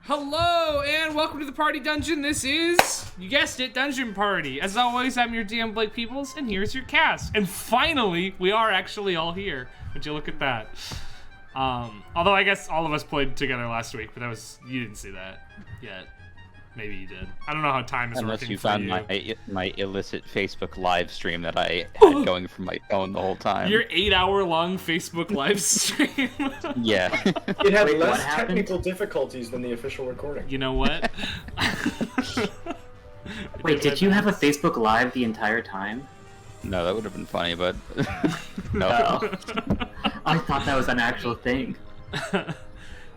Hello, and welcome to the Party Dungeon. This is, you guessed it, Dungeon Party. As always, I'm your DM, Blake Peoples, and here's your cast. And finally, we are actually all here. Would you look at that? Although I guess all of us played together last week, but that was, you didn't see that yet. Maybe you did. I don't know how time is Unless working you for found you. my illicit Facebook live stream that I had going from my phone the whole time. Your 8-hour-long Facebook live stream. Yeah. It had less technical difficulties than the official recording. You know what? Wait, did you have a Facebook Live the entire time? No, that would have been funny, but no. Oh. I thought that was an actual thing.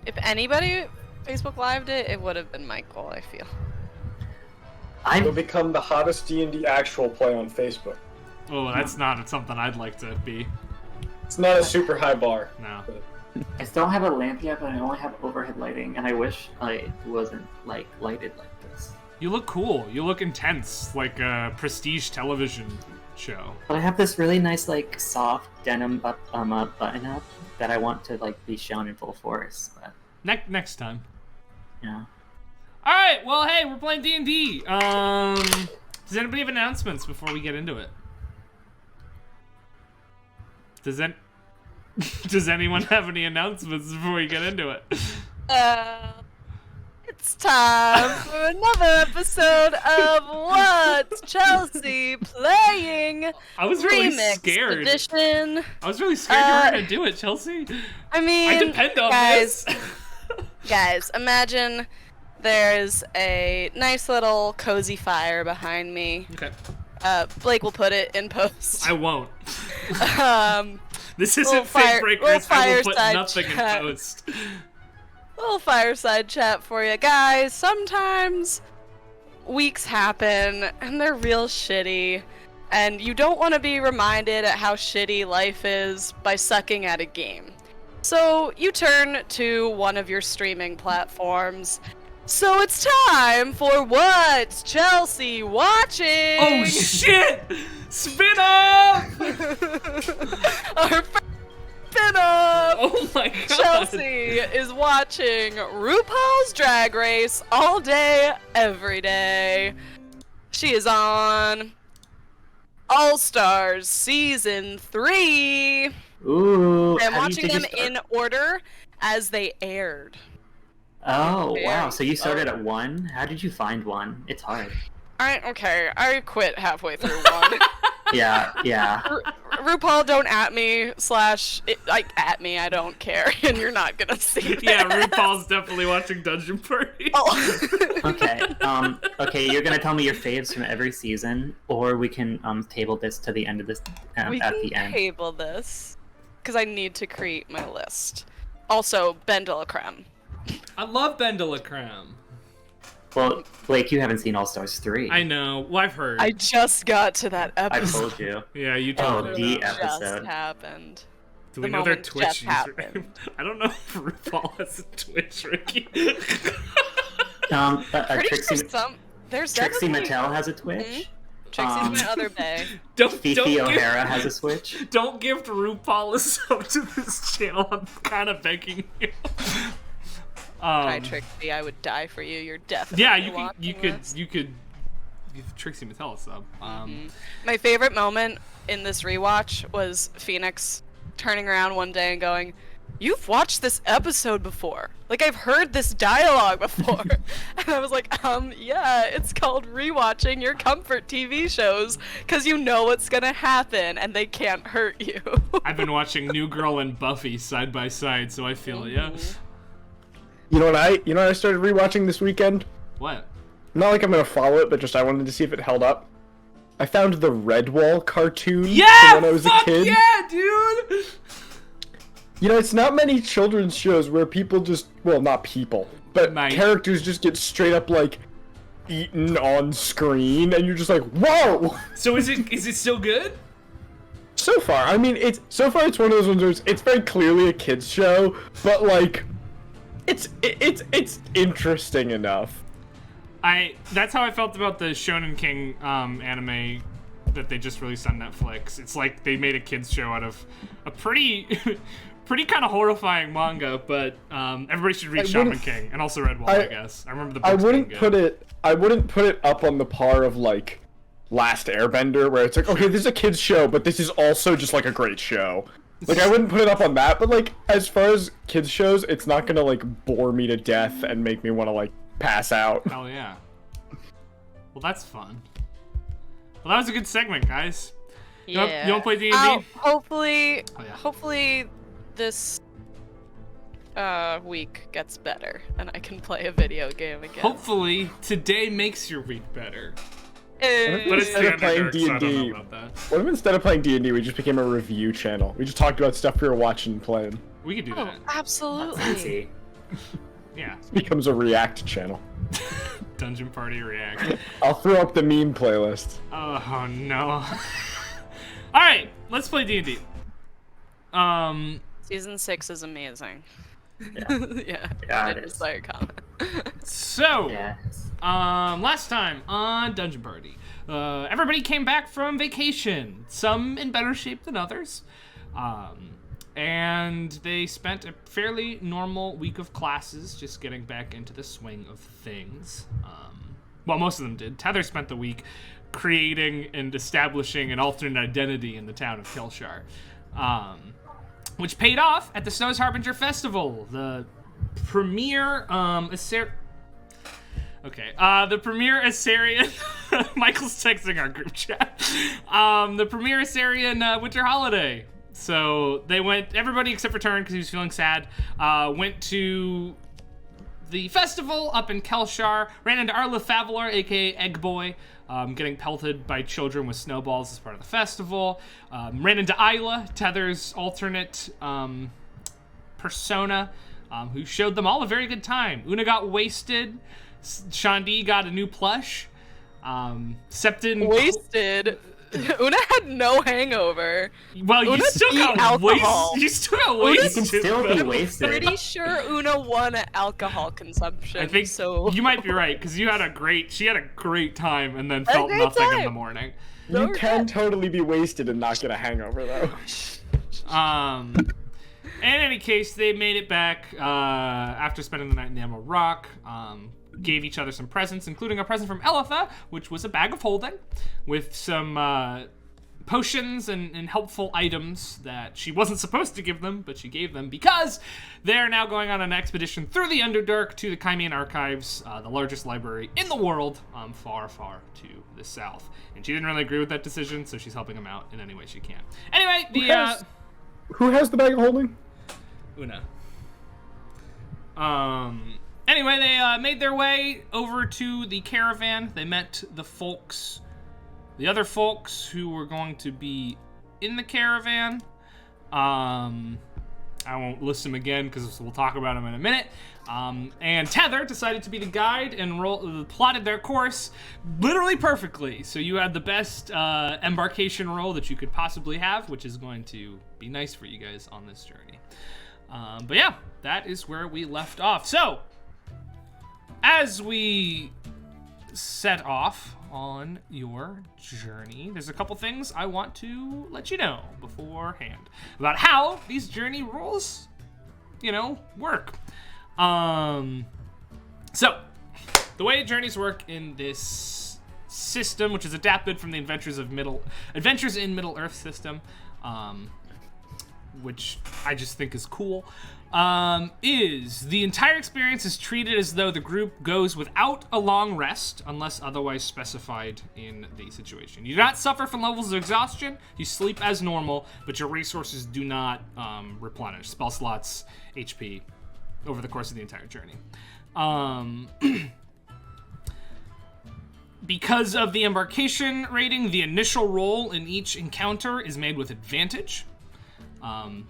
If anybody Facebook Lived it, it would have been Michael, I feel. It'll become the hottest D&D Actual play on Facebook. Oh, that's not something I'd like to be. It's not a super high bar. No. I still don't have a lamp yet, but I only have overhead lighting, and I wish it wasn't lighted like this. You look cool. You look intense, like a prestige television show. But I have this really nice, soft denim button-up that I want to be shown in full force. But Next time. yeah. All right. Well, hey, we're playing D&D. Does anybody have announcements before we get into it? Does anyone have any announcements before we get into it? It's time for another episode of What's Chelsea Playing? I was really Remix scared. Edition. I was really scared you were gonna do it, Chelsea. I mean, I depend on guys, this. guys, imagine there's a nice little cozy fire behind me. Okay. Blake will put it in post. I won't. This Little isn't fire- Fate Breakers. little I will put fireside nothing chat. in post. Little fireside chat for you guys. Sometimes weeks happen and they're real shitty, and you don't want to be reminded at how shitty life is by sucking at a game. So you turn to one of your streaming platforms. So it's time for What's Chelsea Watching? Oh shit! Spin off! Our first spin-off! Oh my god! Chelsea is watching RuPaul's Drag Race all day, every day. She is on All Stars Season 3. Ooh. I'm how watching did you them start? in order as they aired. Oh, Very wow. So you started slow. at 1? How did you find 1? It's hard. I quit halfway through one. Yeah. RuPaul, don't at me, at me, I don't care, and you're not gonna see that. Yeah, RuPaul's definitely watching Dungeon Party. Oh. Okay. Okay, you're gonna tell me your faves from every season, or we can table this to the end of this We at can the end. table this, because I need to create my list. Also, Ben de la Creme. I love Ben de la Creme. Well, Blake, you haven't seen All Stars 3. I know. Well, I've heard. I just got to that I episode. told you. Yeah, you told Oh, me. the about it. Just episode. happened. Do we the know their moment Twitch just username? happened. I don't know if RuPaul has a Twitch, Ricky. Pretty Trixie, sure there's Trixie definitely- Mattel has a Twitch. Trixie's my other bae. don't Fifi O'Hara has a Switch. Don't gift RuPaul a sub to this channel. I'm kind of begging you. Hi, Trixie. I would die for you. You're definitely Yeah, you watching could this. give Trixie Mattel a sub. My favorite moment in this rewatch was Phoenix turning around one day and going, "You've watched this episode before. Like, I've heard this dialogue before." And I was like, yeah, it's called rewatching your comfort TV shows, because you know what's gonna happen, and they can't hurt you. I've been watching New Girl and Buffy side by side, so I feel it. Yeah. You know what I started rewatching this weekend? What? Not like I'm gonna follow it, but just I wanted to see if it held up. I found the Redwall cartoon Yeah! from when I was a Fuck kid. yeah, dude! You know, it's not many children's shows where people just, well, not people, but Mate. characters just get straight up, eaten on screen, and you're just like, whoa! So is it still good? So far, I mean, it's one of those ones where it's very clearly a kids show, but it's interesting enough. That's how I felt about the Shonen King anime that they just released on Netflix. It's like they made a kids show out of a pretty pretty kind of horrifying manga, but everybody should read I Shaman wouldn't- King and also Redwall, I guess. I remember the books I wouldn't being put good. I wouldn't put it up on the par of like Last Airbender, where it's like, okay, this is a kids show, but this is also just like a great show. Like, I wouldn't put it up on that, but like as far as kids shows, it's not gonna like bore me to death and make me want to like pass out. Hell yeah. Well, that's fun. Well, that was a good segment, guys. You want to play D&D? Hopefully, Oh, yeah. hopefully this week gets better and I can play a video game again. Hopefully, today makes your week better. But it's Instead the of playing Underdark, so I don't D&D, know about that. what if instead of playing D&D, we just became a review channel? We just talked about stuff we were watching and playing. We could do Oh, that. absolutely. Fancy. Yeah. It becomes a React channel. Dungeon Party React. I'll throw up the meme playlist. Oh, no. Alright, let's play D&D. Season 6 is amazing. Yeah. Yeah, Yeah, I it just is. saw your comment. So, Yes. last time on Dungeon Party, everybody came back from vacation, some in better shape than others, and they spent a fairly normal week of classes, just getting back into the swing of things. Well, most of them did. Tether spent the week creating and establishing an alternate identity in the town of Kilshar, which paid off at the Snow's Harbinger Festival, the premier the premier Assyrian Michael's texting our group chat. The premier Assyrian winter holiday. So they went, everybody except for Turn, because he was feeling sad, went to the festival up in Kelshar, ran into Arla Favelar, aka Egg Boy, getting pelted by children with snowballs as part of the festival. Ran into Isla, Tether's alternate persona, who showed them all a very good time. Una got wasted. Shandi got a new plush. Septon... Wasted. Una had no hangover. Well, you Una still beat got alcohol. wasted. You still got You wasted. can still be though. wasted. Pretty sure Una won at alcohol consumption. I think so. you might be right, because she had a great time and then A felt great nothing in time. the morning. No You can regret. totally be wasted and not get a hangover, though. In any case, they made it back after spending the night in the Emerald Rock. Gave each other some presents, including a present from Elitha, which was a bag of holding with some potions and helpful items that she wasn't supposed to give them, but she gave them because they're now going on an expedition through the Underdark to the Kymian Archives, the largest library in the world, far, far to the south. And she didn't really agree with that decision, so she's helping them out in any way she can. Anyway, Who has the bag of holding? Una. Anyway, they made their way over to the caravan. They met the other folks who were going to be in the caravan. I won't list them again because we'll talk about them in a minute. And Tether decided to be the guide and plotted their course literally perfectly. So you had the best embarkation roll that you could possibly have, which is going to be nice for you guys on this journey. But yeah, that is where we left off. So, as we set off on your journey, there's a couple things I want to let you know beforehand about how these journey rules, work. So, the way journeys work in this system, which is adapted from the Adventures in Middle-earth system, which I just think is cool, is the entire experience is treated as though the group goes without a long rest unless otherwise specified in the situation. You do not suffer from levels of exhaustion, you sleep as normal, but your resources do not replenish, spell slots, HP, over the course of the entire journey. Because of the embarkation rating, the initial roll in each encounter is made with advantage.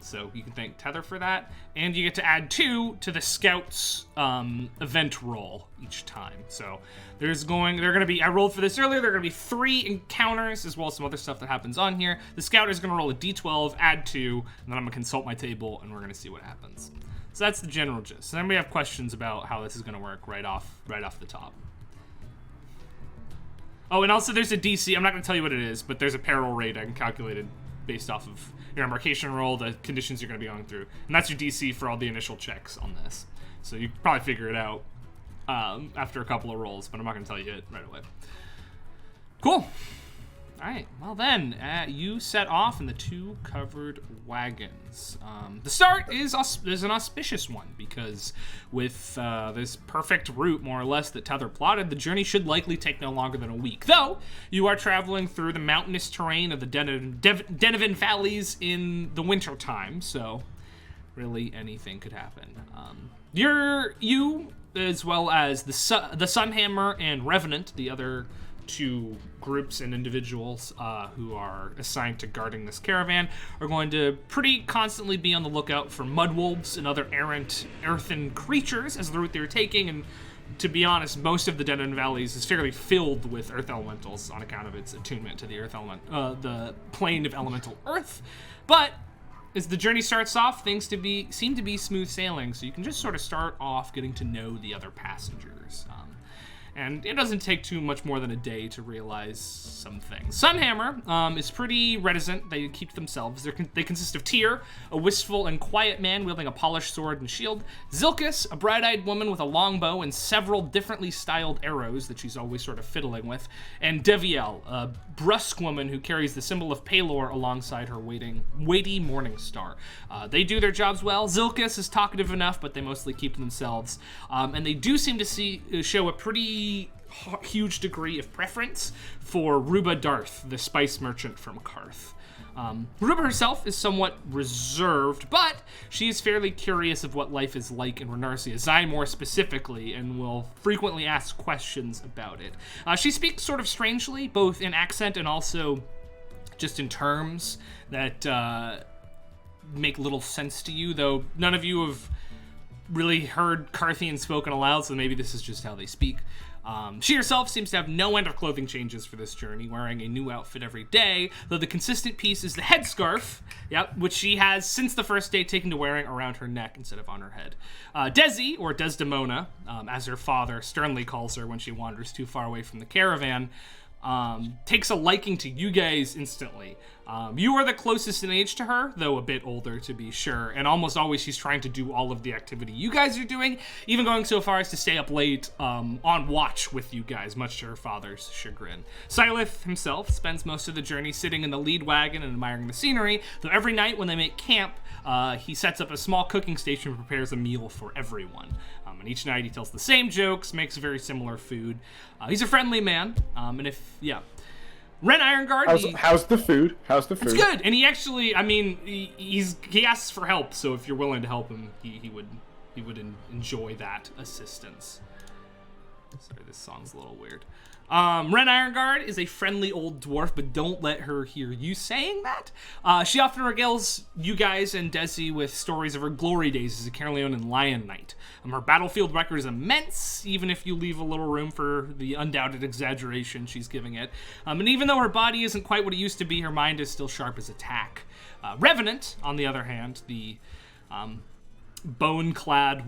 So you can thank Tether for that. And you get to add 2 to the Scout's event roll each time. So they're going to be, I rolled for this earlier, there are going to be 3 encounters as well as some other stuff that happens on here. The Scout is going to roll a d12, add 2, and then I'm going to consult my table and we're going to see what happens. So that's the general gist. And then we have questions about how this is going to work right off the top. Oh, and also there's a DC, I'm not going to tell you what it is, but there's a peril rating calculated based off of your embarkation roll, the conditions you're going to be going through. And that's your DC for all the initial checks on this. So you can probably figure it out after a couple of rolls, but I'm not going to tell you it right away. Cool. All right, well then, you set off in the 2 covered wagons. The start is an auspicious one, because with this perfect route, more or less, that Tether plotted, the journey should likely take no longer than a week. Though, you are traveling through the mountainous terrain of the Denevan Valleys in the winter time, so really anything could happen. You, as well as the Sunhammer and Revenant, the other 2 groups and individuals who are assigned to guarding this caravan, are going to pretty constantly be on the lookout for mudwolves and other errant earthen creatures as the route they're taking. And to be honest, most of the Denevan Valleys is fairly filled with earth elementals on account of its attunement to the earth element, the plane of elemental earth. But as the journey starts off, things seem to be smooth sailing, so you can just sort of start off getting to know the other passengers. And it doesn't take too much more than a day to realize some things. Sunhammer is pretty reticent. They keep to themselves. They consist of Tyr, a wistful and quiet man wielding a polished sword and shield. Zilkis, a bright-eyed woman with a long bow and several differently styled arrows that she's always sort of fiddling with. And Deviel, a brusque woman who carries the symbol of Palor alongside her weighty morning star. They do their jobs well. Zilkis is talkative enough, but they mostly keep to themselves. And they do seem to show a pretty huge degree of preference for Ruba Darth, the spice merchant from Karth. Ruba herself is somewhat reserved, but she is fairly curious of what life is like in Renarsia, Zai more specifically, and will frequently ask questions about it. She speaks sort of strangely, both in accent and also just in terms that make little sense to you, though none of you have really heard Carthian spoken aloud, so maybe this is just how they speak. She herself seems to have no end of clothing changes for this journey, wearing a new outfit every day, though the consistent piece is the headscarf, which she has since the first day taken to wearing around her neck instead of on her head. Desi, or Desdemona, as her father sternly calls her when she wanders too far away from the caravan, takes a liking to you guys instantly. You are the closest in age to her, though a bit older to be sure, and almost always she's trying to do all of the activity you guys are doing, even going so far as to stay up late on watch with you guys, much to her father's chagrin. Silith himself spends most of the journey sitting in the lead wagon and admiring the scenery, though every night when they make camp, he sets up a small cooking station and prepares a meal for everyone. And each night he tells the same jokes, makes very similar food. He's a friendly man, Ren Ironguard. How's the food? It's good, and he actually, he asks for help. So if you're willing to help him, he would enjoy that assistance. Sorry, this song's a little weird. Ren Ironguard is a friendly old dwarf, but don't let her hear you saying that. She often regales you guys and Desi with stories of her glory days as a Caerleon and Lion Knight. Her battlefield record is immense, even if you leave a little room for the undoubted exaggeration she's giving it. And even though her body isn't quite what it used to be, her mind is still sharp as a tack. Revenant, on the other hand, the bone-clad,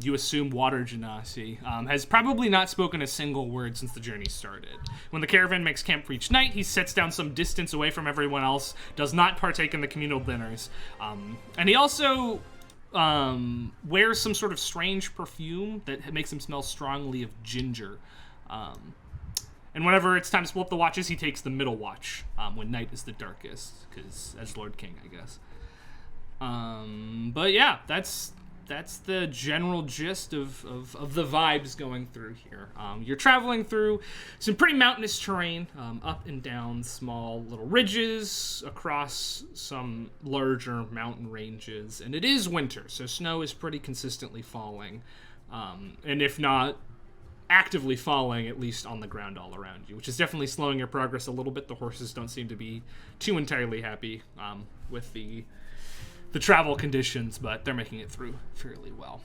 you assume water genasi, has probably not spoken a single word since the journey started. When the caravan makes camp for each night, he sits down some distance away from everyone else, does not partake in the communal dinners, and he also wears some sort of strange perfume that makes him smell strongly of ginger. And whenever it's time to split up the watches, he takes the middle watch, when night is the darkest, because as Lord King, I guess. But yeah, that's the general gist of the vibes going through here. You're traveling through some pretty mountainous terrain, up and down small little ridges, across some larger mountain ranges, and it is winter, so snow is pretty consistently falling, and if not actively falling, at least on the ground all around you, which is definitely slowing your progress a little bit. The horses don't seem to be too entirely happy with the travel conditions, but they're making it through fairly well.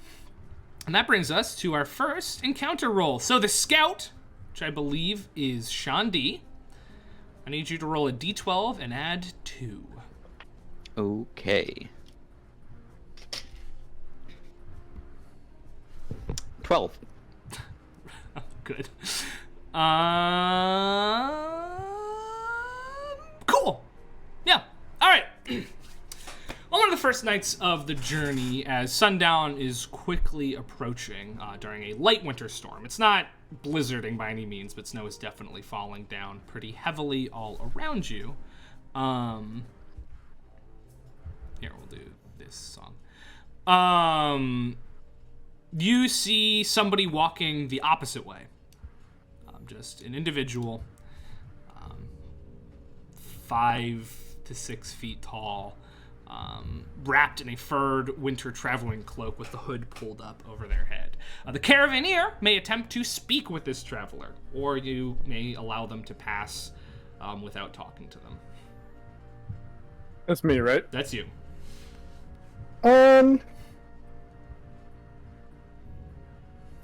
And that brings us to our first encounter roll. So the scout, which I believe is Shandi, I need you to roll a d12 and add 2. Okay. 12. Good. Cool. Yeah. one of the first nights of the journey as sundown is quickly approaching during a light winter storm. It's not blizzarding by any means, but snow is definitely falling down pretty heavily all around you. Here, we'll do this song. You see somebody walking the opposite way. Just an individual, 5 to 6 feet tall, wrapped in a furred winter traveling cloak with the hood pulled up over their head. The caravaneer may attempt to speak with this traveler, or you may allow them to pass without talking to them. That's me, right? That's you. I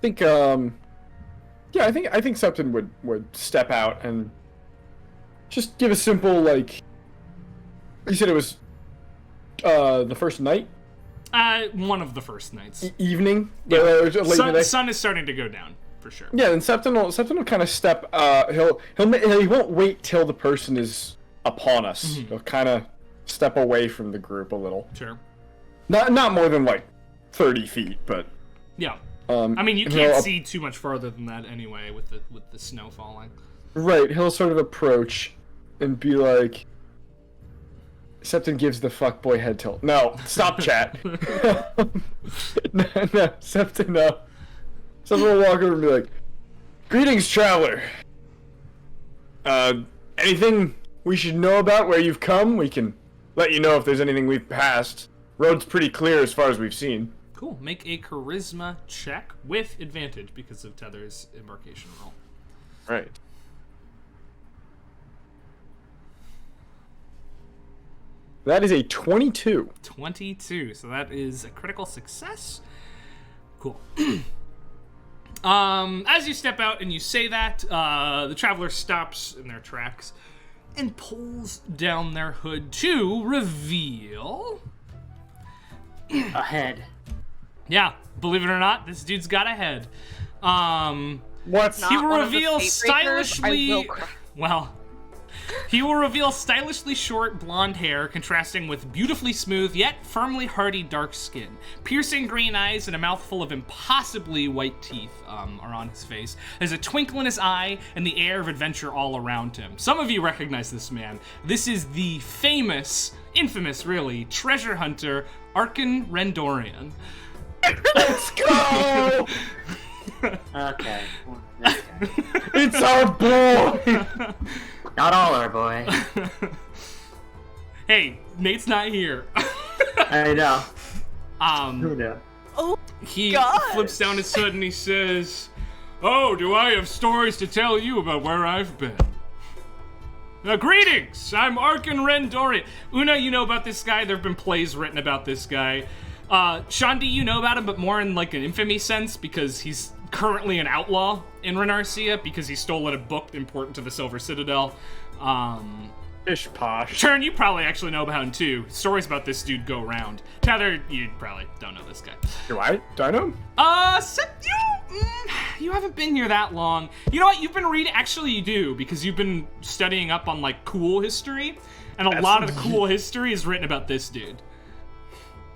think I think Septon would step out and just give a simple, like, you said it was the first night? One of the first nights. Evening? Yeah. Late in the day? Sun is starting to go down, for sure. Yeah, and Septon will kind of step, he won't wait till the person is upon us. Mm-hmm. He'll kind of step away from the group a little. Sure. Not more than, like, 30 feet, but... Yeah. I mean, you can't see too much farther than that anyway with the snow falling. Right, he'll sort of approach and be like... Septon gives the fuckboy head tilt. No, stop chat. no, Septon, no. Septon will walk over and be like, "Greetings, traveler. Anything we should know about where you've come? We can let you know if there's anything we've passed. Road's pretty clear as far as we've seen." Cool. Make a charisma check with advantage because of Tether's embarkation roll. Right. That is a 22. 22. So that is a critical success. Cool. As you step out and you say that, the traveler stops in their tracks and pulls down their hood to reveal... A head. Yeah, believe it or not, this dude's got a head. What's He Not will one of the reveal fate breakers? stylishly... I will cry. Well... He will reveal stylishly short blonde hair contrasting with beautifully smooth yet firmly hardy dark skin. Piercing green eyes and a mouthful of impossibly white teeth are on his face. There's a twinkle in his eye and the air of adventure all around him. Some of you recognize this man. This is the famous, infamous really, treasure hunter Arkan Rendorian. Let's go! Okay. Well, this guy. It's our boy! Not all our boy. Hey, Nate's not here. I know. Who knew? Oh, He God. flips down his hood and he says, "Oh, do I have stories to tell you about where I've been? Greetings, I'm Arkan Rendorian." Una, you know about this guy. There have been plays written about this guy. Shandi, you know about him, but more in like an infamy sense because he's currently an outlaw in Renarcia because he stole a book important to the Silver Citadel. Ish posh. Churn, you probably actually know about him too. Stories about this dude go around. Tether, you probably don't know this guy. Do I know him? You haven't been here that long. You know what? You've been reading. Actually, you do because you've been studying up on like cool history, and a lot of the cool history is written about this dude.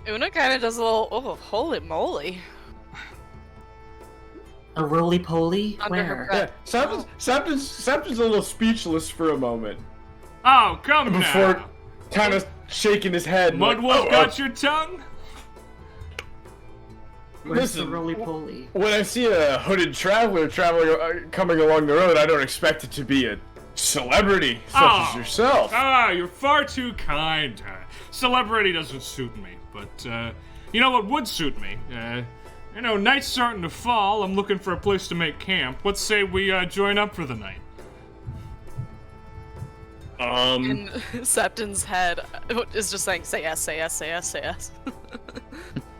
Una kind of does a little, oh, holy moly. A roly-poly? Under her Where? breath. Septon's a little speechless for a moment Oh, come before now. kind of shaking his head. Mudwolf got your tongue? Where's the Listen, roly-poly? When I see a hooded traveler coming along the road, I don't expect it to be a celebrity such as yourself. You're far too kind. Celebrity doesn't suit me, but you know what would suit me? Night's starting to fall. I'm looking for a place to make camp. Let's say we join up for the night. And Septon's head is just saying, say yes, say yes, say yes, say yes.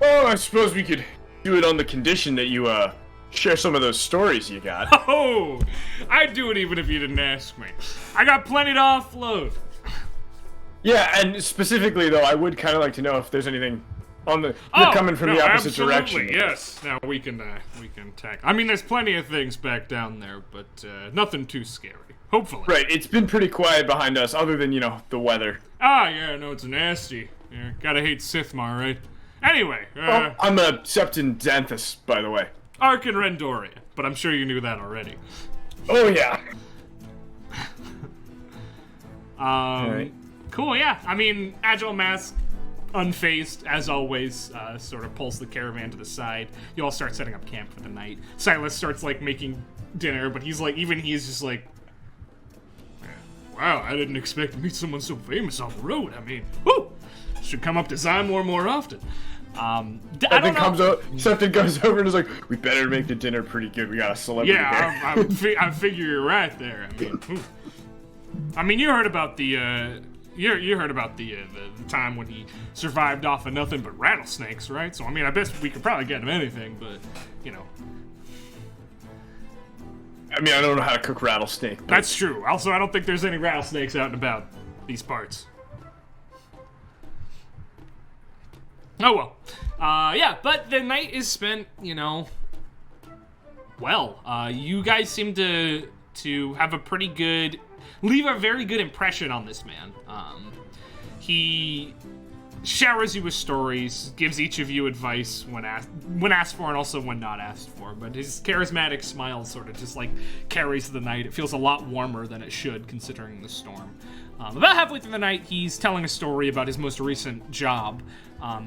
Oh, I suppose we could do it on the condition that you share some of those stories you got. Oh, I'd do it even if you didn't ask me. I got plenty to offload. Yeah, and specifically though, I would kind of like to know if there's anything on the. You're coming from the opposite absolutely, direction. Yes. Now we can tack. I mean, there's plenty of things back down there, but nothing too scary. Hopefully. Right, it's been pretty quiet behind us, other than the weather. Yeah, no, it's nasty. Yeah, gotta hate Sithmar, right? Anyway, I'm a Septon Xanthus, by the way. Ark and Rendoria, but I'm sure you knew that already. Oh, yeah. Alright. Cool, yeah. I mean, Agile Mask, unfazed, as always, sort of pulls the caravan to the side. You all start setting up camp for the night. Silas starts, like, making dinner, but he's like, even he's just like, wow, I didn't expect to meet someone so famous on the road. I mean, whoo! Should come up to Zymor more often. Septon goes over and is like, we better make the dinner pretty good. We got a celebrity here. I figure you're right there. I mean, you heard about the, you heard about the time when he survived off of nothing but rattlesnakes, right? So, I mean, I bet we could probably get him anything, but, you know. I mean, I don't know how to cook rattlesnake. But... That's true. Also, I don't think there's any rattlesnakes out and about these parts. Oh well. Yeah, but the night is spent, you know, well. You guys seem to have a pretty good, leave a very good impression on this man. He showers you with stories, gives each of you advice when asked for and also when not asked for, but his charismatic smile sort of just like carries the night. It feels a lot warmer than it should considering the storm. About halfway through the night, he's telling a story about his most recent job.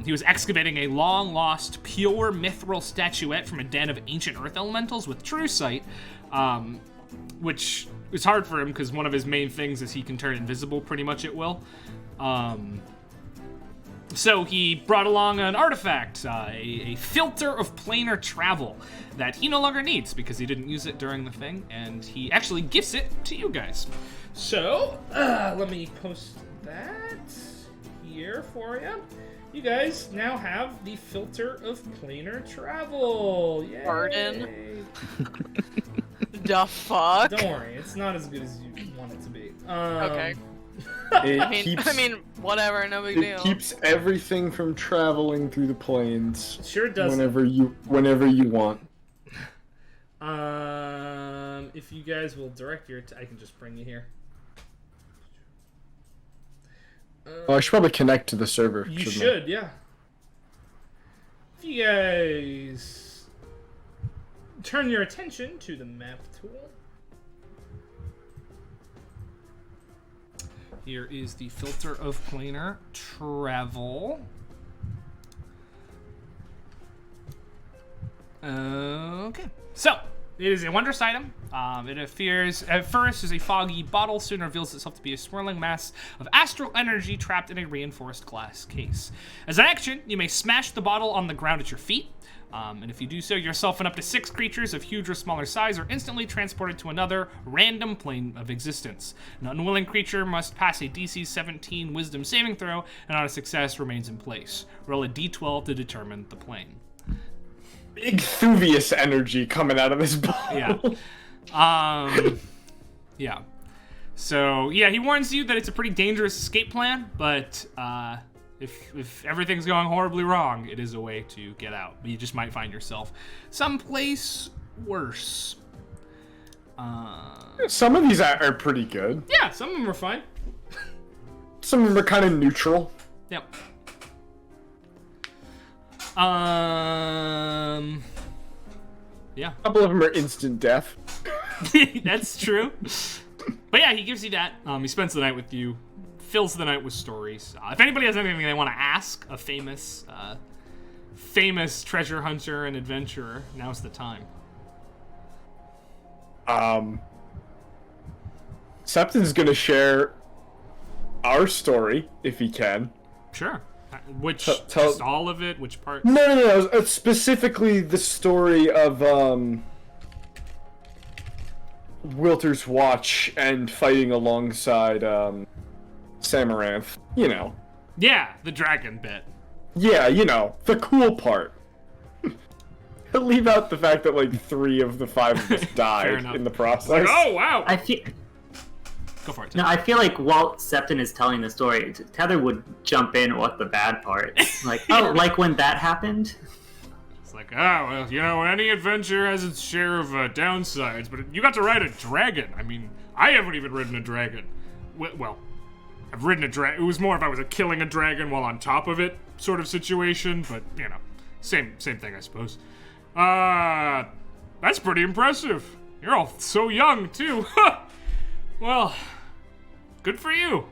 He was excavating a long-lost, pure mithril statuette from a den of ancient earth elementals with true sight, which is hard for him because one of his main things is he can turn invisible pretty much at will. So he brought along an artifact, a filter of planar travel that he no longer needs because he didn't use it during the thing, and he actually gifts it to you guys. So, let me post that here for you. You guys now have the filter of planar travel. Yay. Pardon? The fuck? Don't worry, it's not as good as you want it to be. Okay. I mean, whatever, no big deal. It keeps everything from traveling through the plains. Sure does. Whenever you want. If you guys will direct your, I can just bring you here. I should probably connect to the server. You should, yeah. If you guys turn your attention to the map tool. Here is the filter of planar travel. Okay, so it is a wondrous item. It appears at first as a foggy bottle, soon reveals itself to be a swirling mass of astral energy trapped in a reinforced glass case. As an action, you may smash the bottle on the ground at your feet. And if you do so, yourself and up to 6 creatures of huge or smaller size are instantly transported to another random plane of existence. An unwilling creature must pass a DC 17 Wisdom saving throw, and on a success remains in place. Roll a D12 to determine the plane. Big Thuvius energy coming out of this bottle. Yeah. Yeah. So, yeah, he warns you that it's a pretty dangerous escape plan, but, if everything's going horribly wrong, it is a way to get out. But you just might find yourself someplace worse. Some of these are pretty good. Yeah, some of them are fine. Some of them are kind of neutral. Yep. Yeah. A couple of them are instant death. That's true. But yeah, he gives you that. He spends the night with you. Fills the night with stories. If anybody has anything they want to ask a famous treasure hunter and adventurer, now's the time. Septon's gonna share our story if he can. Sure. Which, just all of it? Which part? No. Specifically the story of Wilter's Watch and fighting alongside Samaranth, you know. Yeah, the dragon bit. Yeah, you know, the cool part. Leave out the fact that, like, 3 of the 5 of us died in the process. Like, oh, wow! Go for it, Tim. No, I feel like while Septon is telling the story, Tether would jump in with the bad part. Like, oh, like when that happened? It's like, well, you know, any adventure has its share of downsides, but you got to ride a dragon. I mean, I haven't even ridden a dragon. Well, I've ridden a dragon. It was more if I was killing a dragon while on top of it sort of situation, but, you know, same thing, I suppose. That's pretty impressive. You're all so young, too. Well, good for you.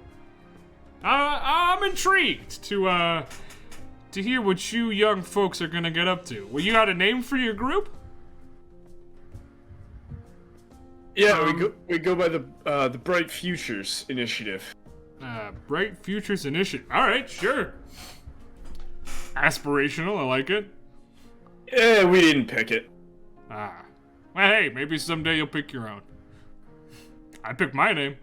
I'm intrigued to hear what you young folks are gonna get up to. Well, you got a name for your group? Yeah, we go by the Bright Futures Initiative. Bright Futures Initiative. All right, sure. Aspirational, I like it. Yeah, we didn't pick it. Well, hey, maybe someday you'll pick your own. I picked my name.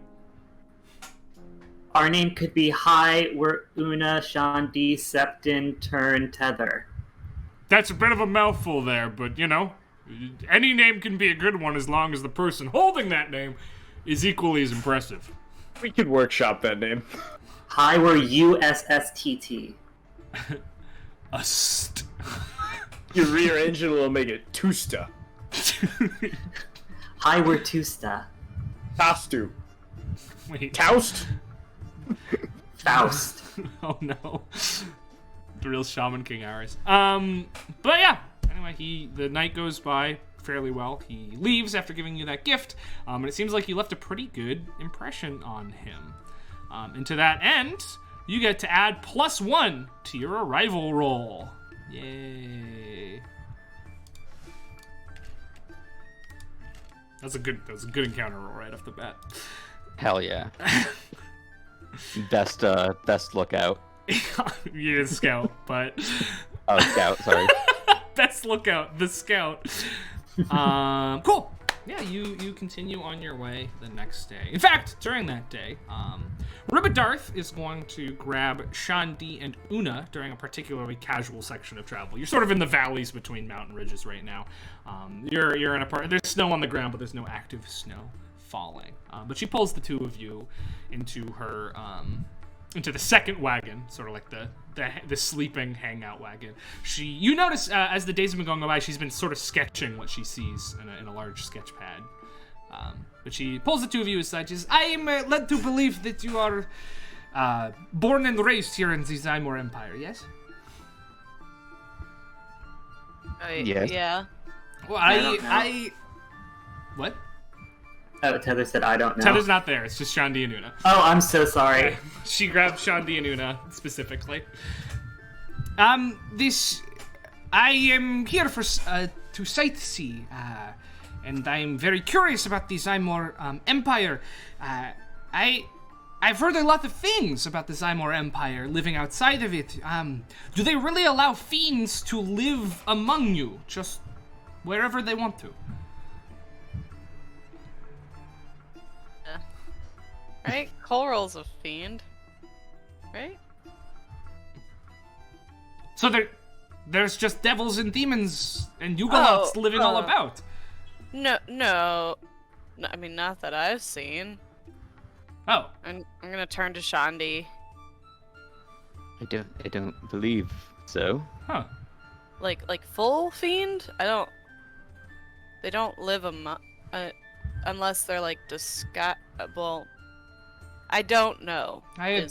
Our name could be Hi, we're Una, Shandi, Septon, Turn, Tether. That's a bit of a mouthful there, but, you know, any name can be a good one as long as the person holding that name is equally as impressive. We could workshop that name. Hi, we're USSTT. Your rear engine will make it Tusta. Hi, we're Tusta. Tastu. Wait. Toust? Faust. Oh no. The real Shaman King hours. But yeah. Anyway, the night goes by fairly well. He leaves after giving you that gift, and it seems like you left a pretty good impression on him. And to that end, you get to add +1 to your arrival roll. Yay. That was a good encounter roll right off the bat. Hell yeah. Best lookout. You're a scout, but Oh, scout, sorry. best lookout, the scout. Cool. Yeah, you continue on your way the next day. In fact, during that day, Ribidarth is going to grab Shandi and Una during a particularly casual section of travel. You're sort of in the valleys between mountain ridges right now. You're in a part. There's snow on the ground, but there's no active snow falling. But she pulls the two of you into her into the second wagon, sort of like the sleeping hangout wagon. You notice as the days have been going by, she's been sort of sketching what she sees in a large sketch pad. But she pulls the two of you aside. She says, I am led to believe that you are born and raised here in the Zymor Empire, yes? Yes. Yeah. Well, I don't know. I... What? Oh, Tether said I don't know. Tether's not there. It's just Shandi and Una. Oh, I'm so sorry. She grabbed Shandi and Una specifically. I am here for to sightsee, and I'm very curious about the Zymor Empire. I've heard a lot of things about the Zymor Empire living outside of it. Do they really allow fiends to live among you, just wherever they want to? Right? Colrol's a fiend. Right? So there's just devils and demons and Yugoloths living all about. No. I mean, not that I've seen. Oh. I'm gonna turn to Shandi. I don't believe so. Huh. Like full fiend? They don't live unless they're like well, I don't know. I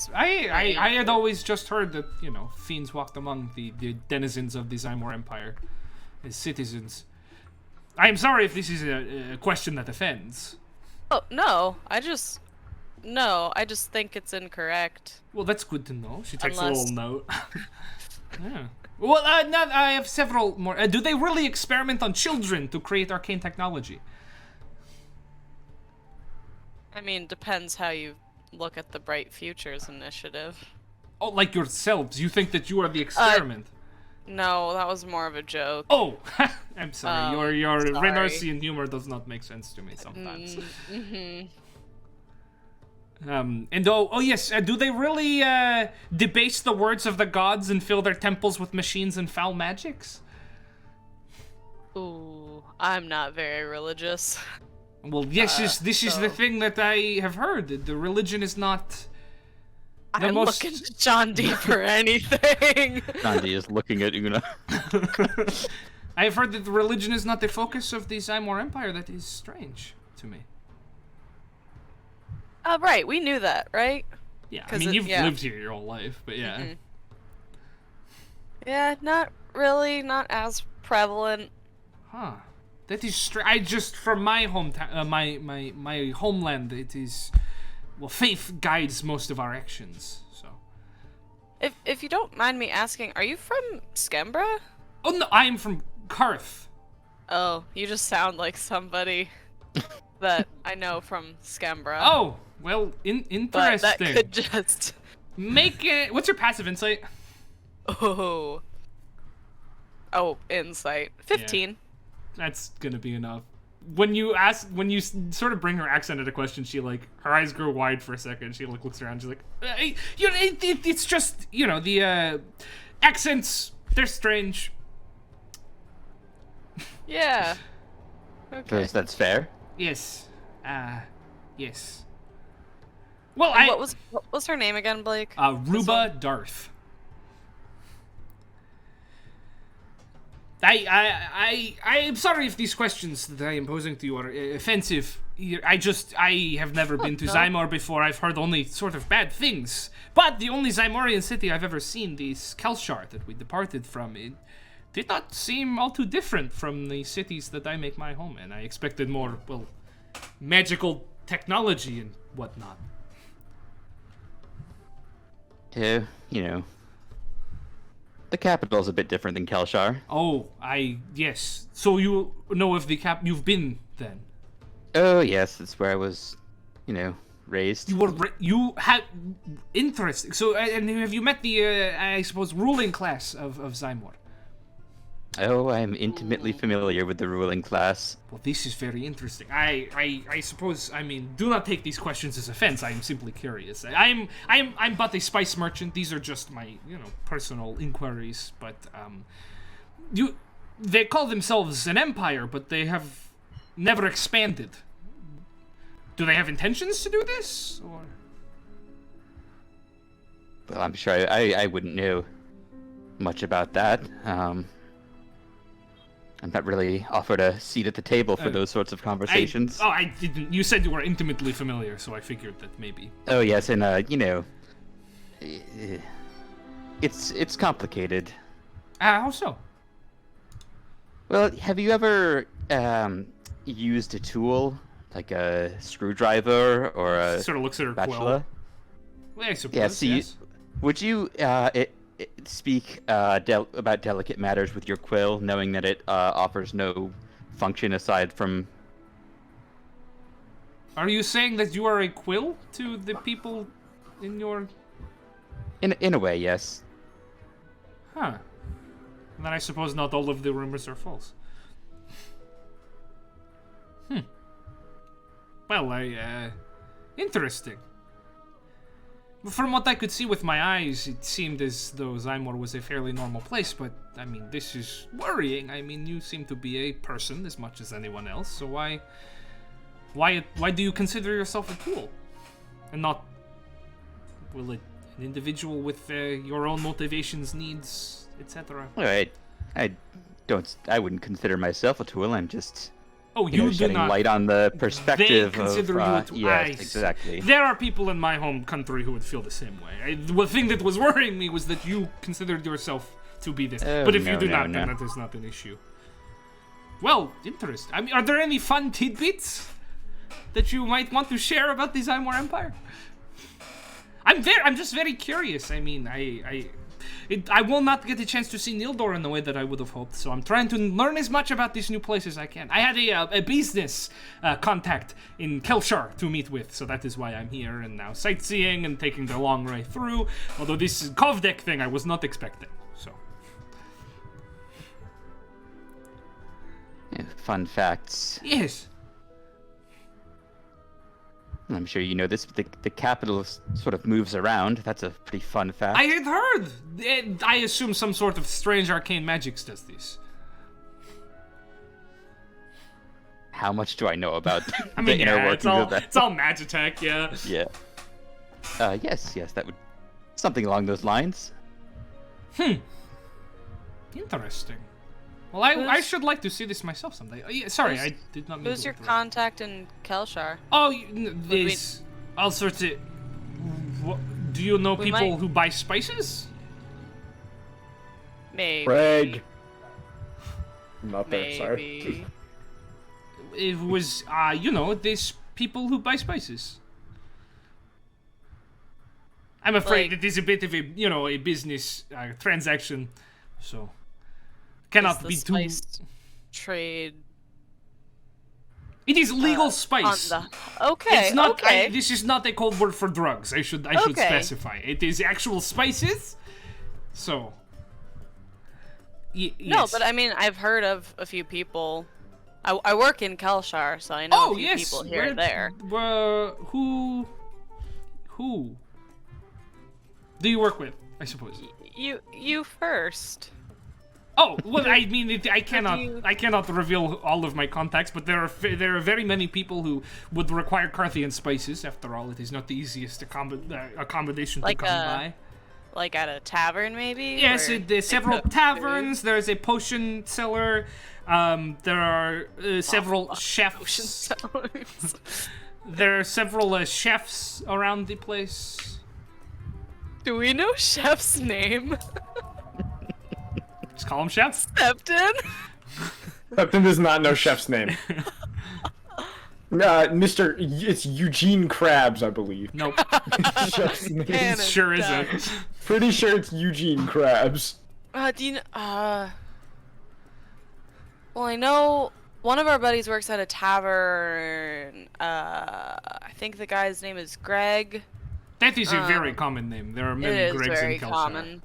had always just heard that, you know, fiends walked among the denizens of the Zymor Empire as citizens. I am sorry if this is a question that offends. Oh, no. I just think it's incorrect. Well, that's good to know. She takes Unless... a little note. Yeah. Well, now I have several more. Do they really experiment on children to create arcane technology? I mean, depends how you look at the Bright Futures initiative. Oh, like yourselves. You think that you are the experiment. No, that was more of a joke. Oh! I'm sorry. Your sorry. Renarsian humor does not make sense to me sometimes. Yes, do they really debase the words of the gods and fill their temples with machines and foul magics? Ooh, I'm not very religious. Well, yes, this is the thing that I have heard. That the religion is not the I'm most... looking to John D for anything. Gandhi is looking at Una. I have heard that the religion is not the focus of the Zymor Empire. That is strange to me. Right, we knew that, right? Yeah, I 'Cause mean, you've yeah. lived here your whole life, but yeah. Mhm. Yeah, not really, not as prevalent. Huh. That is I just, from my hometown, my homeland, it is, well, faith guides most of our actions, so. If you don't mind me asking, are you from Skembra? Oh, no, I am from Karth. Oh, you just sound like somebody that I know from Skembra. Oh, well, but interesting. that could just... Make it, what's your passive insight? Oh, insight. 15. That's gonna be enough. When you sort of bring her accent into question, she like, her eyes grow wide for a second. She like looks around. She's like, you know, it's just, you know, the accents, they're strange. Yeah. Okay. That's fair. Yes. Yes. Well, And what was her name again, Blake? Ruba Darth. I am sorry if these questions that I am posing to you are offensive. I have never been to Zymor before. I've heard only sort of bad things. But the only Zymorian city I've ever seen, the Kelshar that we departed from, it did not seem all too different from the cities that I make my home in. I expected more, well, magical technology and whatnot. Yeah, you know. The capital's a bit different than Kelshar. Oh, yes. So you know of the you've been then? Oh, yes, that's where I was, you know, raised. You had interesting. So, and have you met the, I suppose, ruling class of Zymor? Oh, I'm intimately familiar with the ruling class. Well, this is very interesting. I suppose, I mean, do not take these questions as offense. I am simply curious. I'm but a spice merchant. These are just my, you know, personal inquiries. But they call themselves an empire, but they have never expanded. Do they have intentions to do this, or? Well, I'm sure I wouldn't know much about that. I'm not really offered a seat at the table for those sorts of conversations. I didn't. You said you were intimately familiar, so I figured that maybe. Oh yes, and you know, it's complicated. How so? Well, have you ever used a tool like a screwdriver or a Sort of looks at her quill. spatula? Well, I suppose. Yeah. See, yes. would you speak about delicate matters with your quill, knowing that it offers no function aside from... Are you saying that you are a quill to the people in your... In a way, yes. Huh. And then I suppose not all of the rumors are false. Well, interesting. From what I could see with my eyes, it seemed as though Zymor was a fairly normal place, but, I mean, this is worrying. I mean, you seem to be a person as much as anyone else, so why do you consider yourself a tool? And not, well, an individual with your own motivations, needs, etc.? Well, I wouldn't consider myself a tool. I'm just... Oh, you know, do shedding not. light on the perspective They consider of, you a tool. yes, exactly. There are people in my home country who would feel the same way. The thing that was worrying me was that you considered yourself to be this. Oh, but if you no, do no, not, no. then that is not an issue. Well, interesting. I mean, are there any fun tidbits that you might want to share about the Zymor Empire? I'm just very curious. I mean, I will not get a chance to see Nildor in the way that I would have hoped, so I'm trying to learn as much about this new place as I can. I had a business contact in Kelshar to meet with, so that is why I'm here and now sightseeing and taking the long way through. Although this Kovdek thing I was not expecting, so. Yeah, fun facts. Yes. I'm sure you know this, but the capital sort of moves around. That's a pretty fun fact. I had heard. I assume some sort of strange arcane magics does this. How much do I know about I mean, the inner yeah, workings of that? it's all Magitech, yeah. Yeah. Yes, that would... Something along those lines. Interesting. Well, I should like to see this myself someday. Oh, yeah, sorry, I did not mean Who's to your interrupt. contact in Kelshar? Oh, there's all sorts of... Do you know We people might- who buy spices? Maybe. Greg. I'm not there, sorry. Maybe. It was, there's people who buy spices. I'm afraid Like- it is a bit of a, a business transaction, so Is cannot the be too. spice trade It is legal on spice. the... Okay, It's not. okay. This is not a code word for drugs. I should Okay. specify. It is actual spices. So. No, Yes. but I mean, I've heard of a few people. I work in Kelshar, so I know a few people here and there. Who do you work with? I suppose. You first. Oh well, I mean, I you- cannot reveal all of my contacts, but there are very many people who would require Carthian spices. After all, it is not the easiest accommodation Like, to come by. Like at a tavern, maybe. Yes, where there's they several cook taverns. There's a potion seller. There are several chefs. food. There are several chefs around the place. Do we know Chef's name? Just call them chefs. Septon? Captain does not know Chef's name. It's Eugene Krabs, I believe. Nope, Chef's name. Cannon. sure done. isn't. Pretty sure it's Eugene Krabs. Do you well, I know one of our buddies works at a tavern. I think the guy's name is Greg. That is a very common name. There are It many is Gregs very in Kelshire. common.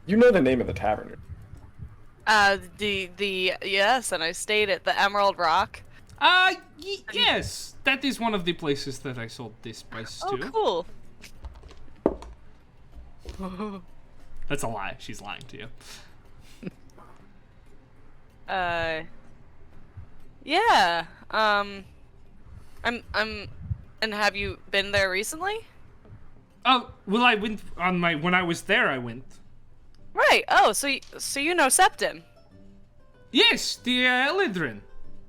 You know the name of the tavern. Yes, and I stayed at the Emerald Rock. Yes, that is one of the places that I sold this spice Oh, to. cool. That's a lie. She's lying to you. Yeah. And have you been there recently? Oh, well, I went when I was there. I went. Right. Oh, so you know Septon. Yes, the Elidrin.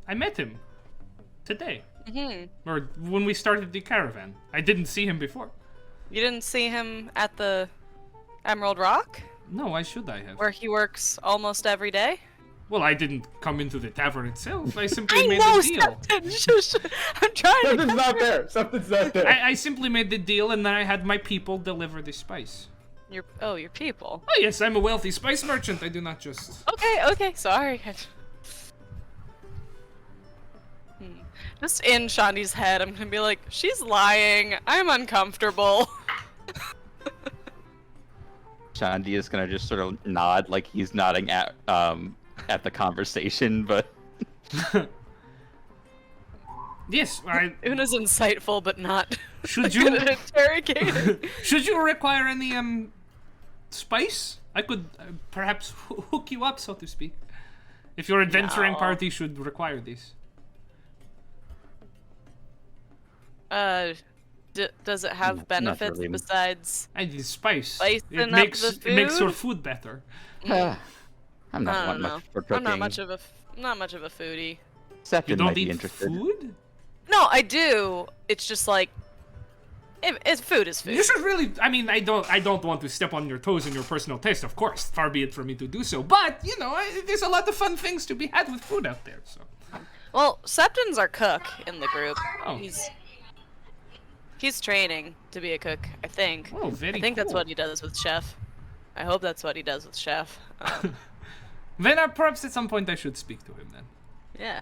I met him today, or when we started the caravan. I didn't see him before. You didn't see him at the Emerald Rock, No, why should I have? where he works almost every day? Well, I didn't come into the tavern itself. I simply I made know the deal. Septon. Shush. I'm trying to. Something's not there. Something's not there. I simply made the deal, and then I had my people deliver the spice. Your people. Oh yes, I'm a wealthy spice merchant. I do not just. Okay. Sorry. Just in Shandi's head, I'm gonna be like, she's lying. I'm uncomfortable. Shandi is gonna just sort of nod like he's nodding at the conversation, but Yes, Una's insightful, but not Should good you- at interrogating. Should you require any spice? I could perhaps hook you up, so to speak. If your adventuring No. party should require this. Does it have Not benefits really. besides? I need spice. Spicing It up makes the it makes your food? food better. I'm I not don't one know. much for cooking. I'm not much of a foodie. You Septon don't might be eat interested. food? No, I do. It's just like, it's food is food. You should really. I mean, I don't want to step on your toes in your personal taste, of course. Far be it from me to do so. But there's a lot of fun things to be had with food out there. So. Well, Septon's our cook in the group. Oh. He's training to be a cook, I think. Oh, very I think that's cool. what he does with Chef. I hope that's what he does with Chef. Then perhaps at some point I should speak to him then. Yeah.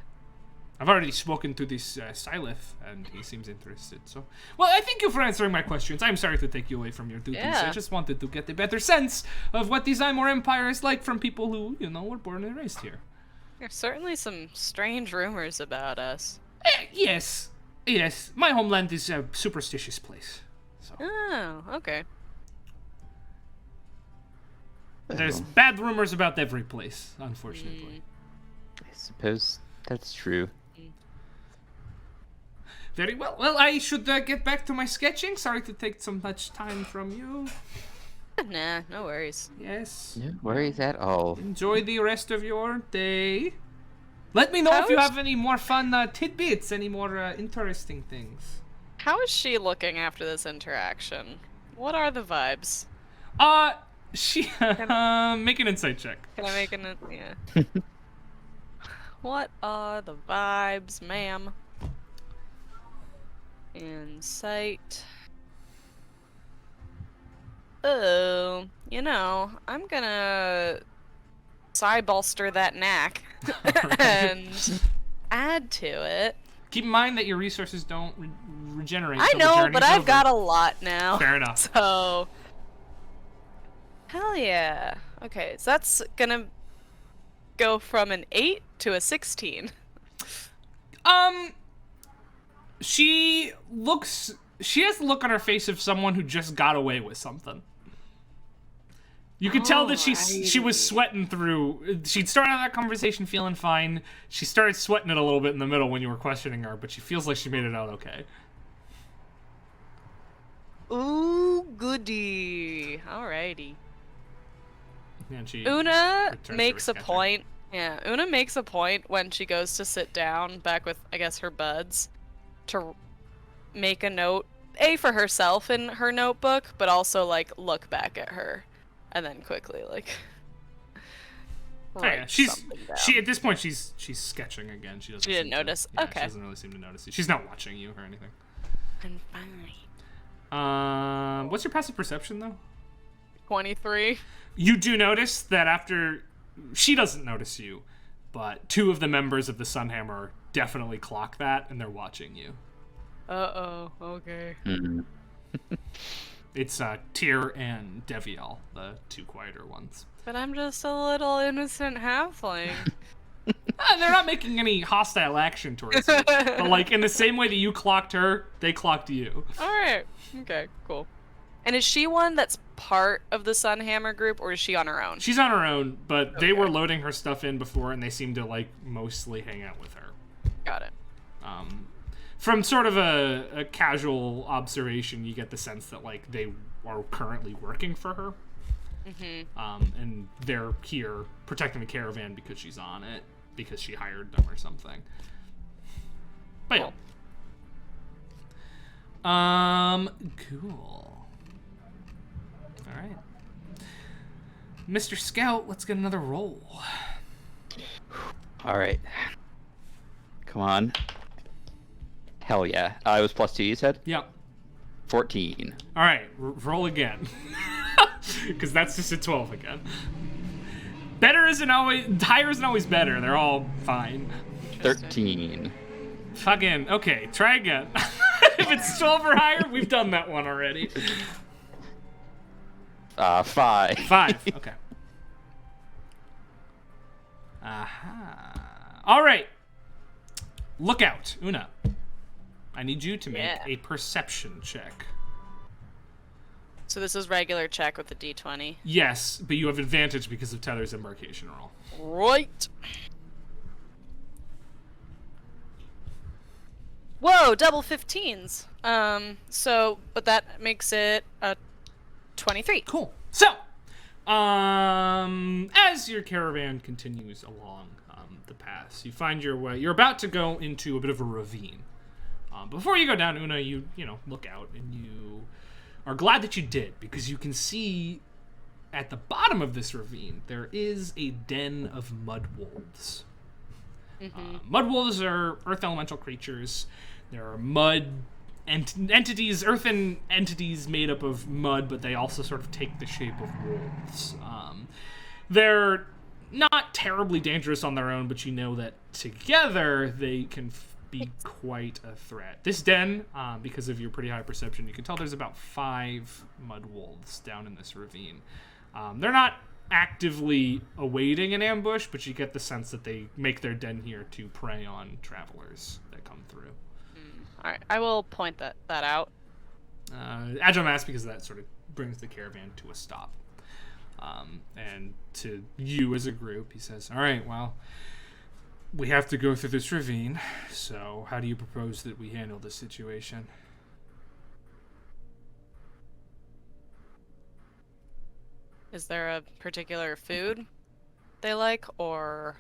I've already spoken to this Silith, and he seems interested. So, well, I thank you for answering my questions. I'm sorry to take you away from your duties. Yeah. I just wanted to get a better sense of what the Zymor Empire is like from people who, were born and raised here. There's certainly some strange rumors about us. Yes. My homeland is a superstitious place. So Oh, okay. there's bad rumors about every place, unfortunately. I suppose that's true. Very well. Well, I should get back to my sketching. Sorry to take so much time from you. Nah, no worries. Yes. No worries at all. Enjoy the rest of your day. Let me know if you How's- have any more fun tidbits, any more interesting things. How is she looking after this interaction? What are the vibes? She make an insight check. Can I make an yeah? What are the vibes, ma'am? Insight. Oh, I'm gonna side-bolster that knack and add to it. Keep in mind that your resources don't regenerate. I till the know, journey's but I've over. got a lot now. Fair enough. So, hell yeah. Okay, so that's gonna go from an 8 to a 16. She has the look on her face of someone who just got away with something. You could tell that she was sweating through. She'd started out that conversation feeling fine. She started sweating it a little bit in the middle when you were questioning her, but she feels like she made it out okay. Ooh, goody. Alrighty. And she Una returns to makes her a sketching. point. Yeah, Una makes a point when she goes to sit down back with, I guess, her buds to make a note, for herself in her notebook, but also, look back at her. And then quickly, Oh, write yeah. She something at this point she's sketching again. She She didn't seem to- notice. yeah, Okay. She doesn't really seem to notice you. She's not watching you or anything. down. And fine. What's your passive perception though? 23. You do notice that after she doesn't notice you, but 2 of the members of the Sunhammer definitely clock that and they're watching you. Uh-oh. Okay. Mhm. It's Tyr and Devial, the 2 quieter ones. But I'm just a little innocent halfling. They're not making any hostile action towards you. But in the same way that you clocked her, they clocked you. Alright. Okay, cool. And is she one that's part of the Sunhammer group, or is she on her own? She's on her own, but they Okay. were loading her stuff in before, and they seem to mostly hang out with her. Got it. From sort of a casual observation, you get the sense that they are currently working for her. Mm-hmm. And they're here protecting the caravan because she's on it, because she hired them or something. But yeah. Cool. All right. Mr. Scout, let's get another roll. All right. Come on. Hell yeah. It was +2, you said? Yep. 14. All right, roll again. Because that's just a 12 again. Higher isn't always better. They're all fine. 13. Fucking, okay, try again. If it's 12 or higher, we've done that one already. 5. 5, okay. Aha. All right. Look out, Una. I need you to make a perception check. So this is regular check with the D20. Yes, but you have advantage because of Tether's embarkation roll. Right. Whoa, double 15s. But that makes it a 23. Cool. So, as your caravan continues along the pass, you find your way. You're about to go into a bit of a ravine. Before you go down, Una, you look out and you are glad that you did, because you can see at the bottom of this ravine there is a den of mud wolves. Mud wolves are earth elemental creatures. There are mud entities, earthen entities made up of mud, but they also sort of take the shape of wolves. They're not terribly dangerous on their own, but you know that together they can be quite a threat. This den, because of your pretty high perception, you can tell there's about 5 mud wolves down in this ravine. They're not actively awaiting an ambush, but you get the sense that they make their den here to prey on travelers that come through. Alright, I will point that out. Agile Mass, because that sort of brings the caravan to a stop. And to you as a group, he says, all right, well, we have to go through this ravine, so how do you propose that we handle this situation? Is there a particular food they like, or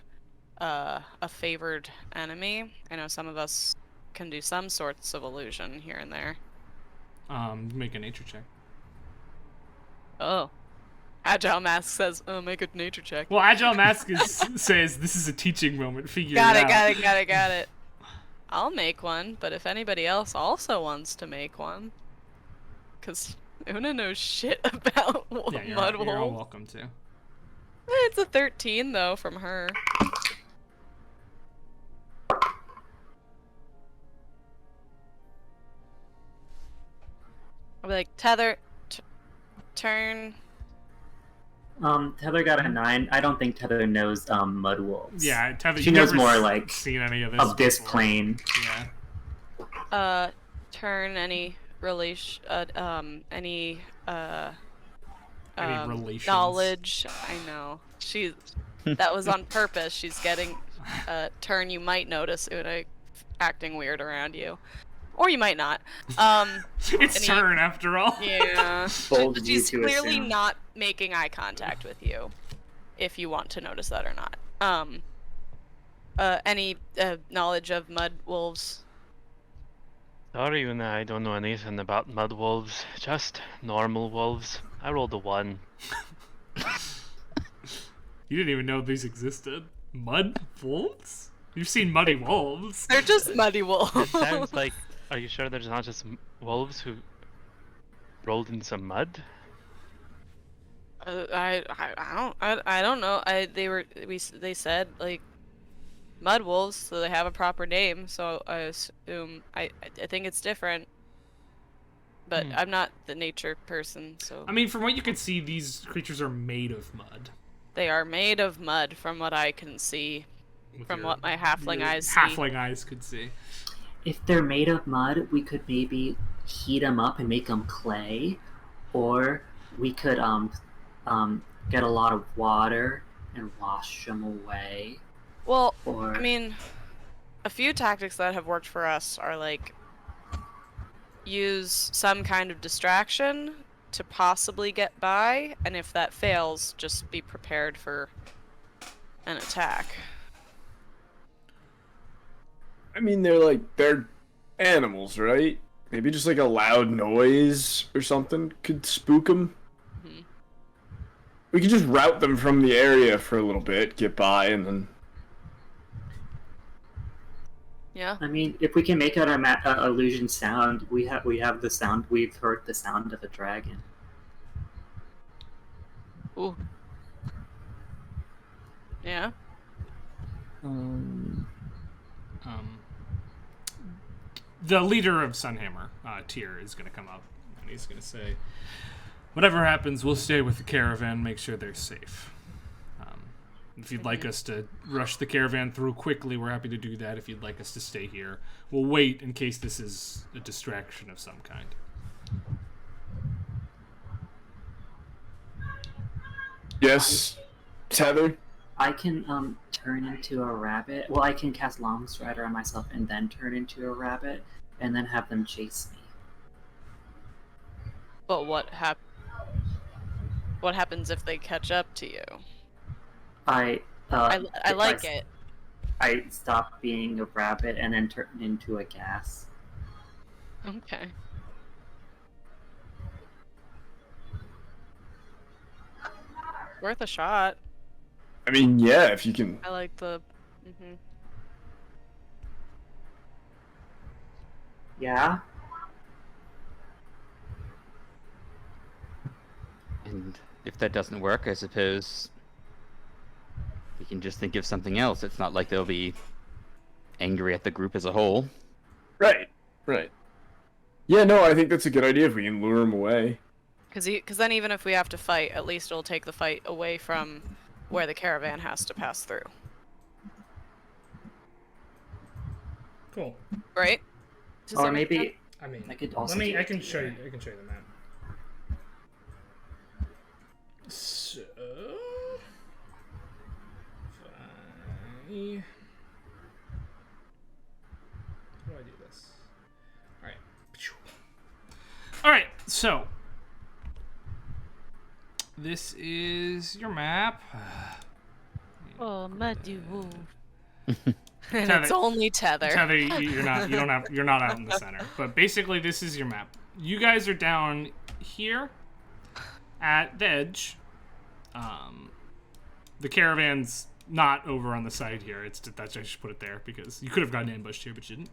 a favored enemy? I know some of us can do some sorts of illusion here and there. Make a nature check. Oh. Agile Mask says, make a nature check. Well, Agile Mask says this is a teaching moment. Figure Got it out. Got it. I'll make one, but if anybody else also wants to make one, because Una knows shit about Yeah, mud you're all wolves. welcome to. It's a 13 though from her. I'll be like, Tether, turn. Tether got a 9. I don't think Tether knows mud wolves. Yeah, Tether. She you knows never more like seen any of this of this before. plane. Yeah. Turn any relation, any relations. knowledge. I know. That was on purpose. She's getting a turn. You might notice Una acting weird around you, or you might not. It's turn after all. Yeah. Bold of you She's to clearly assume. not making eye contact with you, if you want to notice that or not. Any knowledge of mud wolves? Sorry, Una, I don't know anything about mud wolves. Just normal wolves. I rolled a 1. You didn't even know these existed. Mud wolves? You've seen muddy wolves. They're just muddy wolves. It sounds like. Are you sure there's not just wolves who rolled in some mud? I don't know. They said like mud wolves, so they have a proper name. So I assume I think it's different. But I'm not the nature person, so I mean, from what you can see, these creatures are made of mud. they are made of mud, from what I can see, With from your- what my halfling your eyes see. halfling eyes could see. If they're made of mud, we could maybe heat them up and make them clay, or we could get a lot of water and wash them away. Well, Or I mean, a few tactics that have worked for us are like use some kind of distraction to possibly get by, and if that fails, just be prepared for an attack. I mean, they're animals, right? Maybe just like a loud noise or something could spook them. Mhm. We could just route them from the area for a little bit, get by, and then. Yeah. I mean, if we can make out our illusion sound, we have the sound. We've heard the sound of a dragon. Ooh. Yeah. The leader of Sunhammer, Tyr, is going to come up, and he's going to say, whatever happens, we'll stay with the caravan, make sure they're safe. If you'd like us to rush the caravan through quickly, we're happy to do that. If you'd like us to stay here, we'll wait in case this is a distraction of some kind. Yes, Tether. I can turn into a rabbit. Well, I can cast Long Strider on myself and then turn into a rabbit, and then have them chase me. But what happens if they catch up to you? I like it. I stop being a rabbit and then turn into a gas. Okay. Worth a shot. I mean, yeah, if you can. I like the. Yeah. And if that doesn't work, I suppose we can just think of something else. It's not like they'll be angry at the group as a whole. Right. Yeah, no, I think that's a good idea if we can lure them away. Because then even if we have to fight, at least it'll take the fight away from where the caravan has to pass through. Cool. Right? Does Or that make sense? maybe I mean, I could also let me. do I it can show you. here. I can show you the map. So, how do I do this? All right. All right. So, this is your map. Oh, muddy wolf. And Tether- it's only tether. Tether, you're not out in the center. But basically, this is your map. You guys are down here at the edge. The caravan's not over on the side here. I should put it there because you could have gotten ambushed here, but you didn't.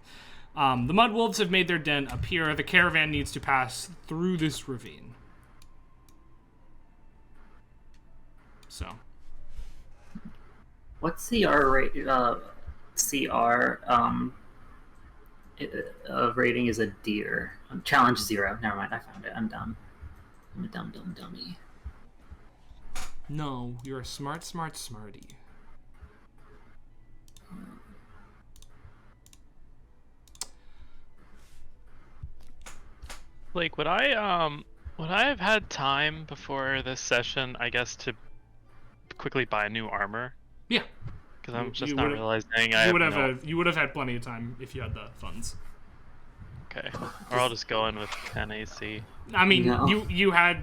The mud wolves have made their den up here. The caravan needs to pass through this ravine. So. What's CR rate? CR rating is a deer. Challenge 0. Never mind, I found it. I'm dumb. I'm a dumb dummy. No, you're a smarty. Like, would I have had time before this session, I guess, to quickly buy new armor? Yeah. Because I'm just you not would've- realizing You would have had plenty of time if you had the funds. Okay, or I'll just go in with 10 AC. I mean, No. you had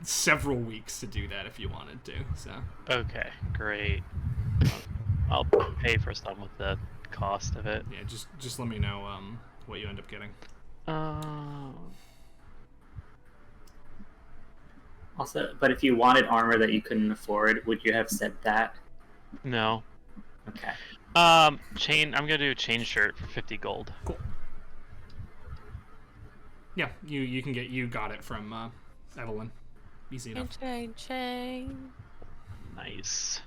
several weeks to do that if you wanted to. So. Okay, great. I'll pay for some with the cost of it. Yeah, just let me know what you end up getting. Also, but if you wanted armor that you couldn't afford, would you have said that? No. Okay. Chain. I'm gonna do a chain shirt for 50 gold. Cool. Yeah, you got it from Evelyn. Easy enough. Chain. Nice.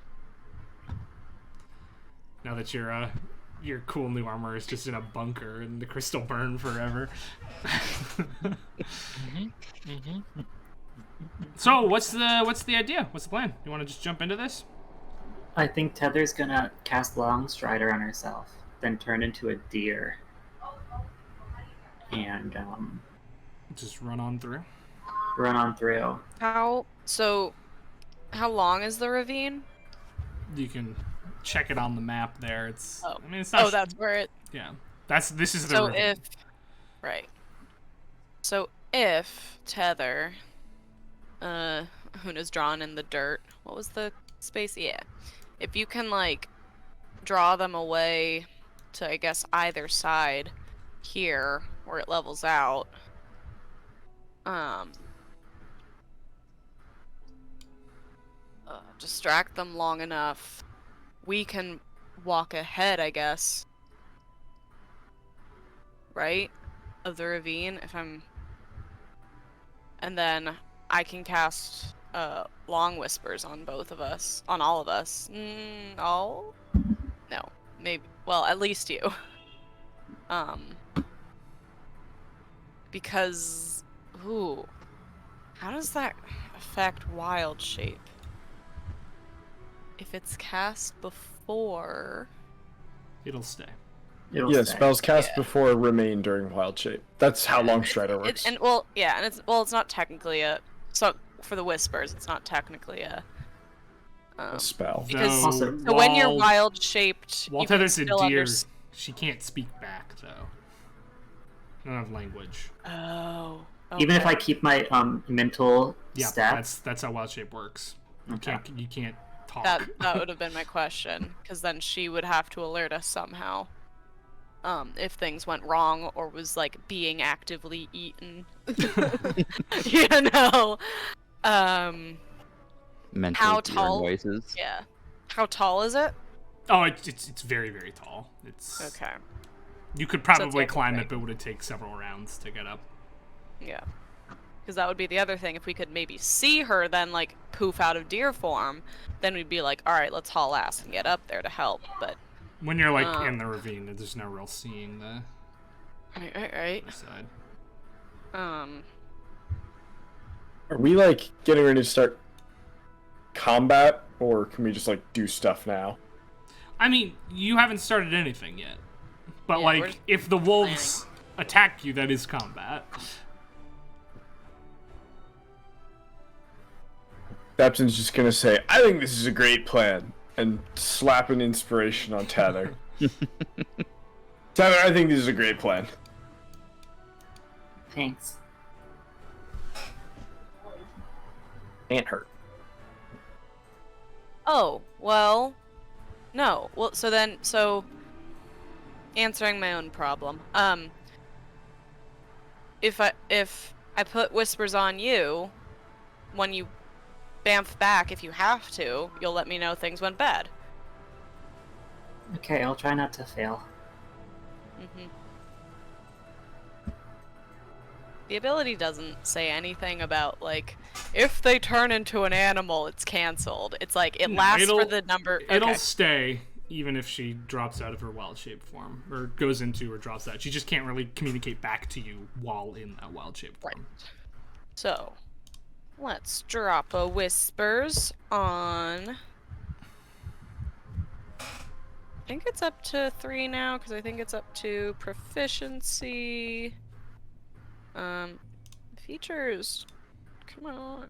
Now that your cool new armor is just in a bunker and the crystal burn forever. So what's the idea? What's the plan? You want to just jump into this? I think Tether's gonna cast Long Strider on herself, then turn into a deer. And Just run on through. run on through. How long is the ravine? You can check it on the map there. It's. Oh. I mean, it's not. Oh, that's where it. Yeah. This is the. So ravine. if, right. So if Tether, Huna's drawn in the dirt. What was the space? Yeah. If you can like draw them away to, I guess, either side here where it levels out. Distract them long enough. We can walk ahead, I guess. Right? Of the ravine, and then I can cast long whispers on both of us, on all of us. All? No, maybe. Well, at least you. Because, how does that affect wild shape? If it's cast before, It'll stay. It'll Yeah, stay. spells cast before remain during wild shape. That's how Long Strider works. it's not technically a. So for the whispers, it's not technically a. A spell. Because Also- so when you're wild shaped, While you can Tether's a still deer, unders- she can't speak back though. I don't have language. Oh. Even if okay. I keep my mental Yeah, stats. that's how wild shape works. Okay. You can't talk. That would have been my question, because then she would have to alert us somehow. If things went wrong or was like being actively eaten. You know. Mental How deer tall? noises. Yeah. How tall is it? Oh, it's very, very tall. It's Okay. You could So probably it's climb like- it, but it would take several rounds to get up. Yeah. Because that would be the other thing. If we could maybe see her then, like, poof out of deer form, then we'd be like, alright, let's haul ass and get up there to help. But, When you're like in the ravine, there's no real seeing the right. other side. Are we like getting ready to start combat, or can we just like do stuff now? I mean, you haven't started anything yet. But Yeah, we're like, if the wolves attack you, that is combat. Babson's just gonna say, "I think this is a great plan," and slap an inspiration on Tether. Tether, I think this is a great plan. Thanks. Can't hurt. Oh, well, no. Well, so answering my own problem. If I put whispers on you, when you bamf back, if you have to, you'll let me know things went bad. Okay, I'll try not to fail. Mm-hmm. The ability doesn't say anything about, like, if they turn into an animal, it's canceled. It's like, it lasts for the number... It'll Okay. stay, even if she drops out of her wild-shaped form, or goes into or drops out. She just can't really communicate back to you while in that wild-shaped form. Right. So, let's drop a whispers on... I think it's up to 3 now, because I think it's up to proficiency... features. Come on.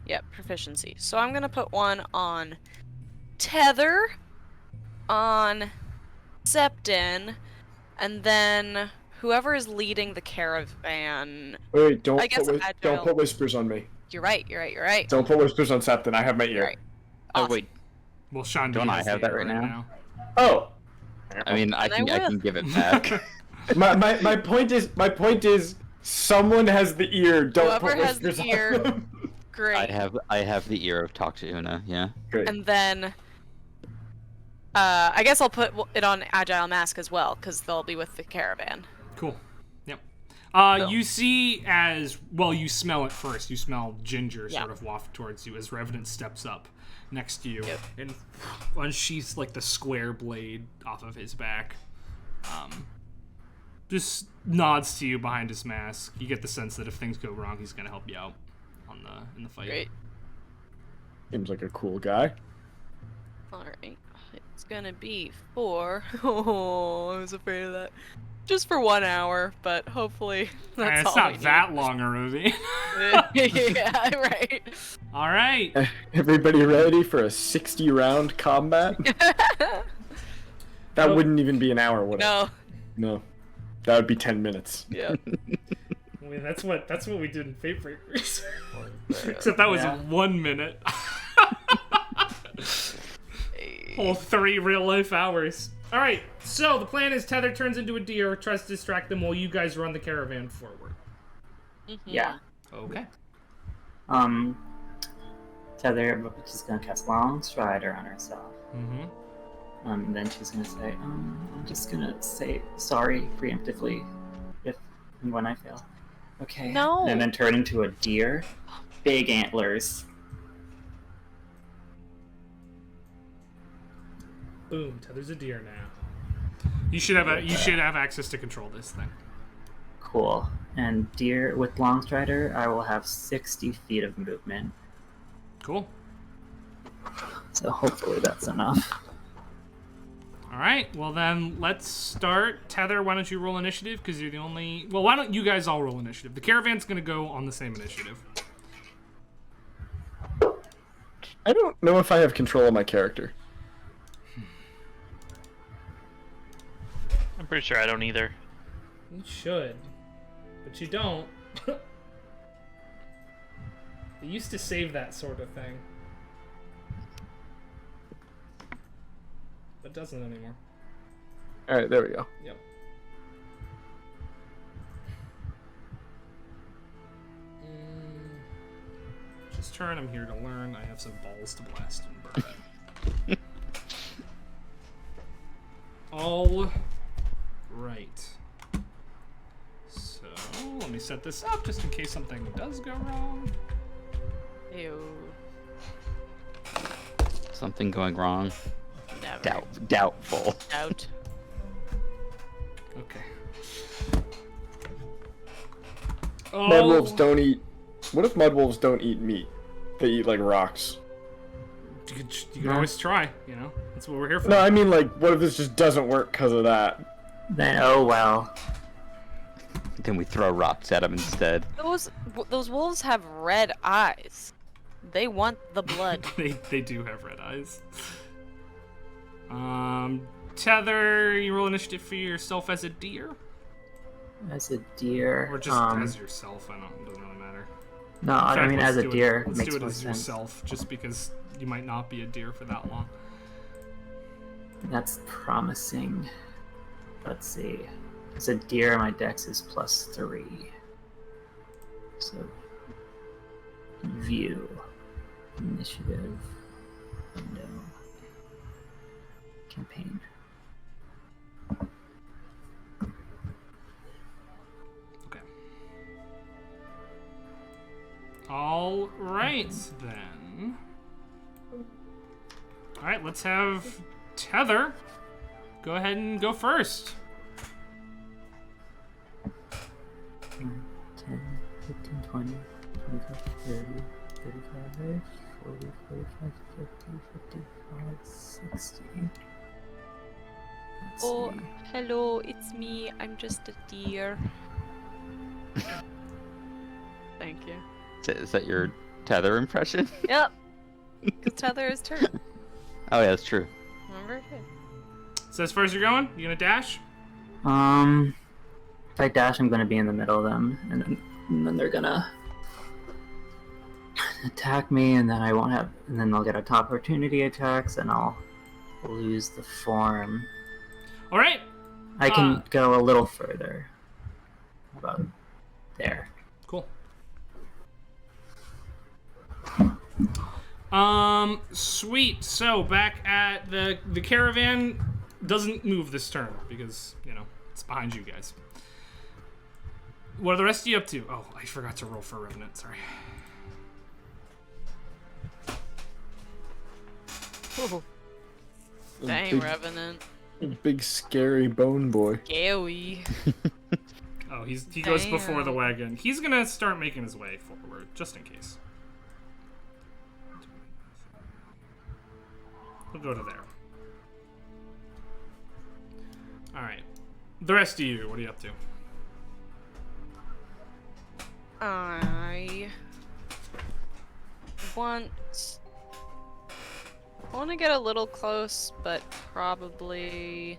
Yep, proficiency. So I'm gonna put one on Tether, on Septon, and then whoever is leading the caravan. Wait, don't I guess don't Agile. put whispers on me. You're right. Don't put whispers on Septon. I have my ear. Right. Oh Awesome. wait, Well, Sean, Don't I has have the that ear right now? Oh. I mean, I And I can will. give it back. My point is someone has the ear. Don't Whoever put has the whispers ear. on them. Great. I have the ear of Talk to Una. Yeah. Great. And then, I guess I'll put it on Agile Mask as well, because they'll be with the caravan. Cool. Yep. You see as well. You smell it first. You smell ginger sort of waft towards you as Revenant steps up next to you and unsheaths like the square blade off of his back. Just nods to you behind his mask. You get the sense that if things go wrong, he's gonna help you out in the fight. Great. Seems like a cool guy. Alright. It's gonna be for... Oh, I was afraid of that. Just for 1 hour, but hopefully that's It's all not that long a movie. Yeah, right. All right. Everybody ready for a 60-round combat? That wouldn't even be an hour, would it? No. No. That would be 10 minutes. Yeah. I mean, that's what we did in Fate Breakers. Except that was 1 minute. Whole 3 real-life hours. All right, so the plan is Tether turns into a deer, tries to distract them while you guys run the caravan forward. Yeah. Okay. Tether, she's gonna cast Long Strider on herself. Mm-hmm. And then she's gonna say, I'm just gonna say sorry preemptively if and when I fail. Okay. No. And then turn into a deer. Big antlers. Boom, Tether's a deer now. You should have access to control this thing. Cool. And deer with Long Strider, I will have 60 feet of movement. Cool. So hopefully that's enough. All right, well then let's start. Tether, why don't you roll initiative? Because you're the only... Well, why don't you guys all roll initiative? The caravan's going to go on the same initiative. I don't know if I have control of my character. I'm pretty sure I don't either. You should, but you don't. They used to save that sort of thing. But doesn't anymore. Alright, there we go. Yep. Just turn, I'm here to learn. I have some balls to blast and burn. All right. So, let me set this up just in case something does go wrong. Ew. Something going wrong. Never. Doubtful. Doubt. Okay. Mudwolves don't eat... What if mudwolves don't eat meat? They eat, like, rocks. You can always try, you know? That's what we're here for. No, I mean, like, what if this just doesn't work because of that? Then, oh well. Then we throw rocks at him instead. Those wolves have red eyes. They want the blood. They do have red eyes. Tether, you roll initiative for yourself as a deer? As a deer. Or just as yourself, it doesn't really matter. No, In I fact, mean let's as a do it- deer Let's makes do it more as sense. yourself, just because you might not be a deer for that long. That's promising. Let's see. It's a deer, my dex is +3. So, view, initiative, window, campaign. Okay. All right, then. All right, let's have Tether go ahead and go first. 10, 15, 20, 25, 30, 35, 40, 45, 50, 55, 60. Let's Oh, see. hello, it's me. I'm just a deer. Thank you. Is that your Tether impression? Yep. Because Tether is turtle. Oh yeah, that's true. Remember? So as far as you're going, you gonna dash? If I dash, I'm gonna be in the middle of them, and then they're gonna attack me, and then I won't have, and then they'll get a top opportunity attacks, and I'll lose the form. All right. I can go a little further. About there. Cool. Sweet. So back at the caravan doesn't move this turn because, you know, it's behind you guys. What are the rest of you up to? Oh, I forgot to roll for Revenant. Sorry. Ooh. Dang, big, Revenant. big scary bone boy. Scary. Oh, he goes before the Damn. wagon. He's gonna start making his way forward, just in case. He'll go to there. All right. The rest of you, what are you up to? I want to get a little close, but probably.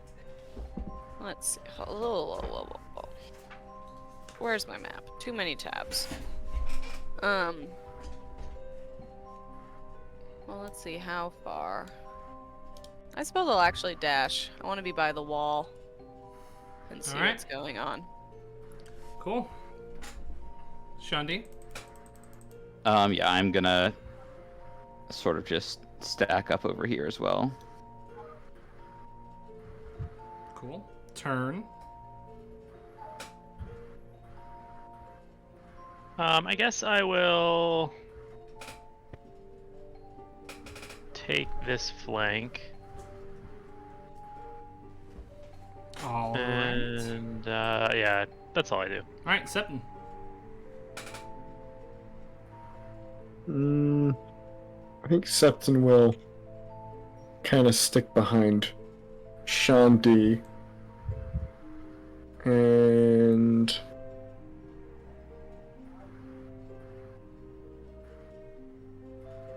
Let's see. Whoa. Where's my map? Too many tabs. Well, let's see how far. I suppose I'll actually dash. I want to be by the wall and see Alright. what's going on. Cool. Shundi? Yeah, I'm gonna sort of just stack up over here as well. Cool. Turn. I guess I will take this flank. All right. And yeah, that's all I do. All right, Septon. I think Septon will kind of stick behind Shandi. And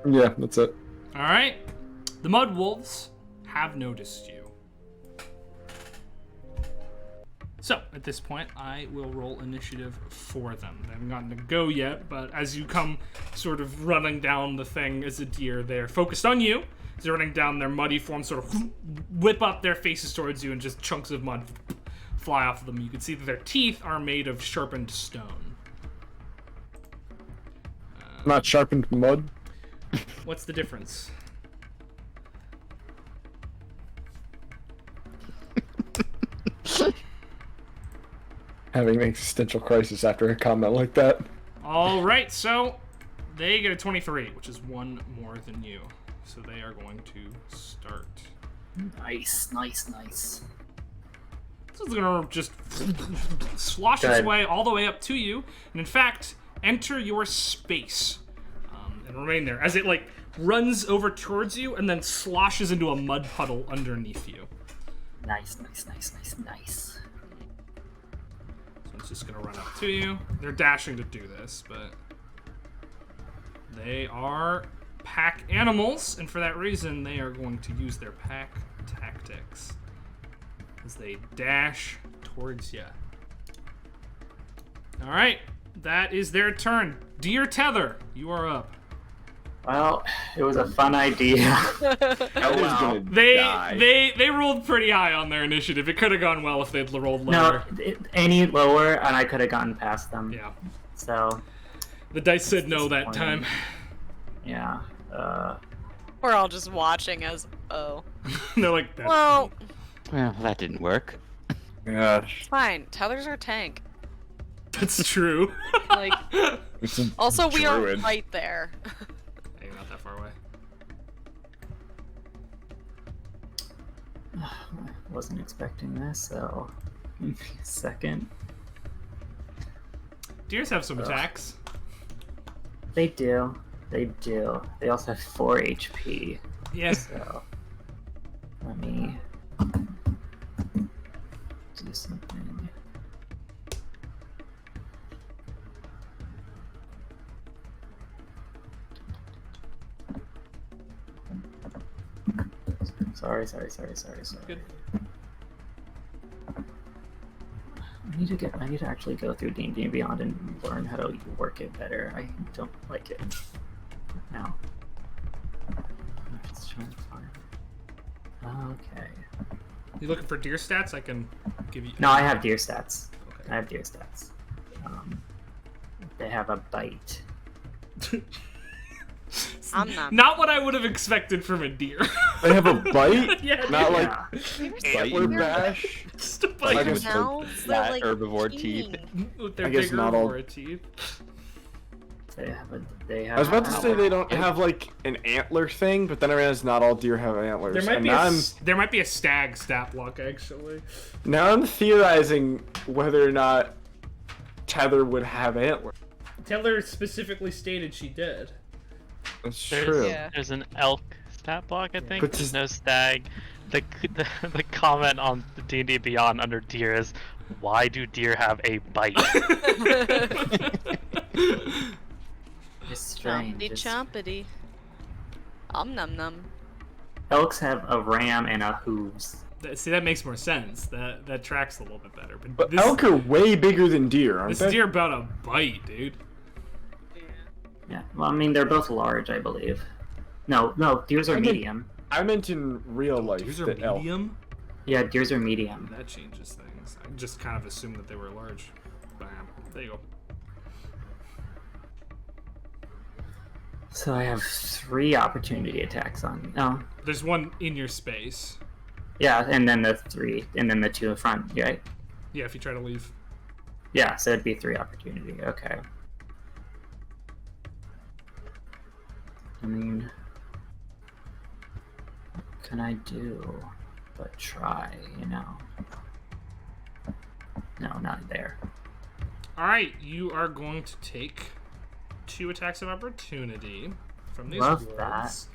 yeah, that's it. All right. The Mud Wolves have noticed you. So, at this point, I will roll initiative for them. They haven't gotten to go yet, but as you come sort of running down the thing as a deer, they're focused on you. As you're running down their muddy form, sort of whip up their faces towards you, and just chunks of mud fly off of them. You can see that their teeth are made of sharpened stone. Not sharpened mud. What's the difference? Having an existential crisis after a comment like that. All right, so they get a 23, which is one more than you. So they are going to start. Nice. So it's gonna just slosh its Good. way all the way up to you, and in fact, enter your space, and remain there as it like runs over towards you and then sloshes into a mud puddle underneath you. Nice. So it's just gonna run up to you. They're dashing to do this, but they are pack animals, and for that reason, they are going to use their pack tactics as they dash towards you. All right, that is their turn. Deer Tether, you are up. Well, it was a fun idea. Elder's gonna They die. they rolled pretty high on their initiative. It could have gone well if they'd rolled No, lower. any lower, and I could have gotten past them. Yeah. So, The dice said no that time. yeah. We're all just watching as, oh. They're like, that's Well, Well, that didn't work. Gosh. fine. Tether's our tank. That's true. Like, It's a also, we are druid. right there. Hey, you're not that far away. Wasn't expecting this, so give me a second. Deers have some attacks. They do. They do. They also have 4 HP. Yes. So let me do something. Sorry. Good. I need to actually go through D&D Beyond and learn how to work it better. I don't like it now. It's trying to find- Okay. You looking for deer stats? I can give you. No, I have deer stats. Okay. I have deer stats. They have a bite. I'm not. Not what I would have expected from a deer. They have a bite? Yeah, Not like Yeah. antler bash? Just a I bite guess Mouths, flat they're like herbivore teeth. teeny. with their I guess bigger not all- more teeth. They have. I was about to say they don't have like an antler thing, but then I realized not all deer have antlers. There might and be now there might be a stag stat block actually. now I'm theorizing whether or not Tether would have antlers. Taylor specifically stated she did. That's There's, true. Yeah. there's an elk stat block, I think. But There's just- no stag. The comment on the D&D Beyond under deer is, why do deer have a bite? It's strange. Chompity It's- chompity. Num num. Elks have a ram and a hooves. See, that makes more sense. That tracks a little bit better. But, But this, elk are way bigger than deer, aren't this they? deer about a bite, dude. Yeah. Well, I mean, they're both large, I believe. No, deers are I mean- medium. I meant in real life. Deers are that elk. medium. Yeah, deers are medium. That changes things. I just kind of assumed that they were large. Bam. There you go. So I have 3 opportunity attacks on me. Oh, There's one in your space. yeah, and then the 2 in front, right? Yeah, if you try to leave. Yeah, so it'd be 3 opportunity. Okay. I mean, what can I do but try, you know? No, not there. All right, you are going to take 2 attacks of opportunity from these Love dwarves. that.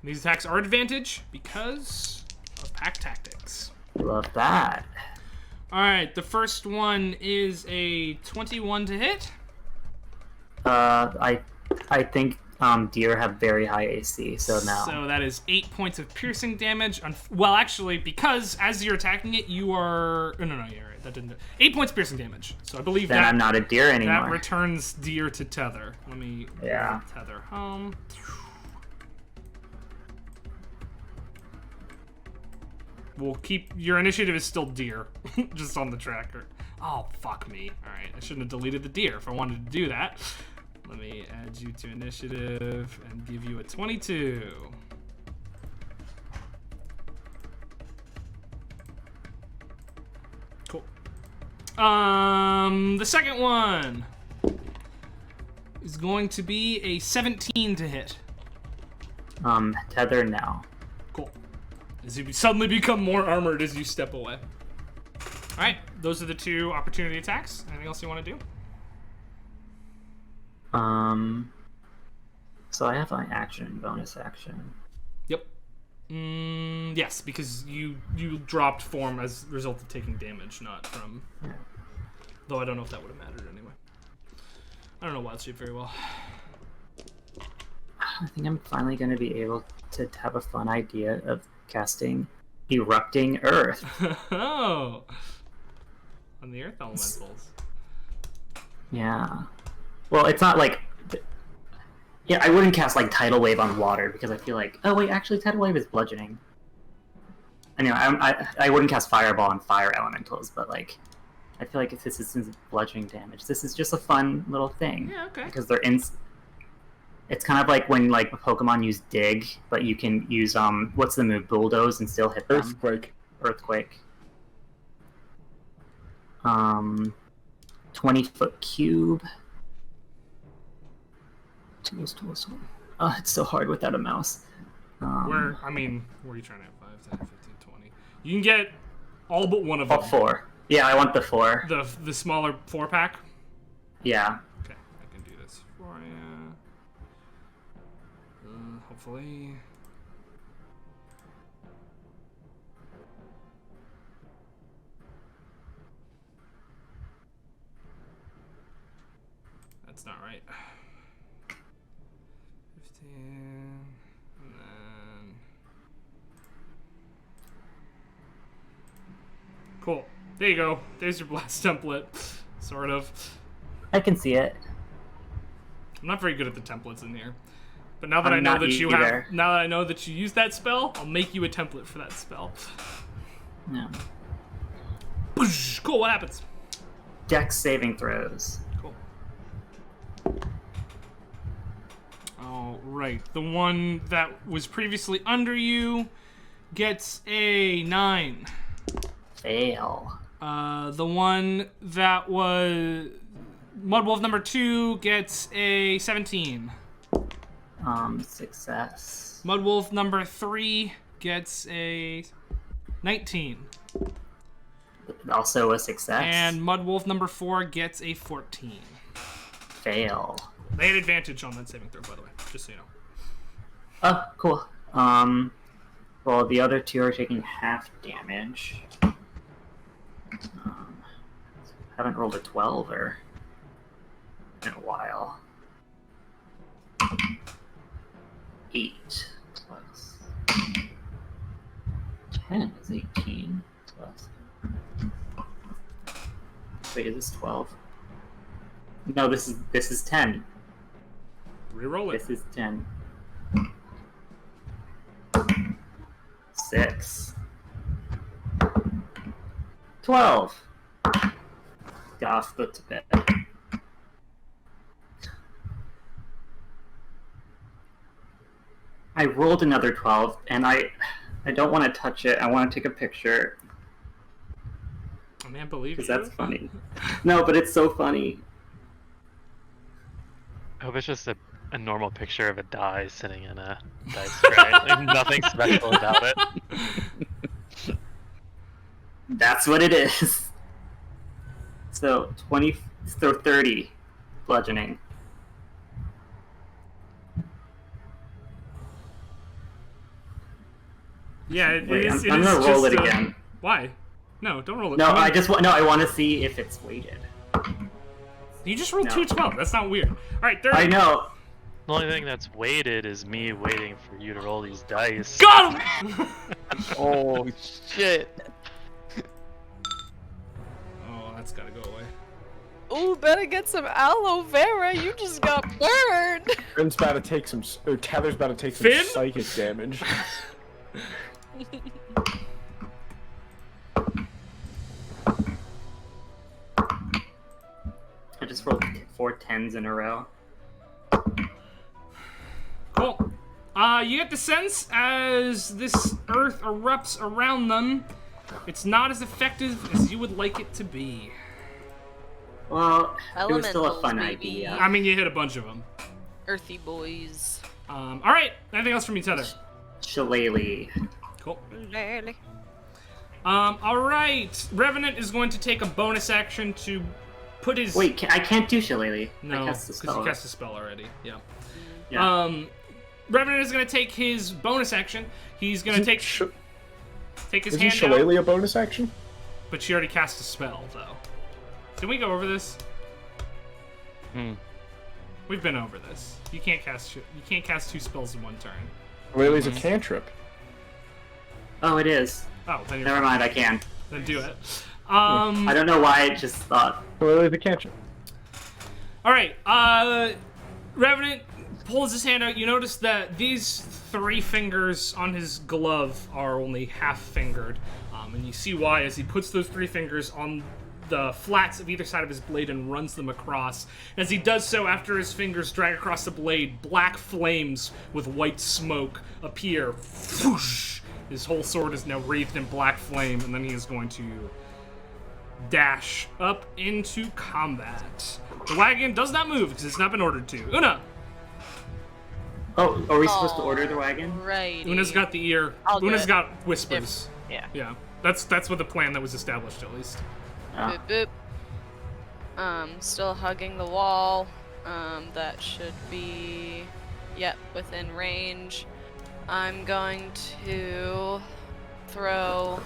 And these attacks are advantage because of pack tactics. Love that. All right, the first one is a 21 to hit. I think deer have very high AC, so no. So that is 8 points of piercing damage. Well, actually, because as you're attacking it, you are. Oh, no, you're right. That didn't. 8 points piercing damage. So I believe Then that I'm not a deer that anymore. returns deer to tether. Let me Yeah. tether home. We'll keep your initiative is still deer, just on the tracker. Oh fuck me! All right, I shouldn't have deleted the deer if I wanted to do that. Let me add you to initiative and give you a 22. Cool. The second one is going to be a 17 to hit. Tether now. Cool. As you suddenly become more armored as you step away. Alright, those are the 2 opportunity attacks. Anything else you want to do? So I have my action and bonus action. Yep. Yes, because you dropped form as a result of taking damage, not from... Yeah. Though I don't know if that would have mattered anyway. I don't know Wild Shape very well. I think I'm finally going to be able to have a fun idea of casting Erupting Earth. Oh! On the Earth Elementals. Yeah. Well, it's not like... Yeah, I wouldn't cast like Tidal Wave on water because I feel like, oh wait, actually Tidal Wave is bludgeoning. Anyway, I wouldn't cast Fireball on fire elementals, but like, I feel like if this isn't bludgeoning damage, this is just a fun little thing. Yeah, okay. Because they're it's kind of like when like Pokemon use Dig, but you can use what's the move, Bulldoze, and still hit them. Earthquake. 20-foot cube. Tools. Oh, it's so hard without a mouse. Where are you trying to have? 5, 10, 15, 20. You can get all but one of them. All 4. Yeah, I want the 4. The smaller 4-pack? Yeah. Okay, I can do this for you. Hopefully. That's not right. 15, and then... Cool. There you go. There's your blast template. Sort of. I can see it. I'm not very good at the templates in here. But now that I'm I know not that you either. have, now that I know that you use that spell, I'll make you a template for that spell. No. Cool, what happens? Dex saving throws. Cool. Alright, the one that was previously under you gets a 9. Fail. The one that was Mudwolf number 2 gets a 17. Success. Mudwolf number 3 gets a 19. Also a success. And Mudwolf number 4 gets a 14. Fail. They had advantage on that saving throw, by the way, just so you know. Oh, cool. Well, the other 2 are taking half damage. Haven't rolled a 12 or in a while. 8 plus 10 is 18 plus. Wait, is this 12? No, this is 10. Reroll it. This is 10. 6. 12. Gosh, put to bed. I rolled another 12, and I don't want to touch it. I want to take a picture. I can't believe Because you. that's funny. No, but it's so funny. I hope it's just a normal picture of a die sitting in a dice tray. Like nothing special about it. That's what it is. So 30 bludgeoning. Yeah, it Wait, is. I'm gonna roll it again. Why? No, don't roll it. No, I mean, I want to see if it's weighted. You just rolled No. 212. That's not weird. All right, 30. I know. The only thing that's weighted is me waiting for you to roll these dice. Got him! Oh shit! Oh, that's gotta go away. Ooh, better get some aloe vera. You just got burned. Finn's about to take some, or Tether's about to take some Finn? psychic damage. I just rolled 4 10s in a row. Cool. You get the sense as this earth erupts around them, it's not as effective as you would like it to be. Well, it was still a Elementals, fun baby. idea. I mean, you hit a bunch of them. Earthy boys. All right. Anything else from each other? Shillelagh. Cool. Barely. All right. Revenant is going to take a bonus action to put his. Wait, I can't do Shillelagh. No, I cast the because spell. you cast a spell already. Yeah. Yeah. Revenant is going to take his bonus action. He's going to take his Isn't hand out. Shillelagh a bonus action? But she already cast a spell, though. Did we go over this? We've been over this. You can't cast 2 spells in one turn. Shillelagh's a cantrip. Oh, it is. Oh, then you're Never mind, I can. Then do it. I don't know why I just thought. Shillelagh's a cantrip. All right. Revenant pulls his hand out, you notice that these 3 fingers on his glove are only half-fingered. And you see why as he puts those 3 fingers on the flats of either side of his blade and runs them across. As he does so, after his fingers drag across the blade, black flames with white smoke appear. Whoosh! His whole sword is now wreathed in black flame, and then he is going to dash up into combat. The wagon does not move because it's not been ordered to. Una! Oh, are we supposed to order the wagon? Right. Una's got the ear. I'll do Una's it. got whispers. Yeah. Yeah. That's what the plan that was established, at least. Ah. Boop boop. Still hugging the wall. That should be, yep, within range. I'm going to throw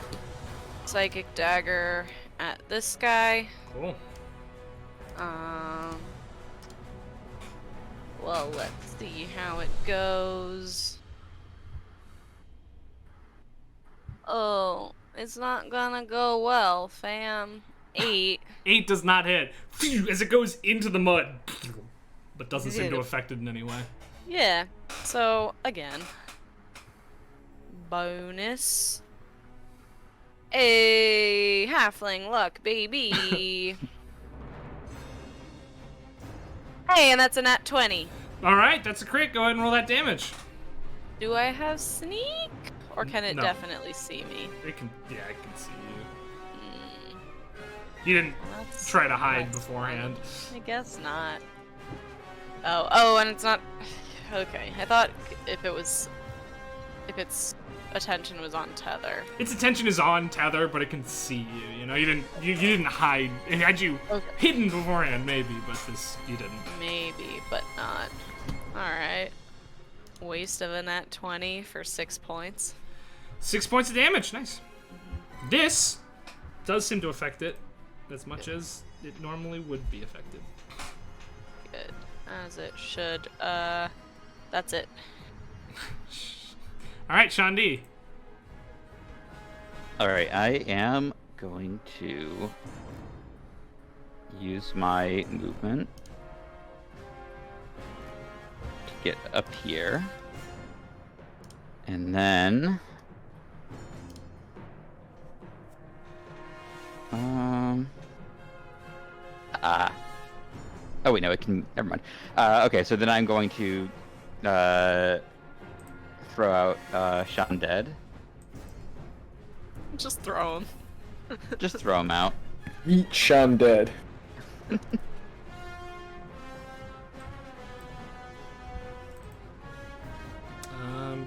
Psychic Dagger at this guy. Cool. Well, let's see how it goes. Oh, it's not gonna go well, fam. 8. 8 does not hit. As it goes into the mud. But doesn't seem to Yeah. affect it in any way. Yeah, so, again. Bonus. A halfling luck, baby. Hey, and that's a nat 20. Alright, that's a crit. Go ahead and roll that damage. Do I have sneak? Or can it No. definitely see me? It can see you. Hmm, You didn't well, that's, try to hide that's beforehand. fine. I guess not. Oh, and it's not... Okay, I thought if its attention was on tether. Its attention is on tether, but it can see you. You know, you didn't hide. It had you Okay. hidden beforehand, maybe, but this you didn't. Maybe, but not. Alright. Waste of a nat 20 for 6 points. 6 points of damage. Nice. This does seem to affect it as much as it normally would be affected. Good. As it should. That's it. All right, Shandi. Alright, I am going to use my movement to get up here. And then... Oh wait, no, it can... Never mind. Okay, so then I'm going to throw out Sean Dead. Just throw him. Just throw him out. Eat Sean dead.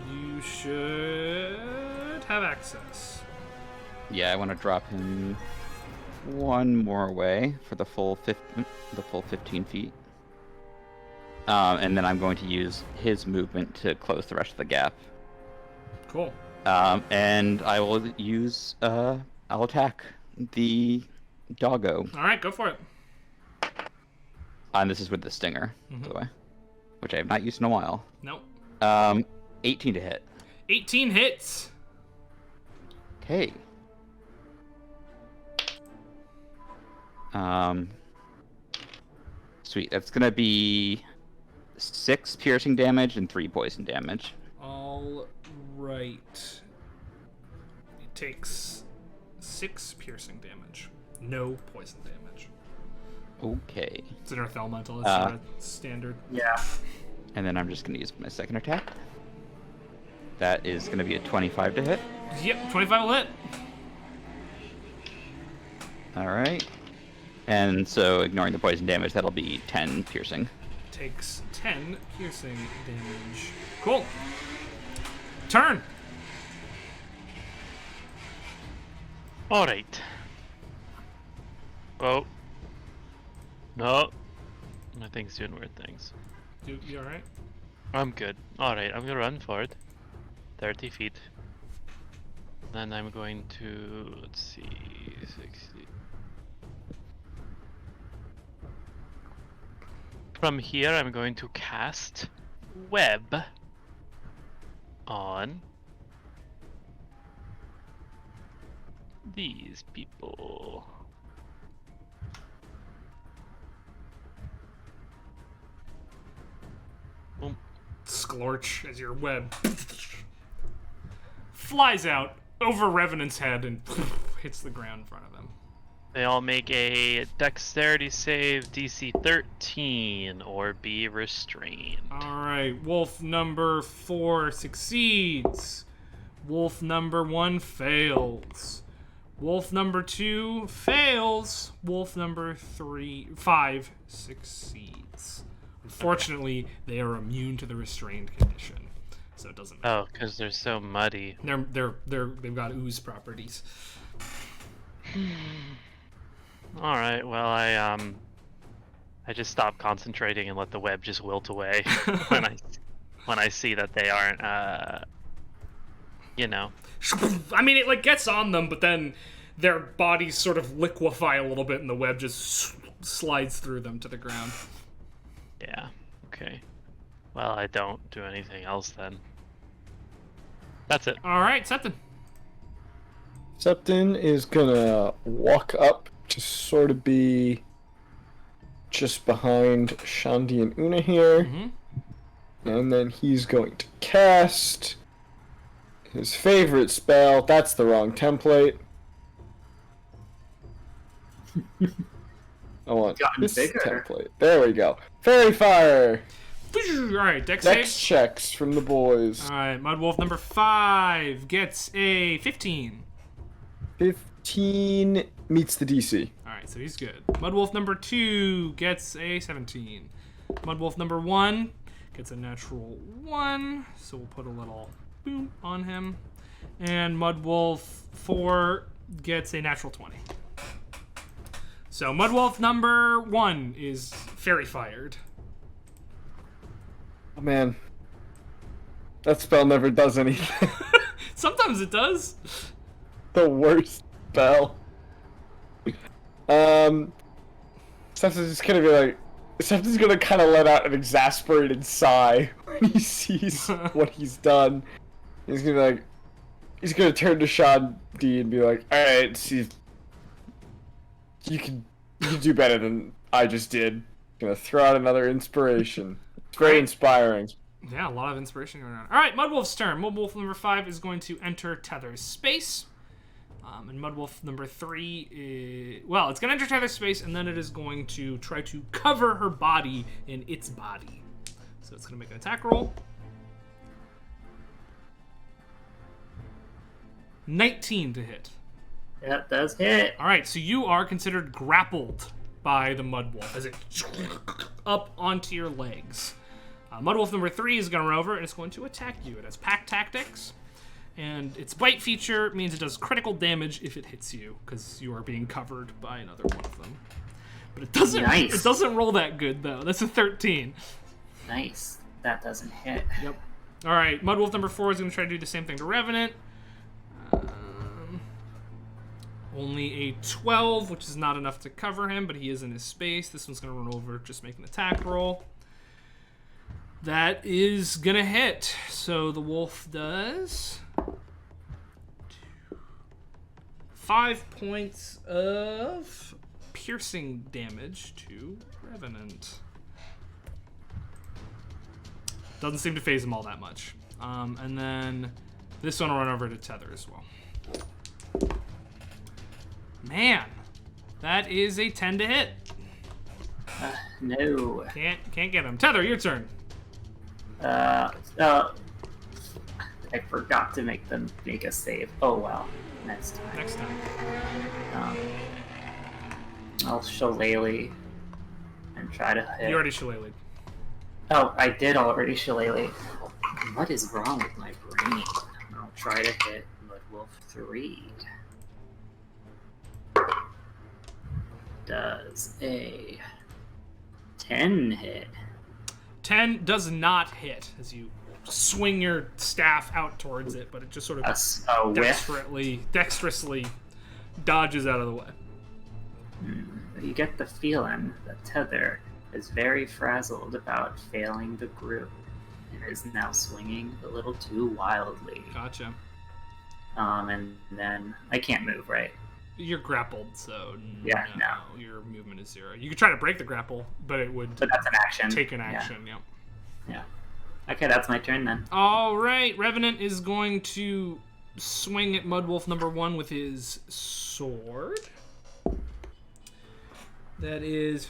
You should have access. Yeah, I want to drop him one more way for the full 15 feet. And then I'm going to use his movement to close the rest of the gap. Cool. And I will use, I'll attack the doggo. All right, go for it. And this is with the stinger, by the way, which I have not used in a while. Nope. 18 to hit. 18 hits. Okay. Sweet. That's gonna be 6 piercing damage and 3 poison damage. All right. It takes 6 piercing damage. No poison damage. Okay. It's an earth elemental. It's not a standard. Yeah. And then I'm just gonna use my second attack. That is gonna be a 25 to hit. Yep, 25 will hit. Alright. And so, ignoring the poison damage, that'll be 10 piercing. Takes 10 piercing damage. Cool. Turn. Alright. Oh. No. My thing's doing weird things. You alright? I'm good. Alright, I'm gonna run forward. 30 feet. Then I'm going to, let's see, 60. From here, I'm going to cast Web on these people. Boom. splorch as your web flies out over Revenant's head and hits the ground in front of him. They all make a dexterity save, DC 13, or be restrained. Alright, wolf number 4 succeeds. Wolf number 1 fails. Wolf number 2 fails. Wolf number 5 succeeds. Unfortunately, they are immune to the restrained condition, so it doesn't matter. Oh, because they're so muddy. They've got ooze properties. All right. Well, I just stop concentrating and let the web just wilt away when I see that they aren't, you know. I mean, it like gets on them, but then their bodies sort of liquefy a little bit, and the web just slides through them to the ground. Yeah. Okay. Well, I don't do anything else then. That's it. All right, Septon. Septon is gonna walk up to sort of be just behind Shandi and Una here. And then he's going to cast his favorite spell. That's the wrong template. I want this template. There we go. Fairy Fire! Alright, dex Dex save. checks from the boys. Alright, Mudwolf number 5 gets a 15. 15 meets the DC. Alright, so he's good. Mudwolf number 2 gets a 17. Mudwolf number 1 gets a natural 1, so we'll put a little boom on him. And Mudwolf 4 gets a natural 20. So Mudwolf number 1 is fairy fired. Oh man. That spell never does anything. Sometimes it does. The worst spell. Septon's just gonna be like, Septon's gonna kind of let out an exasperated sigh when he sees what he's done. He's gonna be like, he's gonna turn to Sean D and be like, all right, see, you can do better than I just did. Gonna throw out another inspiration. It's very inspiring. Yeah, a lot of inspiration going on. All right, Mudwolf's turn. Mudwolf number 5 is going to enter Tether's space. And Mudwolf number 3 is... Well, it's going to enter Tether's space, and then it is going to try to cover her body in its body. So it's going to make an attack roll. 19 to hit. That does hit. All right, so you are considered grappled by the Mudwolf as it up onto your legs. Mudwolf number 3 is going to run over and it's going to attack you. It has pack tactics, and its bite feature means it does critical damage if it hits you because you are being covered by another one of them. But it doesn't. Nice. It doesn't roll that good though. That's a 13. Nice. That doesn't hit. Yep. All right, Mudwolf number 4 is going to try to do the same thing to Revenant. Only a 12, which is not enough to cover him, but he is in his space. This one's going to run over, just make an attack roll. That is going to hit. So the wolf does 5 points of piercing damage to Revenant. Doesn't seem to phase him all that much. And then this one will run over to Tether as well. Man, that is a 10 to hit. No. Can't get him. Tether, your turn. I forgot to make them make a save. Oh well. Next time. Next time. I'll shillelagh and try to hit. You already shillelagh'd. Oh, I did already shillelagh. What is wrong with my brain? I'll try to hit Mudwolf 3. Does a 10 hit? 10 does not hit as you swing your staff out towards it, but it just sort of A whiff? dexterously dodges out of the way. You get the feeling that Tether is very frazzled about failing the group and is now swinging a little too wildly. Gotcha. And then I can't move, right? You're grappled, so Yeah, no. Your movement is 0. You could try to break the grapple, but it would But that's an action. take an action. Yeah. Yeah. Okay, that's my turn then. All right, Revenant is going to swing at Mudwolf number 1 with his sword. That is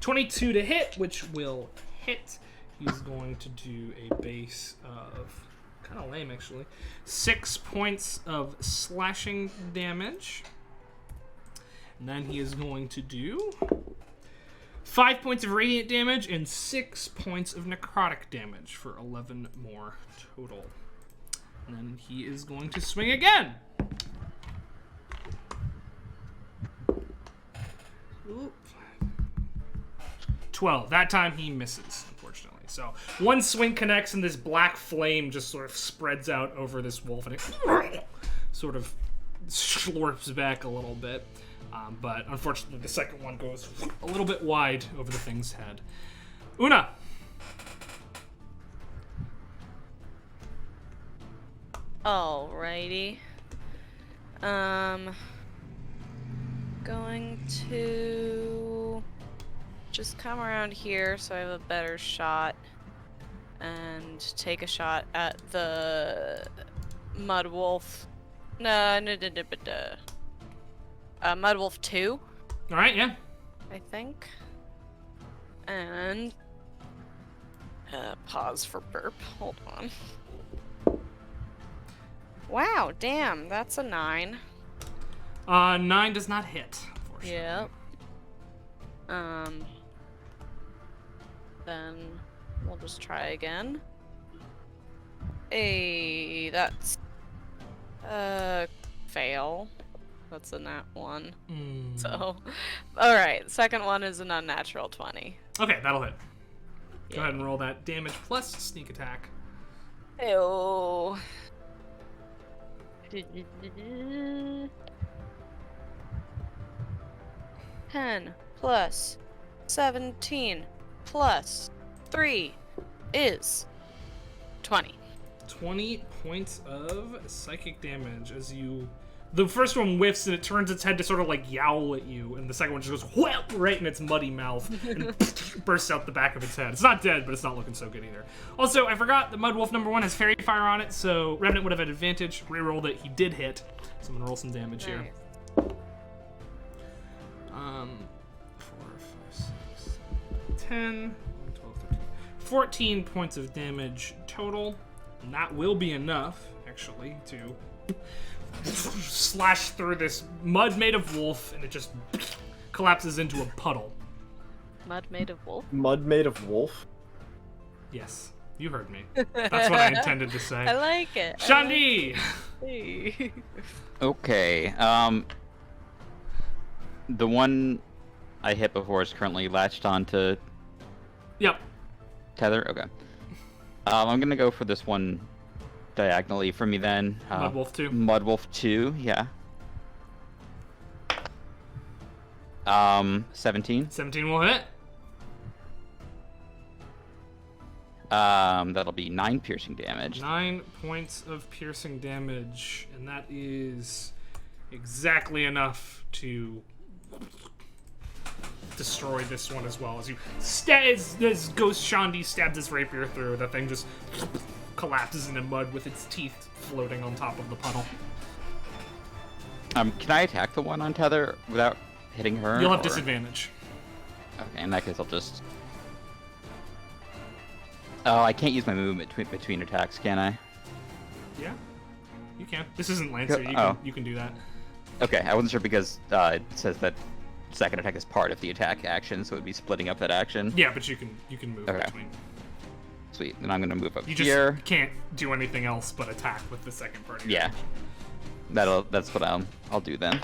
22 to hit, which will hit. He's going to do a base of, kind of lame actually, 6 points of slashing damage. And then he is going to do 5 points of radiant damage and 6 points of necrotic damage for 11 more total. And then he is going to swing again. Oop. 12. That time he misses, unfortunately. So one swing connects and this black flame just sort of spreads out over this wolf and it sort of slurps back a little bit. But unfortunately the second one goes a little bit wide over the thing's head. Una! Alrighty. Going to just come around here so I have a better shot and take a shot at the mud wolf. Mud wolf 2. All right, yeah. I think. And pause for burp. Hold on. Wow, damn, that's a 9. 9 does not hit, unfortunately. Yep. Then we'll just try again. Hey, that's fail. That's a nat 1. So, alright, second one is an unnatural 20. Okay, that'll hit. Yeah. Go ahead and roll that damage plus sneak attack. Ew. 10 plus 17 plus 3 is 20. 20 points of psychic damage as you... The first one whiffs and it turns its head to sort of like yowl at you, and the second one just goes whap right in its muddy mouth and bursts out the back of its head. It's not dead, but it's not looking so good either. Also, I forgot the Mudwolf number 1 has fairy fire on it, so Revenant would have had advantage. Rerolled it, he did hit. So I'm gonna roll some damage here. 4, 5, 6, 10, 11, 12, 13, 14 points of damage total. And that will be enough, actually, to slash through this mud made of wolf, and it just collapses into a puddle. Mud made of wolf? Mud made of wolf? Yes, you heard me. That's what I intended to say. I like it. Shandi! Hey. Okay. The one I hit before is currently latched onto Yep. tether. Okay. I'm gonna go for this one diagonally for me then. Mudwolf 2. Mudwolf 2, yeah. 17. 17 will hit. That'll be 9 piercing damage. 9 points of piercing damage, and that is exactly enough to destroy this one as well. As you as Ghost Shandi stabs his rapier through, the thing just collapses into mud with its teeth floating on top of the puddle. Can I attack the one on tether without hitting her? You'll have or- disadvantage. Okay, in that case I'll just... Oh, I can't use my movement between attacks, can I? Yeah, you can. This isn't Lancer. You can do that. Okay, I wasn't sure because it says that second attack is part of the attack action, so it would be splitting up that action. Yeah, but you can move Okay. between. Sweet, then I'm gonna move up You here. just can't do anything else but attack with the second part. Of your Yeah, that's what I'll do then.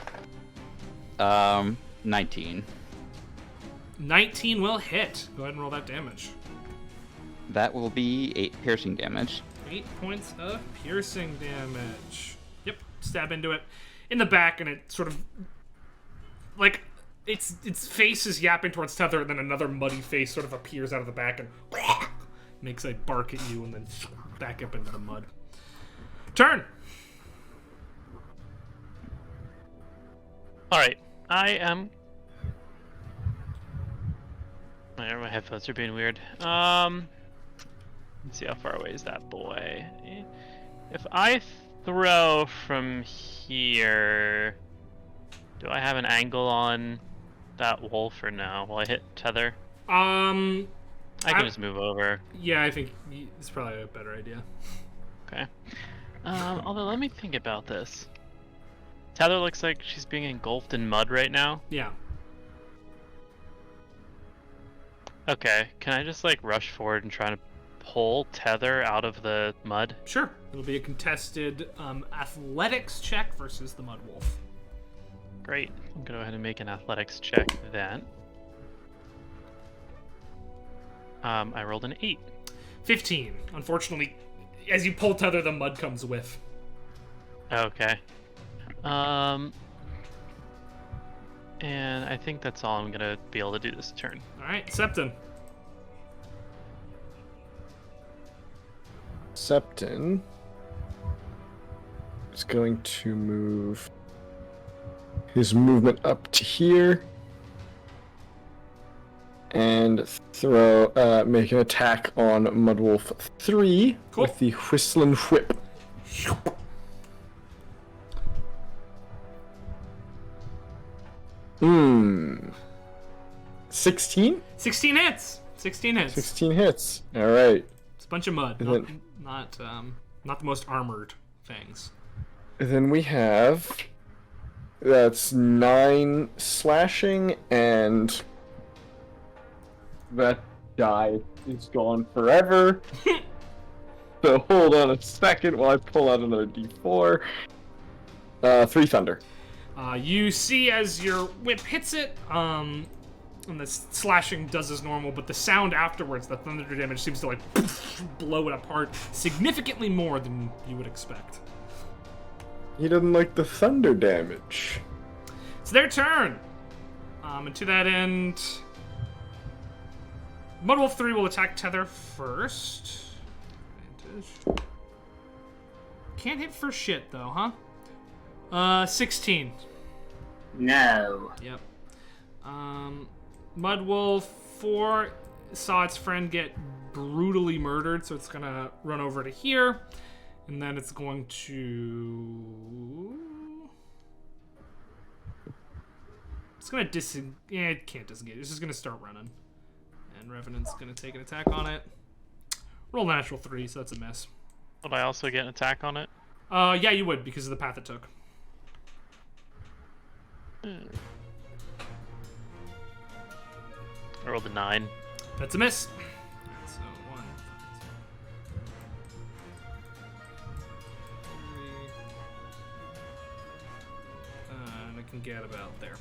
19. 19 will hit. Go ahead and roll that damage. That will be 8 piercing damage. 8 points of piercing damage. Yep, stab into it in the back, and it sort of like its face is yapping towards Tether, and then another muddy face sort of appears out of the back and makes a bark at you, and then back up into the mud. Turn. All right, I am. My headphones are being weird. Let's see how far away is that boy. If I throw from here, do I have an angle on that wolf or no? Will I hit tether? I can just move over. Yeah, I think it's probably a better idea. Okay. Although let me think about this. Tether looks like she's being engulfed in mud right now. Yeah. Okay, can I just like rush forward and try to pull Tether out of the mud? Sure. It'll be a contested athletics check versus the mud wolf. Great. I'm gonna go ahead and make an athletics check then. I rolled an 8. 15. Unfortunately, as you pull Tether, the mud comes with. Okay. And I think that's all I'm gonna be able to do this turn. Alright, Septon. Septon is going to move his movement up to here and make an attack on Mudwolf 3 Cool. with the Whistling Whip. 16? 16 hits. 16 hits. 16 hits. All right. It's a bunch of mud. And Not the most armored things. Then we have that's 9 slashing, and that die is gone forever. So hold on a second while I pull out another d4. 3 thunder. You see as your whip hits it, and the slashing does as normal, but the sound afterwards, the thunder damage, seems to like blow it apart significantly more than you would expect. He doesn't like the thunder damage. It's their turn. And to that end, Mudwolf 3 will attack Tether first. Advantage. Can't hit for shit though, huh? 16. No. Yep. Mudwolf 4 saw its friend get brutally murdered, so it's gonna run over to here, and then it's going to... It's gonna it can't disengage. It's just gonna start running. And Revenant's gonna take an attack on it. Roll a natural 3, so that's a miss. Would I also get an attack on it? Yeah, you would, because of the path it took. I rolled a 9. That's a miss. Alright, so 1, 3, and I can get about there.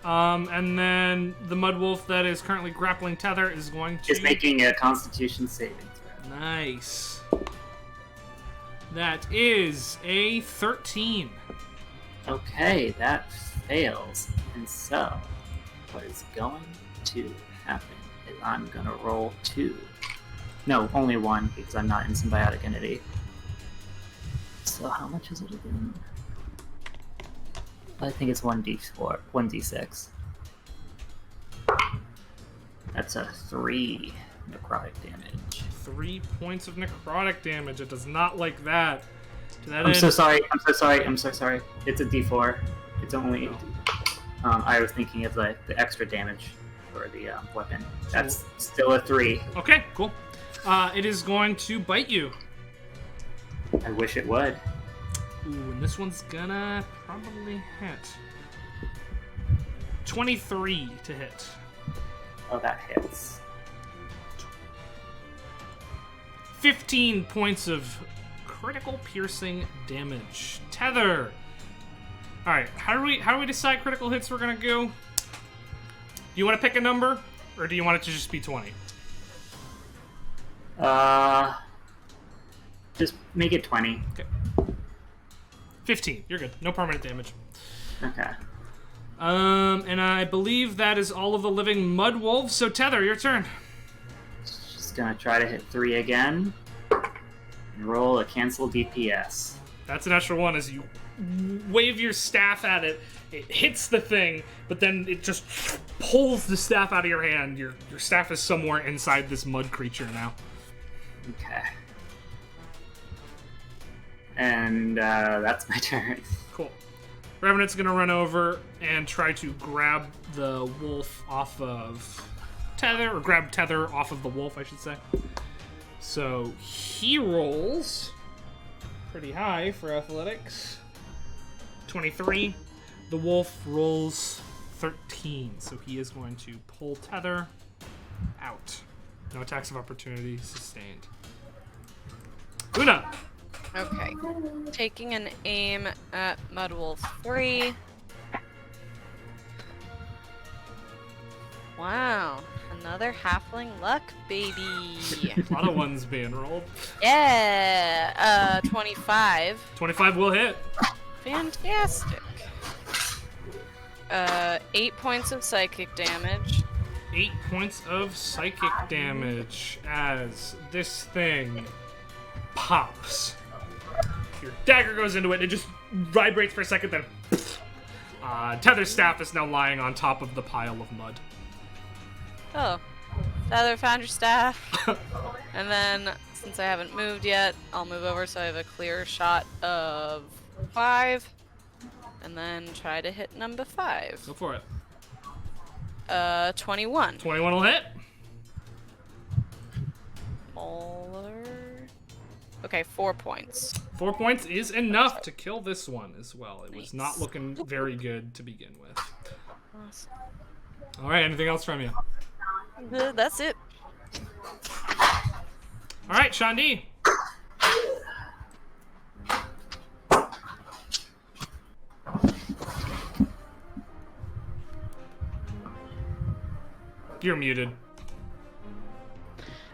And then the Mudwolf that is currently grappling Tether is going to... Is making a Constitution saving throw. Nice. That is a 13. Okay, that fails. And so, what is going to happen is I'm gonna roll 2. No, only 1, because I'm not in Symbiotic Entity. So how much is it again? I think it's 1d4, 1d6. That's a 3 necrotic damage. 3 points of necrotic damage. It does not like that. To that I'm end, so sorry. It's a d4. It's only. I was thinking of the extra damage for the weapon. That's still a 3. Okay, cool. It is going to bite you. I wish it would. Ooh, and this one's gonna probably hit. 23 to hit. Oh, that hits. 15 points of critical piercing damage. Tether. All right, how do we decide critical hits we're gonna go? Do you want to pick a number, or do you want it to just be 20? Just make it 20. Okay. 15. You're good. No permanent damage. Okay. And I believe that is all of the living mud wolves. So Tether, your turn. Just gonna try to hit 3 again. And roll a cancel DPS. That's an extra 1 as you wave your staff at it. It hits the thing, but then it just pulls the staff out of your hand. Your staff is somewhere inside this mud creature now. Okay. And that's my turn. Cool. Revenant's gonna run over and try to grab the wolf off of Tether, or grab Tether off of the wolf, I should say. So he rolls pretty high for athletics. 23. The wolf rolls 13, so he is going to pull Tether out. No attacks of opportunity sustained. Una! Okay. Taking an aim at Mudwolf 3. Wow. Another halfling luck, baby. A lot of ones being rolled. Yeah. 25. 25 will hit. Fantastic. 8 points of psychic damage. 8 points of psychic damage as this thing pops. Your dagger goes into it, and it just vibrates for a second, then Tether's staff is now lying on top of the pile of mud. Oh. Tyler, found your staff. And then, since I haven't moved yet, I'll move over so I have a clear shot of 5. And then try to hit number 5. Go for it. 21. 21 will hit. Molar. Okay, 4 points. 4 points is enough to kill this one as well. It was not Nice. looking very good to begin with. Awesome. All right, anything else from you? That's it. All right, Shandi. You're muted.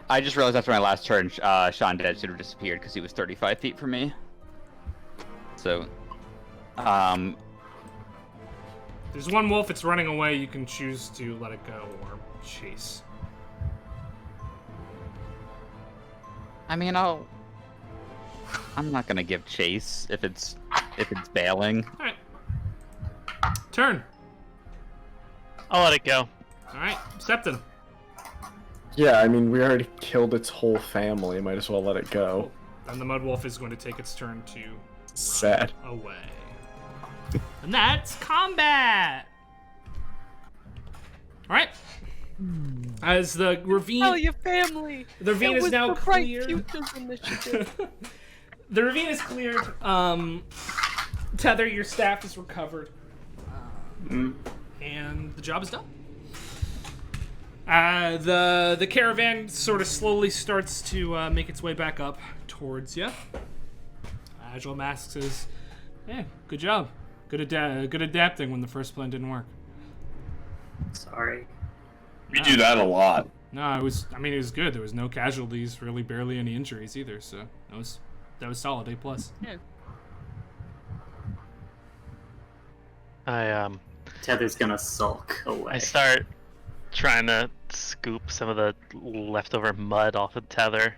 I just realized after my last turn, Sean Dead should have disappeared because he was 35 feet from me. So, There's one wolf, it's running away. You can choose to let it go or chase. I mean, I'm not gonna give chase if it's bailing. All right. Turn. I'll let it go. All right, Septon. Yeah, I mean, we already killed its whole family. Might as well let it go. And the mud wolf is going to take its turn to Sad. away. And that's combat. All right. As the ravine, Tell your family. the ravine It is was now the Bright cleared. Futures Initiative. The ravine is cleared. Tether, your staff is recovered, and the job is done. The caravan sort of slowly starts to make its way back up towards you. Agile Mask says, "Yeah, good job. Good adapting when the first plan didn't work." Sorry. We do that a lot. No, it was good. There was no casualties, really barely any injuries either. So that was solid. A+. Yeah. I Tether's gonna sulk away. I start trying to scoop some of the leftover mud off of Tether.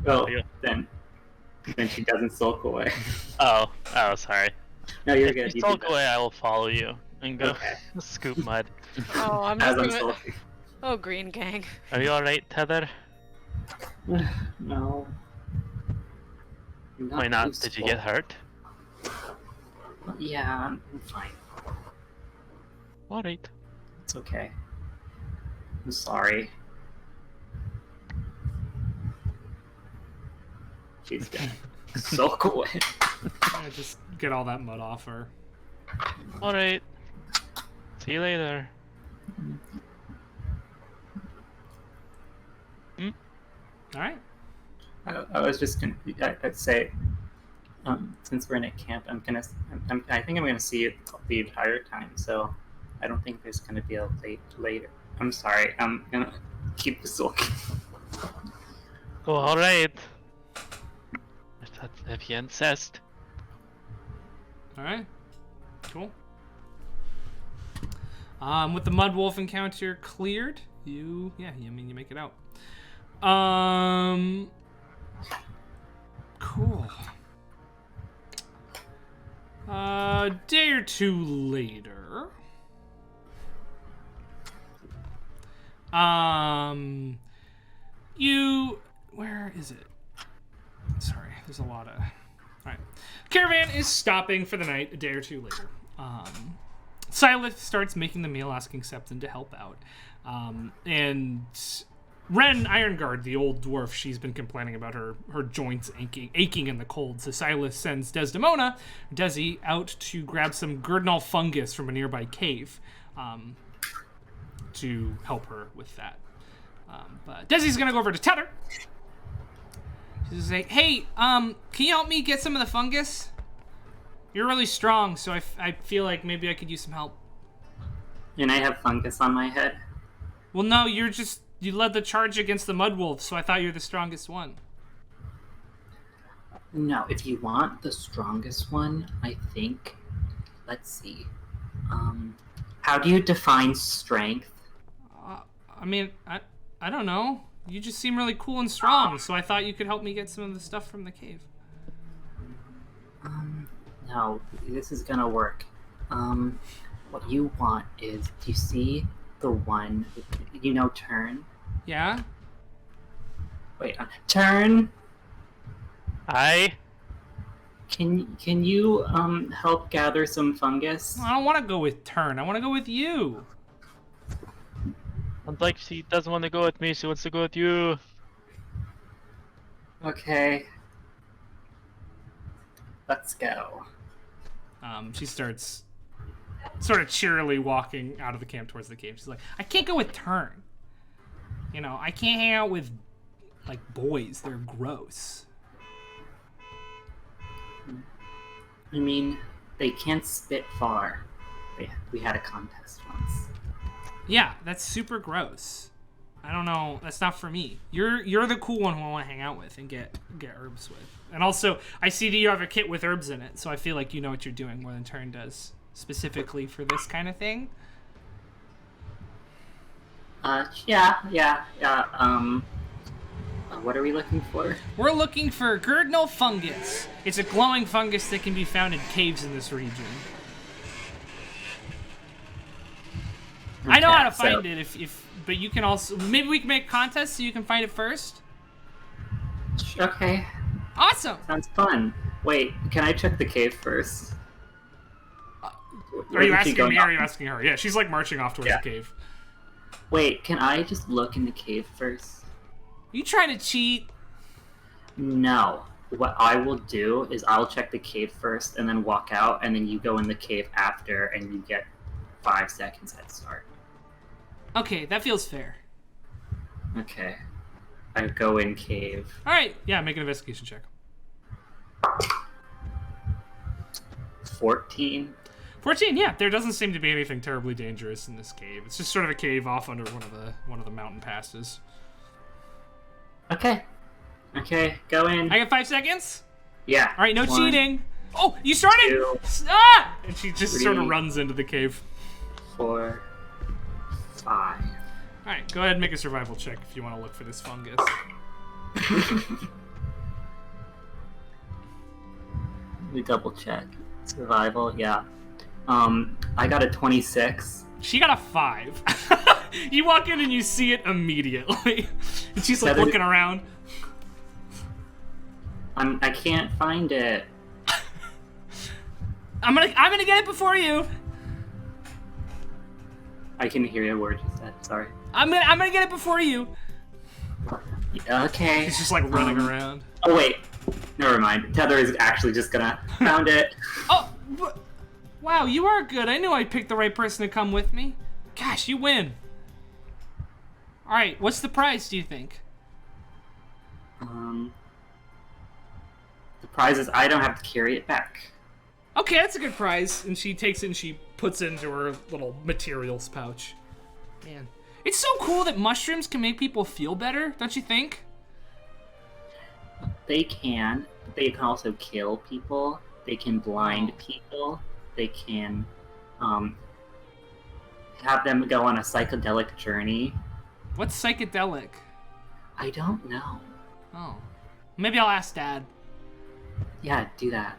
Oh, Yeah. then she doesn't sulk away. Oh, sorry. No, you're If good. you You sulk did that. away, I will follow you and go Okay. scoop mud. Oh, I'm As just I'm gonna... sulking. Oh, Green Gang. Are you alright, Tether? No. I'm Why not? used Did to you get sulk. hurt? Yeah, I'm fine. Alright. It's okay. I'm sorry. She's gonna sulk away. Yeah, just get all that mud off her. Alright. See you later. All right. I was just gonna. I'd say, since we're in a camp, I think I'm gonna see it the entire time. So, I don't think there's gonna be a later. I'm sorry. I'm gonna keep the sulking. Oh, alright. If that's if you insist. All right. Cool. With the mud wolf encounter cleared, you make it out. Cool. A day or two later, you Where is it? Sorry, there's a lot of... Alright. Caravan is stopping for the night a day or two later. Silith starts making the meal, asking Septon to help out. And Ren Ironguard, the old dwarf, she's been complaining about her joints aching in the cold. So Silith sends Desdemona, Desi, out to grab some Gurdnal fungus from a nearby cave to help her with that. But Desi's gonna go over to Tether. She's like, hey, can you help me get some of the fungus? You're really strong, so I feel like maybe I could use some help. And I have fungus on my head. Well, no, you led the charge against the Mudwolves, so I thought you were the strongest one. No, if you want the strongest one, I think... Let's see. How do you define strength? I mean, I don't know. You just seem really cool and strong, so I thought you could help me get some of the stuff from the cave. No, this is gonna work. What you want is, do you see the one, Turn? Yeah? Wait, Turn? I? Can you, help gather some fungus? I don't want to go with Turn. I want to go with you. Like she doesn't want to go with me, she wants to go with you. Okay. Let's go. She starts sort of cheerily walking out of the camp towards the cave. She's like, I can't go with Turn. I can't hang out with, boys. They're gross. I mean, they can't spit far. We had a contest once. Yeah, that's super gross. I don't know. That's not for me. You're the cool one who I want to hang out with and get herbs with. And also, I see that you have a kit with herbs in it, so I feel like you know what you're doing more than Turn does, specifically for this kind of thing. Yeah. What are we looking for? We're looking for Gurdnal fungus. It's a glowing fungus that can be found in caves in this region. I know how to find it, but you can also... Maybe we can make a contest so you can find it first? Okay. Awesome! Sounds fun. Wait, can I check the cave first? Are you asking me or are you asking her? Yeah, she's marching off towards the cave. Wait, can I just look in the cave first? You trying to cheat? No. What I will do is I'll check the cave first and then walk out, and then you go in the cave after and you get 5 seconds head start. Okay, that feels fair. Okay. I go in cave. Alright, yeah, make an investigation check. 14. 14, yeah. There doesn't seem to be anything terribly dangerous in this cave. It's just sort of a cave off under one of the mountain passes. Okay, go in. I got 5 seconds? Yeah. Alright, no 1, cheating. Oh, you started? 2, Ah! And she just 3, sort of runs into the cave. 4, 5. Alright, go ahead and make a survival check if you want to look for this fungus. Let me double check. Survival, yeah. I got a 26. She got a 5. You walk in and you see it immediately. And she's looking around. I can't find it. I'm gonna get it before you. I can hear a word you said. Sorry. I'm gonna get it before you. Okay. He's just running around. Oh wait, never mind. Tether is actually just gonna found it. Oh, wow, you are good. I knew I picked the right person to come with me. Gosh, you win. All right, what's the prize? Do you think? The prize is I don't have to carry it back. Okay, that's a good prize. And she takes it and she puts it into her little materials pouch. Man, it's so cool that mushrooms can make people feel better, don't you think? They can. But they can also kill people. They can blind people. They can have them go on a psychedelic journey. What's psychedelic? I don't know. Oh, maybe I'll ask Dad. Yeah, do that.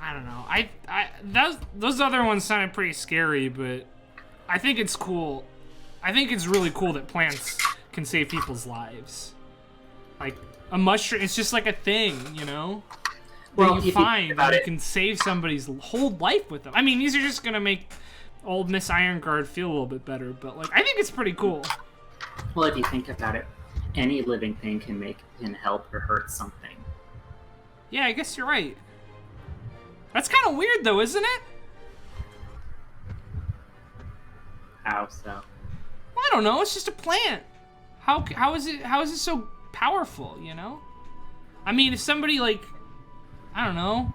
I don't know. Those other ones sounded pretty scary, but I think it's cool. I think it's really cool that plants can save people's lives. Like a mushroom, it's just like a thing, you know? Well, That if you you think find about and you it- can save somebody's whole life with them. I mean, these are just gonna make old Miss Ironguard feel a little bit better, but like I think it's pretty cool. Well, if you think about it, any living thing can help or hurt something. Yeah, I guess you're right. That's kind of weird though, isn't it? How so? Well, I don't know. It's just a plant. How is it so powerful? You know? I mean, if somebody like, I don't know.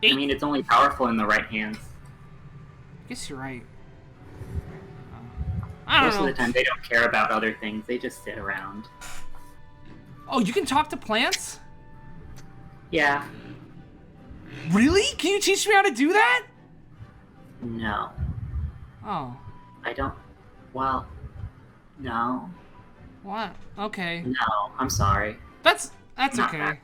I mean, it's only powerful in the right hands. I guess you're right. I don't Most know. of the time, they don't care about other things. They just sit around. Oh, you can talk to plants? Yeah. Really? Can you teach me how to do that? No. Oh, I don't. Well. No. what? Okay. No. I'm sorry. That's Not okay. that.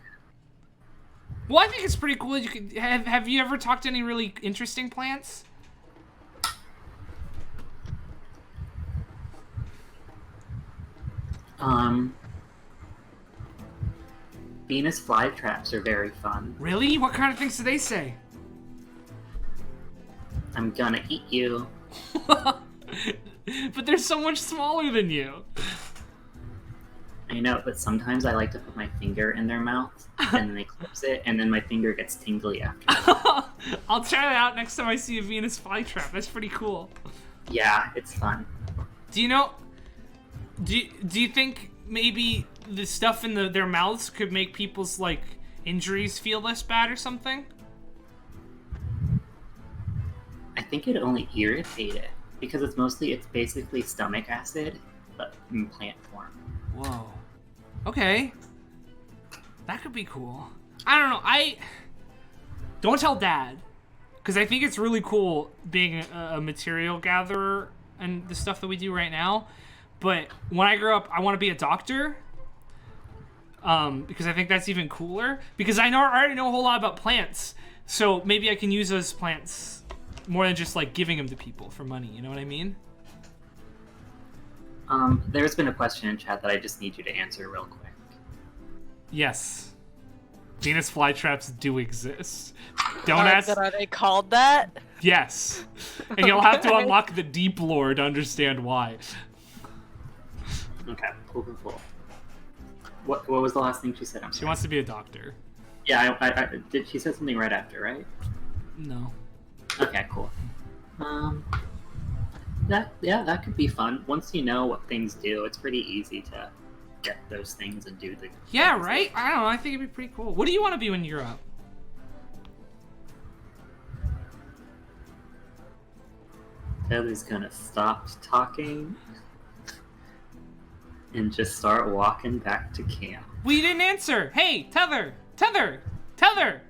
Well, I think it's pretty cool. You could have you ever talked to any really interesting plants? Venus flytraps are very fun. Really? What kind of things do they say? I'm gonna eat you. But they're so much smaller than you. I know, but sometimes I like to put my finger in their mouth, and then they close it, and then my finger gets tingly after. I'll try that out next time I see a Venus flytrap. That's pretty cool. Yeah, it's fun. Do you know? Do you think maybe the stuff in their mouths could make people's like injuries feel less bad or something? I think it only irritate it because it's basically stomach acid, but in plant form. Whoa. Okay. That could be cool. I don't know. Don't tell Dad, because I think it's really cool being a material gatherer and the stuff that we do right now. But when I grow up, I want to be a doctor. Because I think that's even cooler. Because I already know a whole lot about plants, so maybe I can use those plants more than just like giving them to people for money. You know what I mean? There's been a question in chat that I just need you to answer real quick. Yes. Venus flytraps do exist. Don't ask. Are they called that? Yes. And you'll have to unlock the deep lore to understand why. Okay, cool. What was the last thing she said? I'm She sorry. wants to be a doctor. Yeah, I did. She said something right after, right? No. Okay, cool. That could be fun. Once you know what things do, it's pretty easy to get those things and do the. Yeah, things. right? I don't know. I think it'd be pretty cool. What do you want to be when you're up? Taylor's gonna stop talking and just start walking back to camp. We didn't answer. Hey, Tether. Tether. Tether.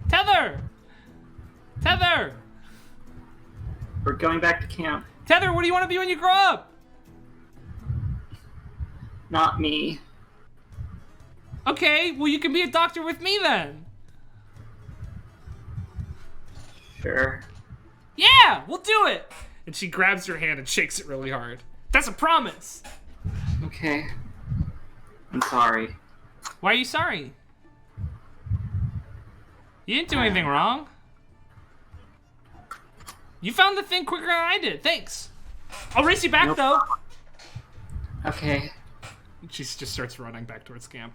Tether. Tether. We're going back to camp. Tether, what do you want to be when you grow up? Not me. Okay, well, you can be a doctor with me then. Sure. Yeah, we'll do it. And she grabs your hand and shakes it really hard. That's a promise. Okay. I'm sorry. Why are you sorry? You didn't do anything wrong. You found the thing quicker than I did. Thanks. I'll race you back, Nope. though. Okay. She just starts running back towards camp.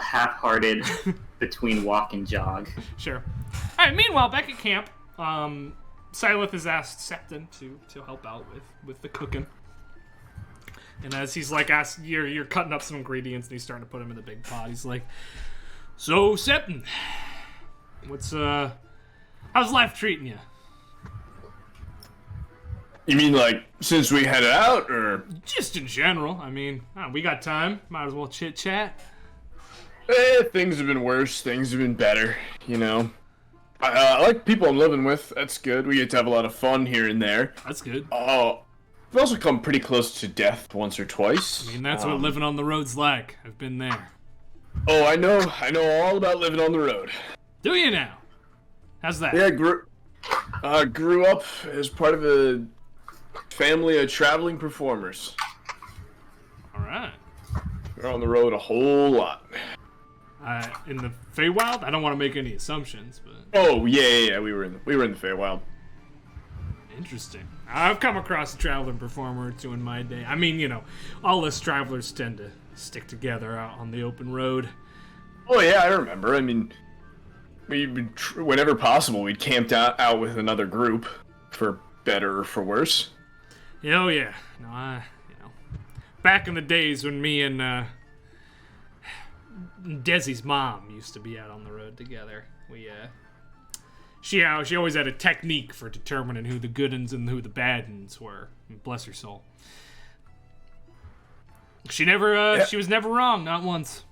Half-hearted between walk and jog. Sure. All right. Meanwhile, back at camp, Silith has asked Septon to help out with the cooking. And as he's like, you're cutting up some ingredients, and he's starting to put them in the big pot. He's like, "So Septon, how's life treating you?" You mean like since we headed out, or? Just in general. I mean, we got time. Might as well chit chat. Things have been worse. Things have been better. You know. I like the people I'm living with. That's good. We get to have a lot of fun here and there. That's good. We've also come pretty close to death once or twice. I mean, that's what living on the road's like. I've been there. Oh, I know all about living on the road. Do you now? How's that? Yeah, grew up as part of a family of traveling performers. right. We're on the road a whole lot. In the Feywild? I don't want to make any assumptions, but... Oh, yeah. We were in the Feywild. Interesting. I've come across a traveling performer or two in my day. I mean, you know, all us travelers tend to stick together out on the open road. Oh, yeah, I remember. I mean, whenever possible, we'd camped out with another group, for better or for worse. Oh, yeah. No, back in the days when me and Desi's mom used to be out on the road together, she always had a technique for determining who the good uns and who the bad uns were. Bless her soul. She was never wrong, not once.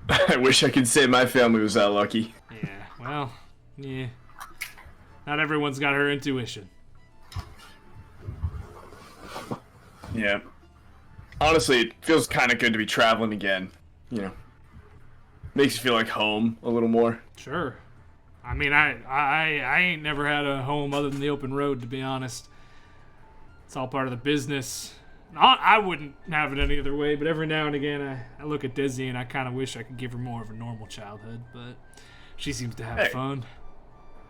I wish I could say my family was that lucky. Yeah, well, yeah. Not everyone's got her intuition. Yeah. Honestly, it feels kind of good to be traveling again. You know, makes you feel like home a little more. Sure. I mean, I ain't never had a home other than the open road, to be honest. It's all part of the business. I wouldn't have it any other way, but every now and again I look at Desi and I kind of wish I could give her more of a normal childhood, but she seems to have fun.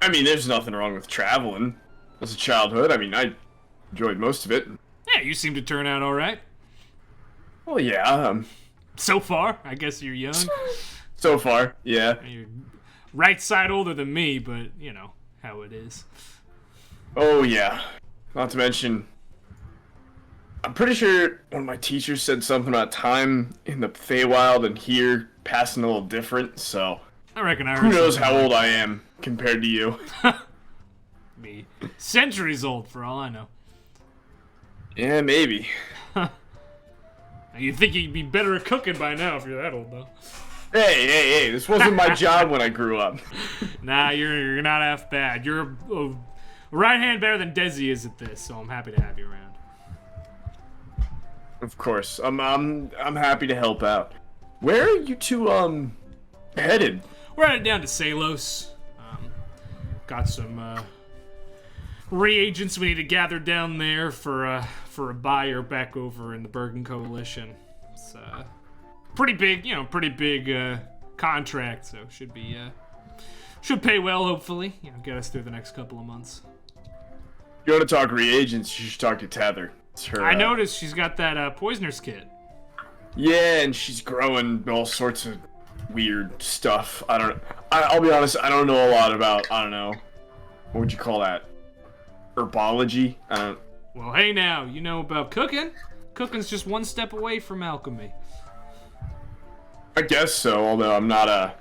I mean, there's nothing wrong with traveling as a childhood. I mean, I enjoyed most of it. Yeah, you seem to turn out all right. Well, yeah. So far, I guess you're young. So far, yeah. You're right side older than me, but you know how it is. Oh, yeah. Not to mention, I'm pretty sure one of my teachers said something about time in the Feywild and here passing a little different, so... I reckon I heard who knows something how like old I am compared to you. Me. Centuries old, for all I know. Yeah, maybe. You'd think you'd be better at cooking by now if you're that old, though. Hey, this wasn't my job when I grew up. Nah, you're not half bad. You're a right hand better than Desi is at this, so I'm happy to have you around. Of course, I'm happy to help out. Where are you two headed? We're headed down to Salos. Got some reagents we need to gather down there for a buyer back over in the Bergen Coalition. It's pretty big contract, so should pay well, hopefully. You know, get us through the next couple of months. You want to talk reagents? You should talk to Tether. It's her, I noticed she's got that poisoner's kit. Yeah, and she's growing all sorts of weird stuff. I'll be honest, I don't know a lot about, what would you call that? Herbology? Well, hey now, you know about cooking? Cooking's just one step away from alchemy. I guess so, although I'm not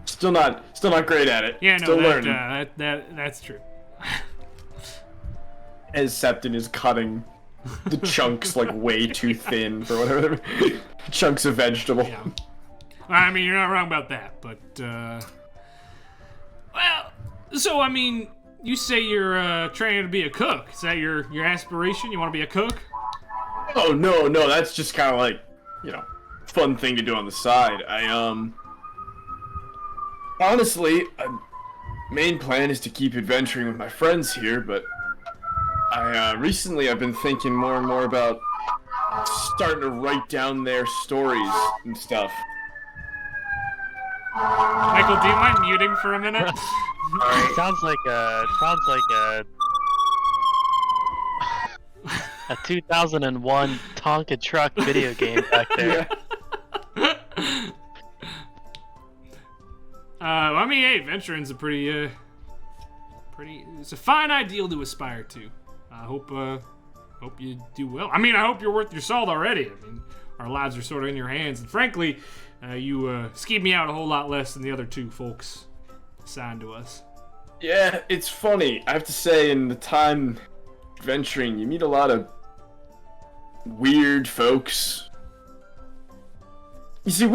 still not great at it. Yeah, no, still learning. That's true. As Septon is cutting the chunks like way too thin for whatever chunks of vegetable. Yeah. I mean, you're not wrong about that, but well, so I mean, you say you're training to be a cook. Is that your aspiration? You want to be a cook? Oh no, that's just kind of like, fun thing to do on the side. Honestly, main plan is to keep adventuring with my friends here, but recently I've been thinking more and more about starting to write down their stories and stuff. Michael, do you mind muting for a minute? Sounds like a 2001 Tonka truck video game back there. I mean, hey, venturing's a pretty, it's a fine ideal to aspire to. I hope you do well. I mean, I hope you're worth your salt already. I mean, our lives are sort of in your hands, and frankly, you skied me out a whole lot less than the other two folks assigned to us. Yeah, it's funny. I have to say, in the time venturing, you meet a lot of weird folks. You see,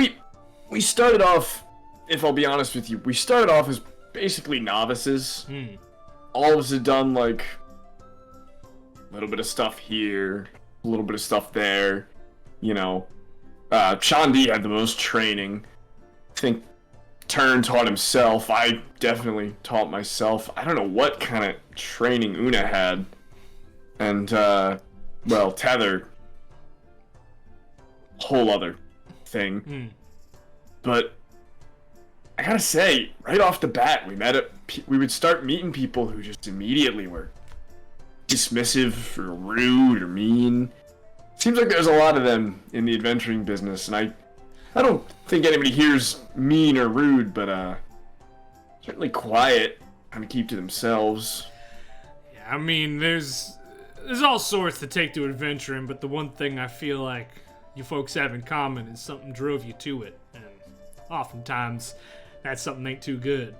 we started off, if I'll be honest with you, we started off as basically novices. All of us had done, like, a little bit of stuff here, a little bit of stuff there, Chandi had the most training. I think Turn taught himself. I definitely taught myself. I don't know what kind of training Una had. And, Tether whole other thing. But I gotta say, right off the bat, we would start meeting people who just immediately were dismissive or rude or mean. Seems like there's a lot of them in the adventuring business, and I don't think anybody here's mean or rude, but certainly quiet, kind of keep to themselves. Yeah, I mean, there's all sorts to take to adventuring, but the one thing I feel like you folks have in common is something drove you to it, and oftentimes that something ain't too good.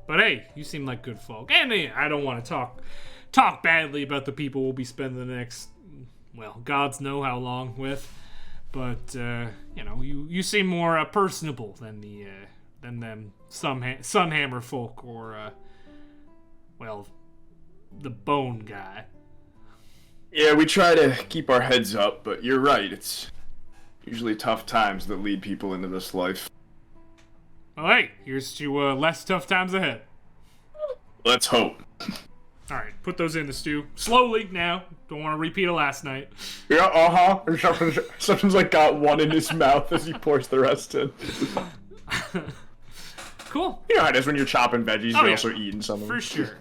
But hey, you seem like good folk, and I don't want to talk badly about the people we'll be spending the next, well, gods know how long with, but you know, you seem more personable than them Sunhammer folk or well, the Bone guy. Yeah, we try to keep our heads up, but you're right, it's usually tough times that lead people into this life. Well, hey, here's to less tough times ahead. Let's hope. All right, put those in the stew. Slowly now. Don't want to repeat of last night. Yeah, Something's like got one in his mouth as he pours the rest in. Cool. You know how it is when you're chopping veggies, you're also eating some of them. For sure.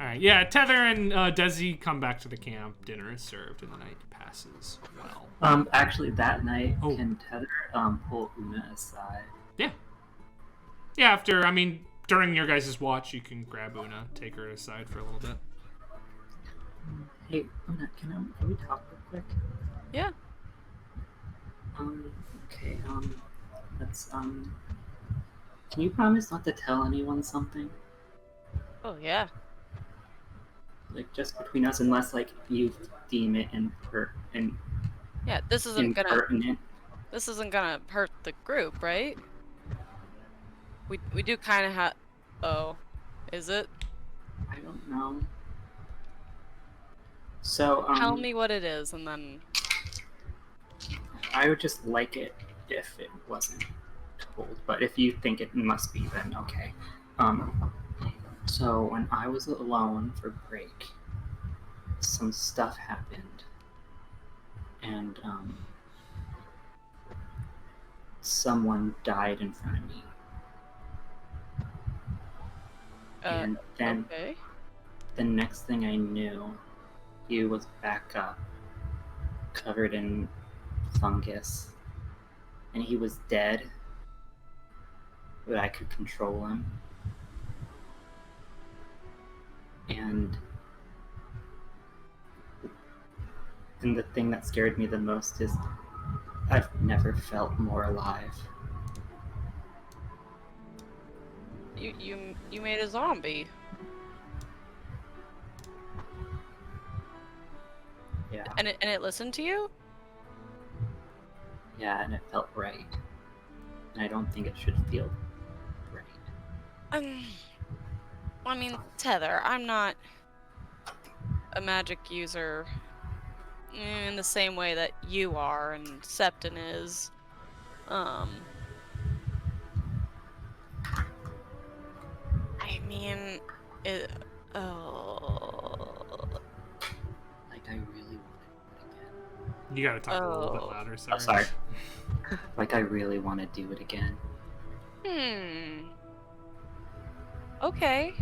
All right, yeah, Tether and Desi come back to the camp. Dinner is served and the night passes well. Actually, that night, can Tether pull Una aside? Yeah. Yeah, during your guys' watch, you can grab Una, take her aside for a little bit. Hey, Una, can we talk real quick? Yeah. Okay, let's, can you promise not to tell anyone something? Oh, yeah. Like, just between us, unless, like, you deem it Yeah, this isn't impertinent. This isn't gonna hurt the group, right? We do kind of have. Oh, is it? I don't know. So, tell me what it is, and then. I would just like it if it wasn't told, but if you think it must be, then okay. So when I was alone for break, some stuff happened, and someone died in front of me. And then the next thing I knew, he was back up, covered in fungus, and he was dead, but I could control him. And the thing that scared me the most is I've never felt more alive. You made a zombie. Yeah. And it listened to you? Yeah, and it felt right. And I don't think it should feel right. I mean, Tether, I'm not a magic user in the same way that you are and Septon is. I mean, Like, I really want to do it again. You gotta talk a little bit louder, sorry. Oh, sorry. Like, I really want to do it again. Okay.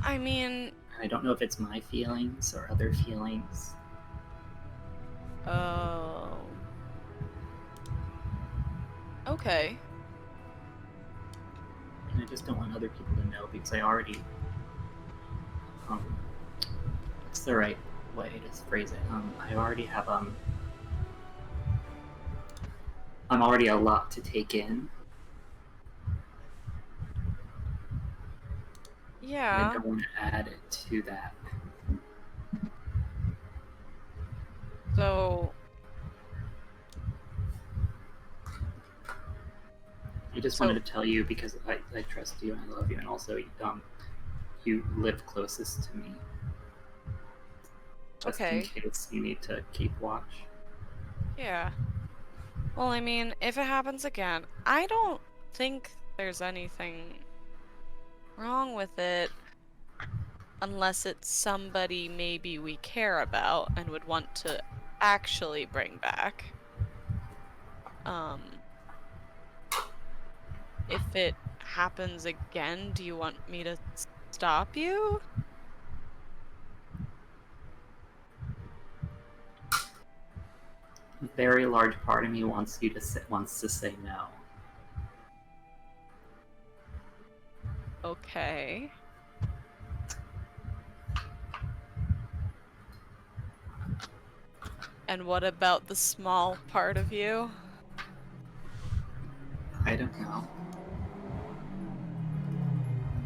I mean... I don't know if it's my feelings or other feelings. Oh. Okay. And I just don't want other people to know because I already... what's the right way to phrase it? I already have, I'm already a lot to take in. Yeah. I don't want to add it to that. So... I just wanted to tell you because I trust you and I love you, and also you live closest to me. Just in case you need to keep watch. Yeah. Well, I mean, if it happens again, I don't think there's anything wrong with it. unless it's somebody maybe we care about and would want to actually bring back. If it happens again, do you want me to stop you? A very large part of me wants to say no. Okay. And what about the small part of you? I don't know.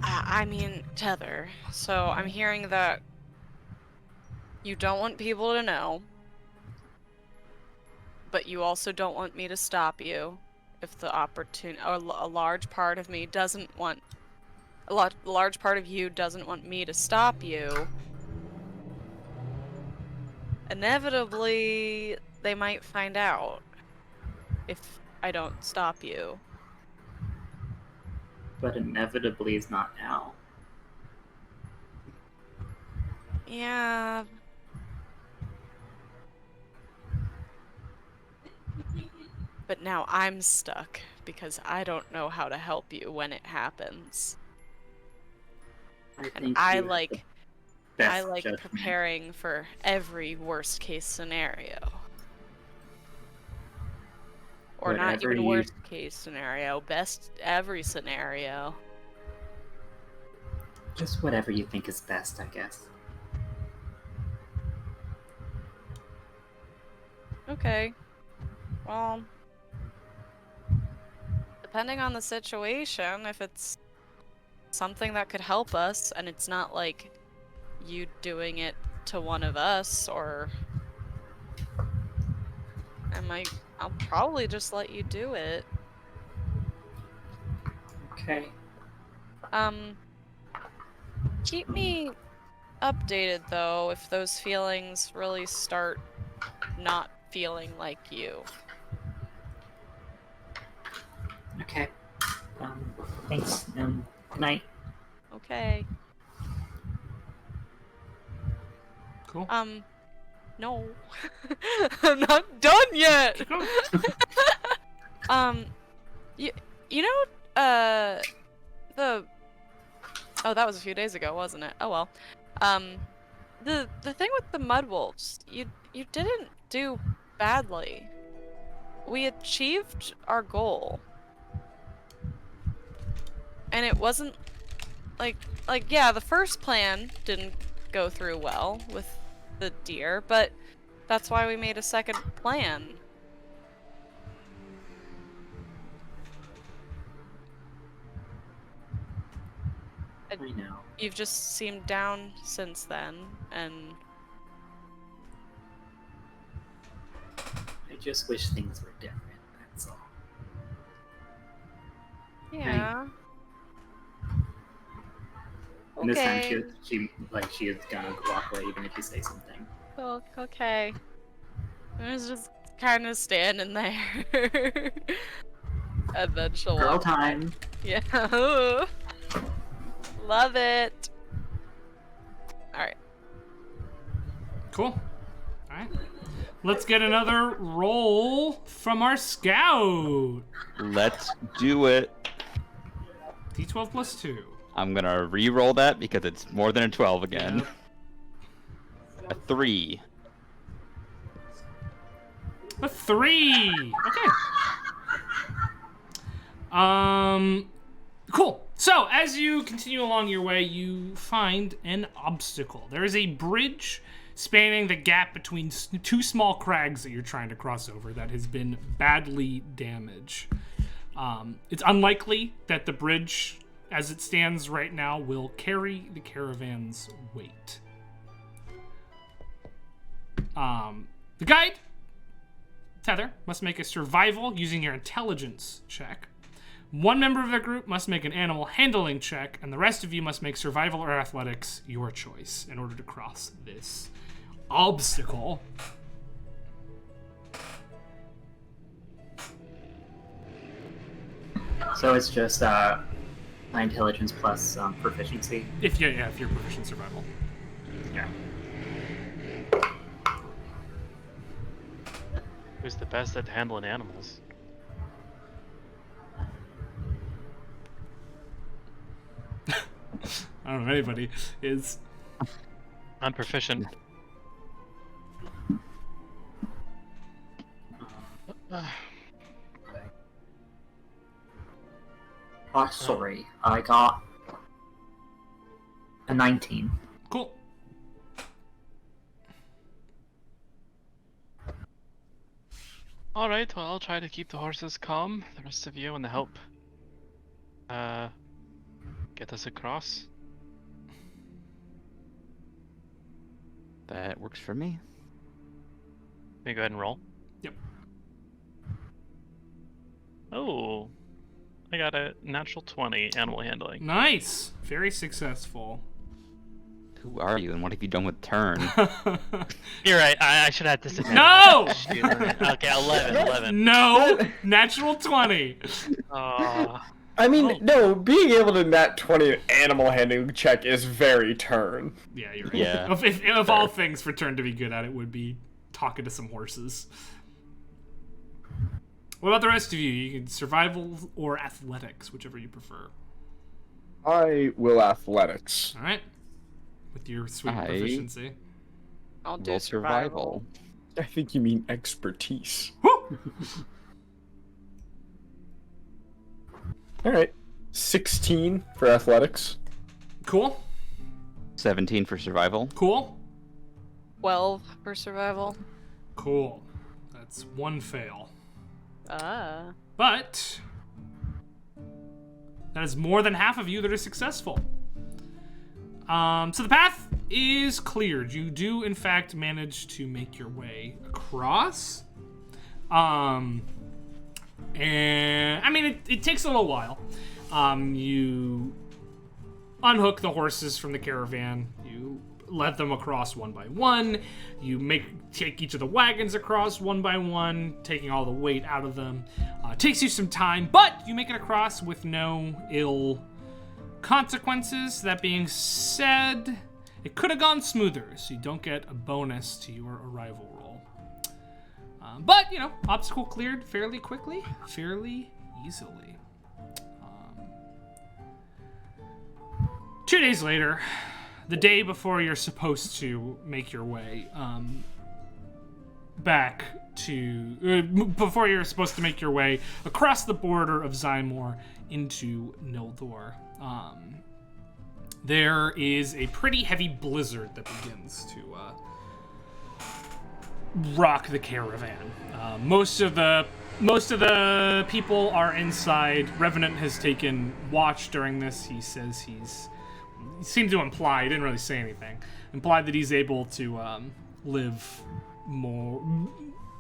I mean, Tether. So I'm hearing that you don't want people to know, but you also don't want me to stop you if the opportunity, or a large part of me doesn't want, large part of you doesn't want me to stop you. Inevitably, they might find out if I don't stop you. But inevitably is not now. Yeah. But now I'm stuck because I don't know how to help you when it happens. And I like preparing for every worst case scenario. Or not even worst case scenario, best every scenario. Just whatever you think is best, I guess. Okay. Well, depending on the situation, if it's something that could help us, and it's not like you doing it to one of us, or I'll probably just let you do it. Okay. Keep me updated though if those feelings really start not feeling like you. Okay. Thanks. Good night. Okay. Cool. No. I'm not done yet! You know, oh, that was a few days ago, wasn't it? Oh well. The thing with the mud wolves, you didn't do badly. We achieved our goal. And it wasn't like yeah, the first plan didn't go through well with the deer, but that's why we made a second plan. I know. You've just seemed down since then, and I just wish things were different, that's all. yeah. And this time Okay. she is gonna walk away even if you say something. Oh, okay. I was just kind of standing there. And then she'll Girl walk. time. Yeah. Love it. Alright. Cool. Alright. Let's get another roll from our scout. Let's do it. D12 plus 2. I'm gonna re-roll that because it's more than a 12 again. Yep. A 3. A 3. Okay. Cool. So, as you continue along your way, you find an obstacle. There is a bridge spanning the gap between two small crags that you're trying to cross over that has been badly damaged. It's unlikely that the bridge, as it stands right now, will carry the caravan's weight. The guide, Tether, must make a survival using your intelligence check. One member of the group must make an animal handling check, and the rest of you must make survival or athletics, your choice, in order to cross this obstacle. So it's just My intelligence plus proficiency. If you're proficient survival. Yeah. Who's the best at handling animals? I don't know if anybody is. I'm proficient. Oh, sorry. I got a 19. Cool. Alright, well, I'll try to keep the horses calm. The rest of you and the help. Get us across. That works for me. Can you go ahead and roll? Yep. Oh, I got a natural 20 animal handling. Nice. Very successful. Who are you, and what have you done with turn? You're right, I should have disadvantage. No! Shoot. Okay, 11. No! Natural 20. I mean, no, being able to nat 20 an animal handling check is very turn. Yeah, you're right. Yeah. If all things for turn to be good at it would be talking to some horses. What about the rest of you? You can survival or athletics, whichever you prefer. I will athletics. All right. With your sweet I- proficiency. I'll do Roll survival. I think you mean expertise. Woo! Alright. 16 for athletics. Cool. 17 for survival. Cool. 12 for survival. Cool. That's one fail. Ah. But that is more than half of you that are successful. So the path is cleared. You do, in fact, manage to make your way across. And I mean, it takes a little while. You unhook the horses from the caravan. You let them across one by one. You take each of the wagons across one by one, taking all the weight out of them. It takes you some time, but you make it across with no ill consequences. That being said, it could have gone smoother, so you don't get a bonus to your arrival roll. But, you know, obstacle cleared fairly quickly, fairly easily. 2 days later, the day before you're supposed to make your way back to... before you're supposed to make your way across the border of Zymor into Nildor, there is a pretty heavy blizzard that begins to rock the caravan. Most of the people are inside. Revenant has taken watch during this. He says he seemed to imply, he didn't really say anything, implied that he's able to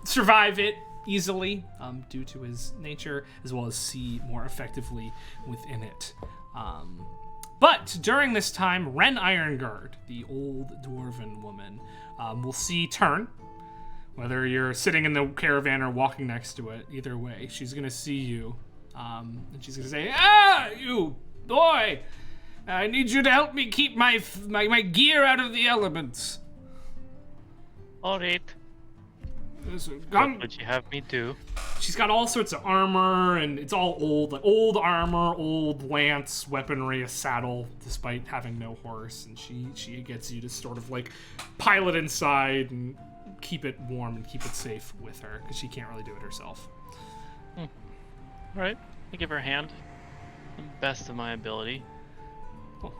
survive it easily due to his nature, as well as see more effectively within it. But during this time, Ren Ironguard, the old dwarven woman, will see turn. Whether you're sitting in the caravan or walking next to it, either way, she's gonna see you, and she's gonna say, you boy, I need you to help me keep my gear out of the elements." Alright. What would you have me do? She's got all sorts of armor, and it's all old, like old armor, old lance, weaponry, a saddle, despite having no horse. And she gets you to sort of like pile it inside and keep it warm and keep it safe with her, because she can't really do it herself. Alright, I give her a hand. The best of my ability. Cool.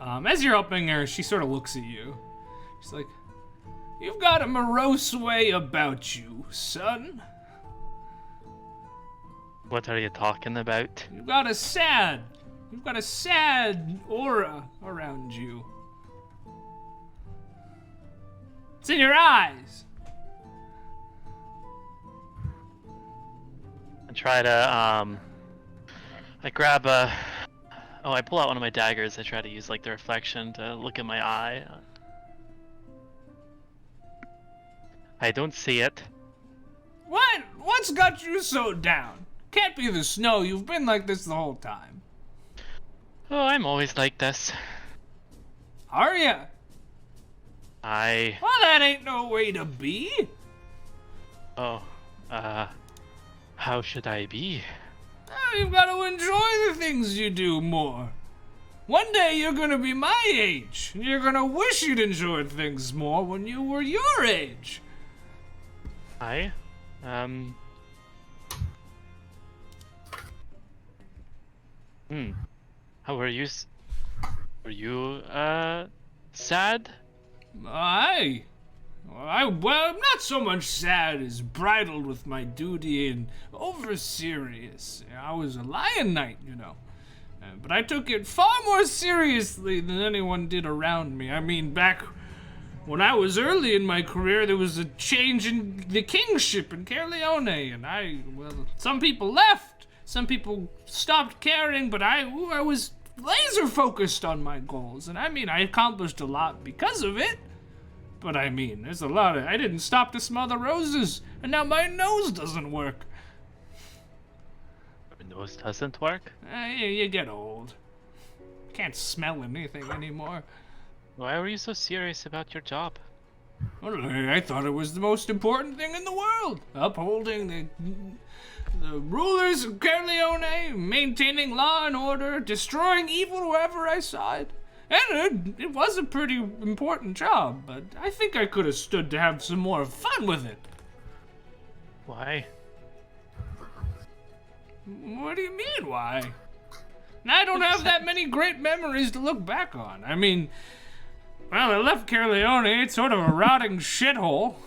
As you're helping her, she sort of looks at you. She's like, "You've got a morose way about you, son. What are you talking about? You've got a sad aura around you. It's in your eyes." I try to, I grab I pull out one of my daggers. I try to use, like, the reflection to look in my eye. I don't see it. What's got you so down? Can't be the snow. You've been like this the whole time. Oh, I'm always like this. Are ya? I... Well, that ain't no way to be. Oh, how should I be? Oh, you've got to enjoy the things you do more. One day you're gonna be my age, and you're gonna wish you'd enjoyed things more when you were your age. I? How were you? Were you, sad? Well, I'm not so much sad as bridled with my duty and over serious. I was a lion knight, you know. But I took it far more seriously than anyone did around me. I mean, back when I was early in my career, there was a change in the kingship in Caerleone, and some people left, some people stopped caring, but I was laser focused on my goals, and I mean, I accomplished a lot because of it. But I mean, there's a lot of... I didn't stop to smell the roses, and now my nose doesn't work. Your nose doesn't work? You get old. Can't smell anything anymore. Why were you so serious about your job? Well, I thought it was the most important thing in the world. Upholding the rulers of Caerleone, maintaining law and order, destroying evil wherever I saw it. And it was a pretty important job, but I think I could have stood to have some more fun with it. Why? What do you mean, why? I don't have that many great memories to look back on. I mean, well, I left Caerleone. It's sort of a rotting shithole.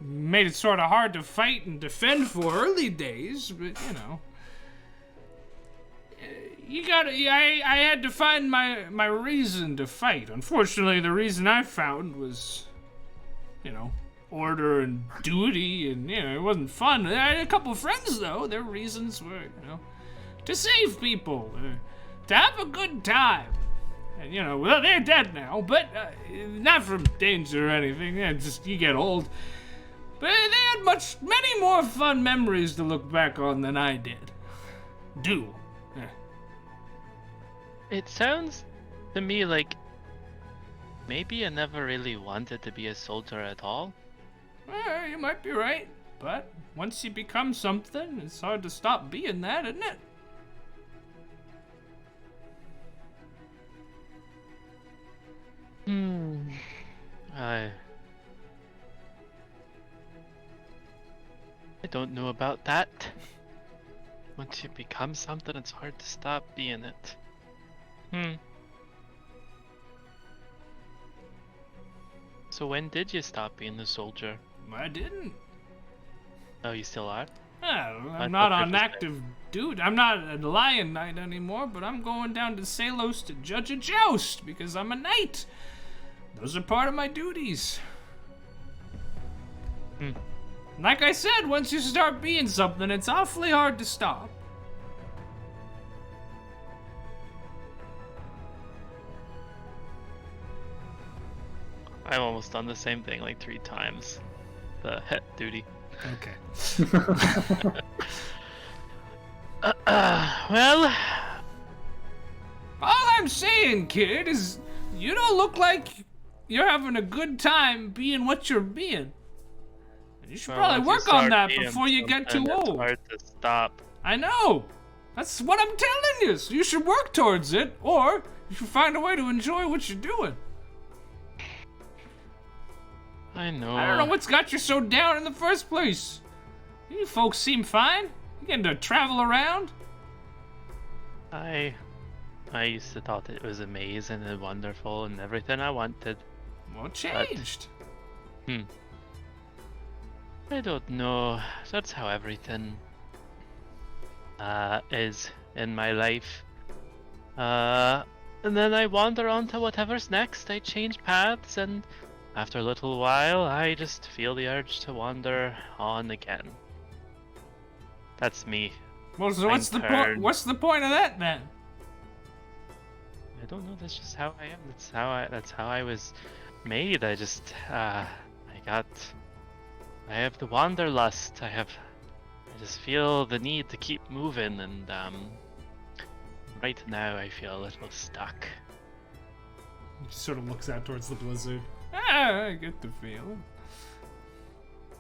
Made it sort of hard to fight and defend for early days, but, you know. I had to find my reason to fight. Unfortunately, the reason I found was, you know, order and duty, and, you know, it wasn't fun. I had a couple friends, though. Their reasons were, you know, to save people, to have a good time. And, you know, well, they're dead now, but not from danger or anything. Yeah, just, you get old. But they had many more fun memories to look back on than I did. It sounds to me like maybe I never really wanted to be a soldier at all. You might be right, but once you become something, it's hard to stop being that, isn't it? I don't know about that. Once you become something, it's hard to stop being it. So when did you stop being a soldier? I didn't. Oh, you still are? I'm not on active dude. I'm not a lion knight anymore, but I'm going down to Salos to judge a joust because I'm a knight. Those are part of my duties. Like I said, once you start being something, it's awfully hard to stop. I've almost done the same thing like 3 times. The het duty. Okay. Well... All I'm saying, kid, is you don't look like you're having a good time being what you're being. You should probably work on that before you get too old. It's hard to stop. I know. That's what I'm telling you. So you should work towards it, or you should find a way to enjoy what you're doing. I know. I don't know what's got you so down in the first place. You folks seem fine. You getting to travel around? I used to thought it was amazing and wonderful and everything I wanted. Well, it changed. I don't know. That's how everything is in my life. And then I wander on to whatever's next. I change paths, and after a little while, I just feel the urge to wander on again. That's me. Well, so what's the point? What's the point of that then? I don't know. That's just how I am. That's how I was made. I just I have the wanderlust. I just feel the need to keep moving and right now I feel a little stuck. He sort of looks out towards the blizzard. I get the feeling.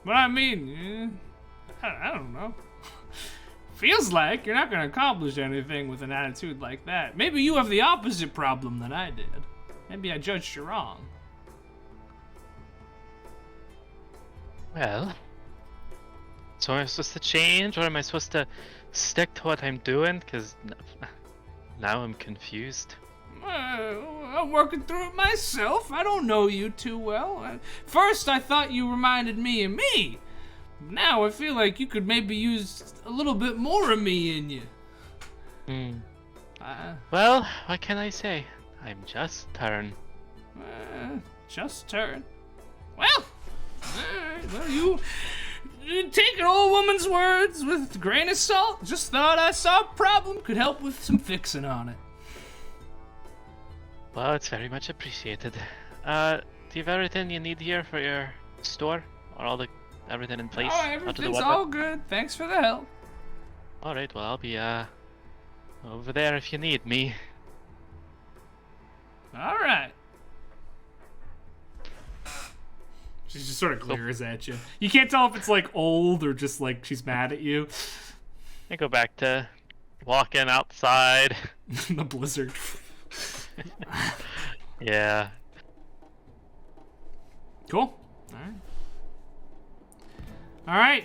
But I mean, I don't know. Feels like you're not going to accomplish anything with an attitude like that. Maybe you have the opposite problem than I did. Maybe I judged you wrong. Well, so am I supposed to change, or am I supposed to stick to what I'm doing? Because now I'm confused. I'm working through it myself. I don't know you too well. First, I thought you reminded me of me. Now I feel like you could maybe use a little bit more of me in you. Well, what can I say? I'm just Turn. Just Turn. Well, well, you take an old woman's words with a grain of salt. Just thought I saw a problem, could help with some fixing on it. Well, it's very much appreciated. Do you have everything you need here for your store? Or everything in place? Oh, everything's all good. Thanks for the help. Alright, well, I'll be, over there if you need me. Alright. She just sort of glares at you. You can't tell if it's like old or just like she's mad at you. I go back to walking outside. The blizzard. Yeah. Cool. Alright. Alright.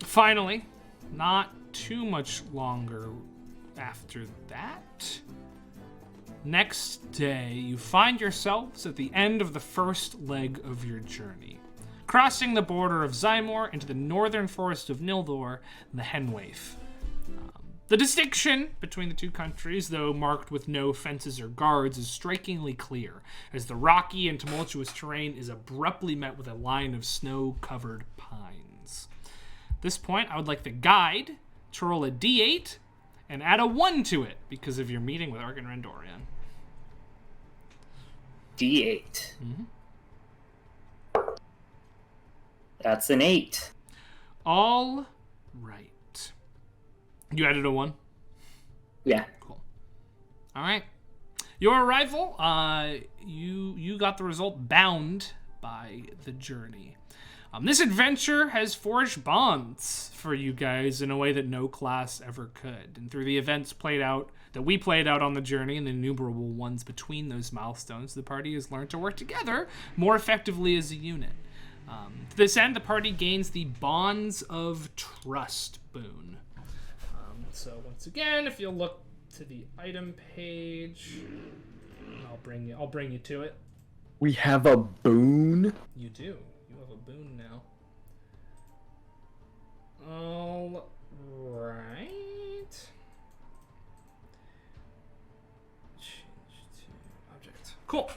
Finally, not too much longer after that. Next day, you find yourselves at the end of the first leg of your journey, crossing the border of Zymor into the northern forest of Nildor and the Henwaif. The distinction between the two countries, though marked with no fences or guards, is strikingly clear, as the rocky and tumultuous terrain is abruptly met with a line of snow-covered pines. At this point, I would like the guide to roll a d8 and add a 1 to it because of your meeting with Argon Rendorian. D8. That's an 8. All right. You added a 1? Yeah. Cool. All right. Your arrival, you got the result bound by the journey. This adventure has forged bonds for you guys in a way that no class ever could. And through the events that we played out on the journey and the innumerable ones between those milestones, the party has learned to work together more effectively as a unit. To this end, the party gains the Bonds of Trust boon. So once again, if you'll look to the item page, I'll bring you to it. We have a boon? You do. You have a boon now. All right. Change to object. Cool.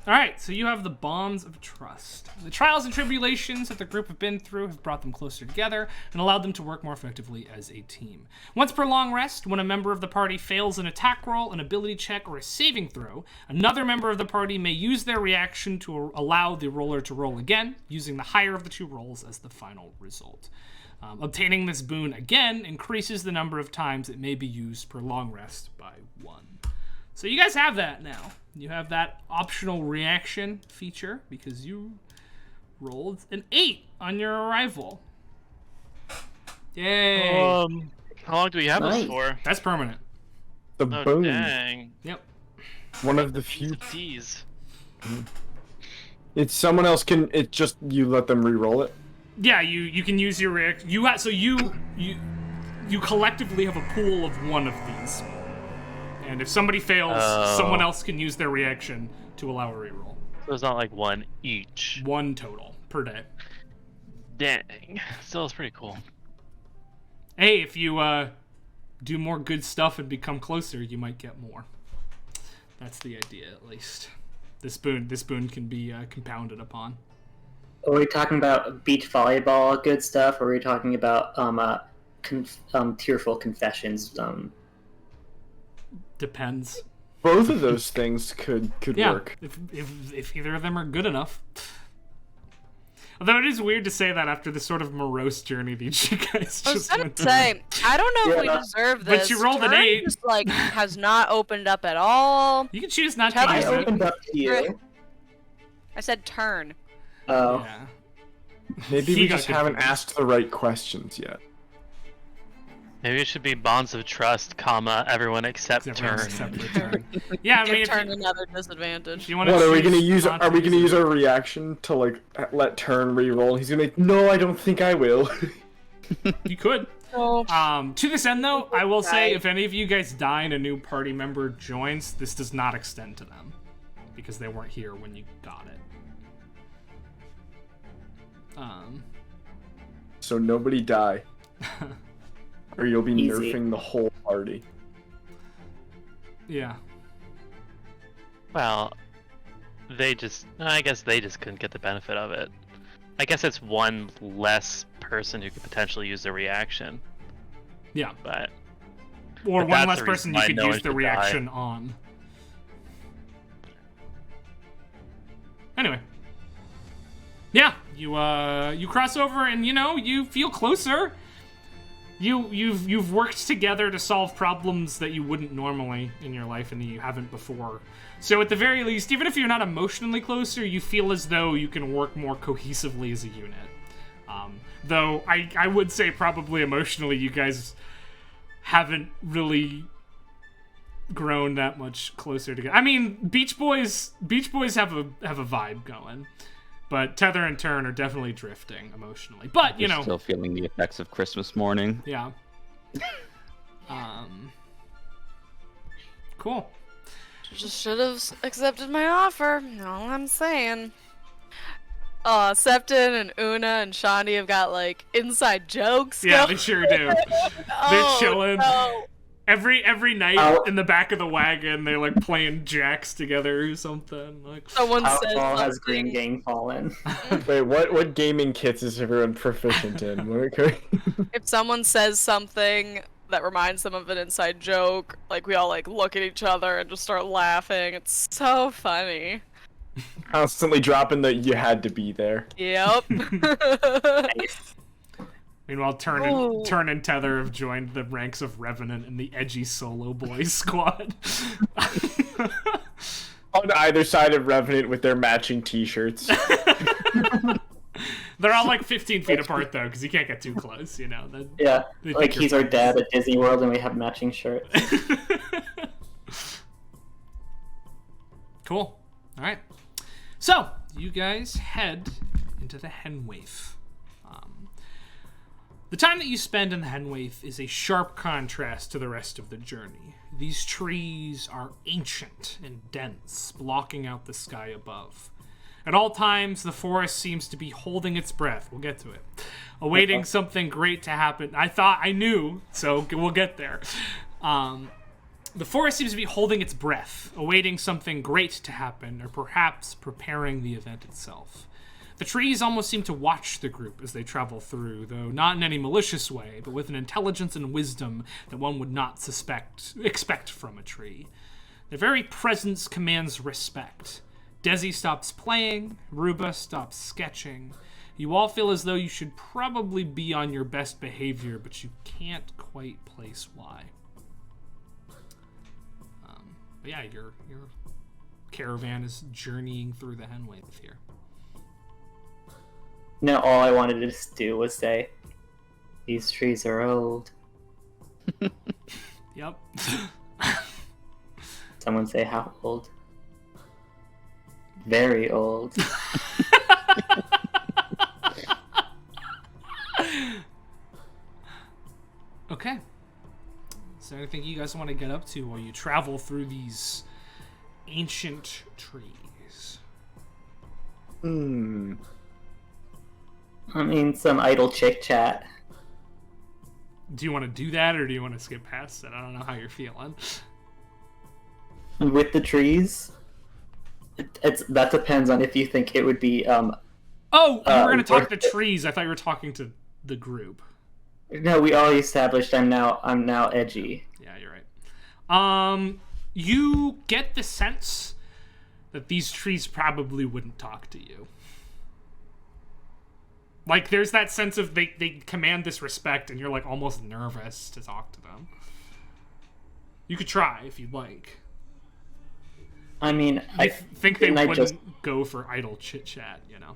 All right, so you have the Bonds of Trust. The trials and tribulations that the group have been through have brought them closer together and allowed them to work more effectively as a team. Once per long rest, when a member of the party fails an attack roll, an ability check, or a saving throw, another member of the party may use their reaction to allow the roller to roll again, using the higher of the two rolls as the final result. Obtaining this boon again increases the number of times it may be used per long rest by 1. So you guys have that now. You have that optional reaction feature because you rolled an 8 on your arrival. Yay! How long do we have this for? That's permanent. The Oh, boon. dang. Yep. One of the few. Tease. It's someone else can. It just you let them re-roll it. Yeah, you can use your reaction. You collectively have a pool of one of these. And if somebody fails, someone else can use their reaction to allow a reroll. So it's not like one each. 1 total per day. Dang. Still, it's pretty cool. Hey, if you do more good stuff and become closer, you might get more. That's the idea, at least. This boon can be compounded upon. Are we talking about beach volleyball good stuff, or are we talking about tearful confessions? Depends. Both of those things could Yeah, work. if either of them are good enough. Although it is weird to say that after the sort of morose journey that you guys I was just gonna went through. say, I don't know if we Yeah. deserve But this. you rolled an Turn 8. Just, like, has not opened up at all. You can choose not to Tether- I use opened it. up to you. I said turn. Oh. Yeah. Maybe He we got just haven't confused. asked the right questions yet. Maybe it should be bonds of trust, comma, everyone except Everyone turn. except for turn. Yeah, I mean, Give if turn you, another disadvantage. if you want to What are we gonna choose use? not Are we gonna use it. our reaction to like let turn re-roll? He's gonna make. No, I don't think I will. You could. Oh. To this end, though, I will say Right. if any of you guys die and a new party member joins, this does not extend to them because they weren't here when you got it. So nobody die, or you'll be Easy. nerfing the whole party. Yeah. Well, I guess they just couldn't get the benefit of it. I guess it's one less person who could potentially use the reaction, Yeah. but Or But one that's less the person reason you why could no use one the should reaction on. Anyway. Yeah, you cross over and you feel closer. You've worked together to solve problems that you wouldn't normally in your life and that you haven't before. So at the very least, even if you're not emotionally closer, you feel as though you can work more cohesively as a unit. Though I would say probably emotionally you guys haven't really grown that much closer together. I mean, Beach Boys have a vibe going. But Tether and Turn are definitely drifting emotionally. But, You're still feeling the effects of Christmas morning. yeah. Cool. Just should have accepted my offer. All I'm saying. Septon and Una and Shani have got like inside jokes. Yeah, going. they sure do. They're Oh, chilling. no. Every night Ow. in the back of the wagon, they're like playing jacks together or something. Like, Someone says Outlaw has something. Green Gang fallen. Wait, what gaming kits is everyone proficient in? If someone says something that reminds them of an inside joke, like we all like look at each other and just start laughing. It's so funny. Constantly dropping the "you had to be there." Yep. meanwhile, Ooh. Turn and Tether have joined the ranks of Revenant and the edgy solo boys squad. On either side of Revenant with their matching T-shirts. They're all like 15 feet apart though, because you can't get too close. Yeah, They like think you're he's our friends. dad at Disney World and we have matching shirts. Cool. All right. So you guys head into the Henwaif. The time that you spend in the Henwaif is a sharp contrast to the rest of the journey. These trees are ancient and dense, blocking out the sky above. At all times, the forest seems to be holding its breath. We'll get to it. Awaiting something great to happen. I knew, so we'll get there. The forest seems to be holding its breath, awaiting something great to happen, or perhaps preparing the event itself. The trees almost seem to watch the group as they travel through, though not in any malicious way, but with an intelligence and wisdom that one would not expect from a tree. Their very presence commands respect. Desi stops playing, Ruba stops sketching. You all feel as though you should probably be on your best behavior, but you can't quite place why. But yeah, your caravan is journeying through the Henwaif here. No, all I wanted to do was say, these trees are old. Yep. Someone say how old? Very old. Okay. Is there anything you guys want to get up to while you travel through these ancient trees? Hmm. I mean, some idle chick chat. Do you want to do that, or do you want to skip past it? I don't know how you're feeling. With the trees, that depends on if you think it would be. Oh, you were going to talk to worth it. trees. I thought you were talking to the group. No, we already established I'm now edgy. Yeah, you're right. You get the sense that these trees probably wouldn't talk to you. Like, there's that sense of they command this respect, and you're, like, almost nervous to talk to them. You could try, if you'd like. I mean, I think they wouldn't just go for idle chit-chat, you know?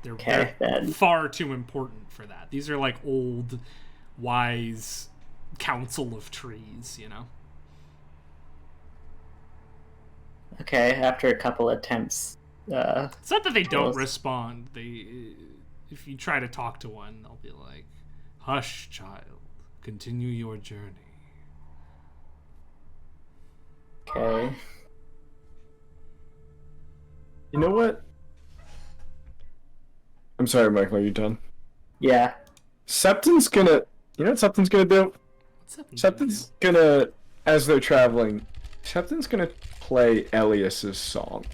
They're then. far too important for that. These are, like, old, wise council of trees, you know? Okay, after a couple attempts, it's not that they don't respond. If you try to talk to one, they'll be like, "Hush, child. Continue your journey." Okay. You know what? I'm sorry, Michael, are you done? Yeah. Septon's gonna... You know what Septon's gonna do? Septon's gonna... As they're traveling, Septon's gonna play Elias's song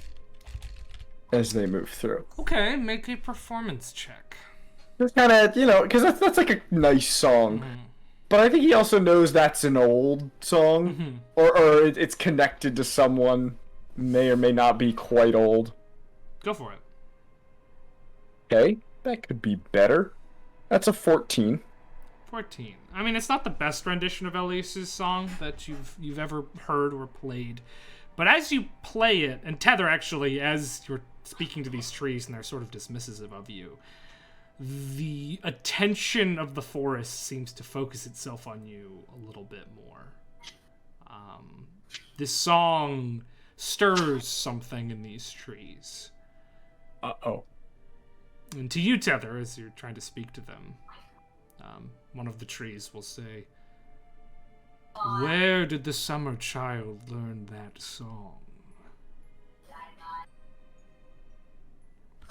as they move through. Okay, make a performance check. Just kind of, you know, because that's like a nice song. Mm-hmm. But I think he also knows that's an old song, Mm-hmm. or it's connected to someone, may or may not be quite old. Go for it. Okay, that could be better. That's a 14. 14. I mean, it's not the best rendition of Elias's song that you've ever heard or played, but as you play it, and Tether actually, as you're speaking to these trees and they're sort of dismissive of you, the attention of the forest seems to focus itself on you a little bit more. This song stirs something in these trees. Uh-oh. And to you, Tether, as you're trying to speak to them, one of the trees will say, "Where did the summer child learn that song?"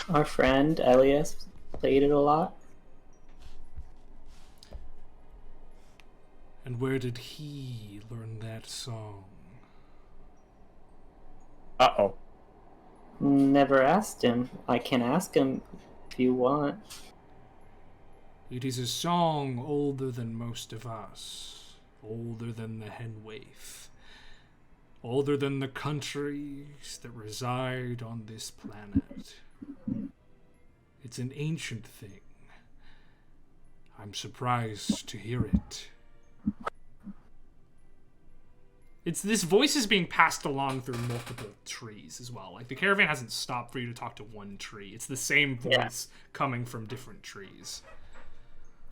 Our friend Elias played it a lot. "And where did he learn that song?" Uh-oh. Never asked him. I can ask him if you want. "It is a song older than most of us, older than the hen waif, older than the countries that reside on this planet. It's an ancient thing. I'm surprised to hear it." This voice is being passed along through multiple trees as well. Like, the caravan hasn't stopped for you to talk to one tree. It's the same voice coming from different trees.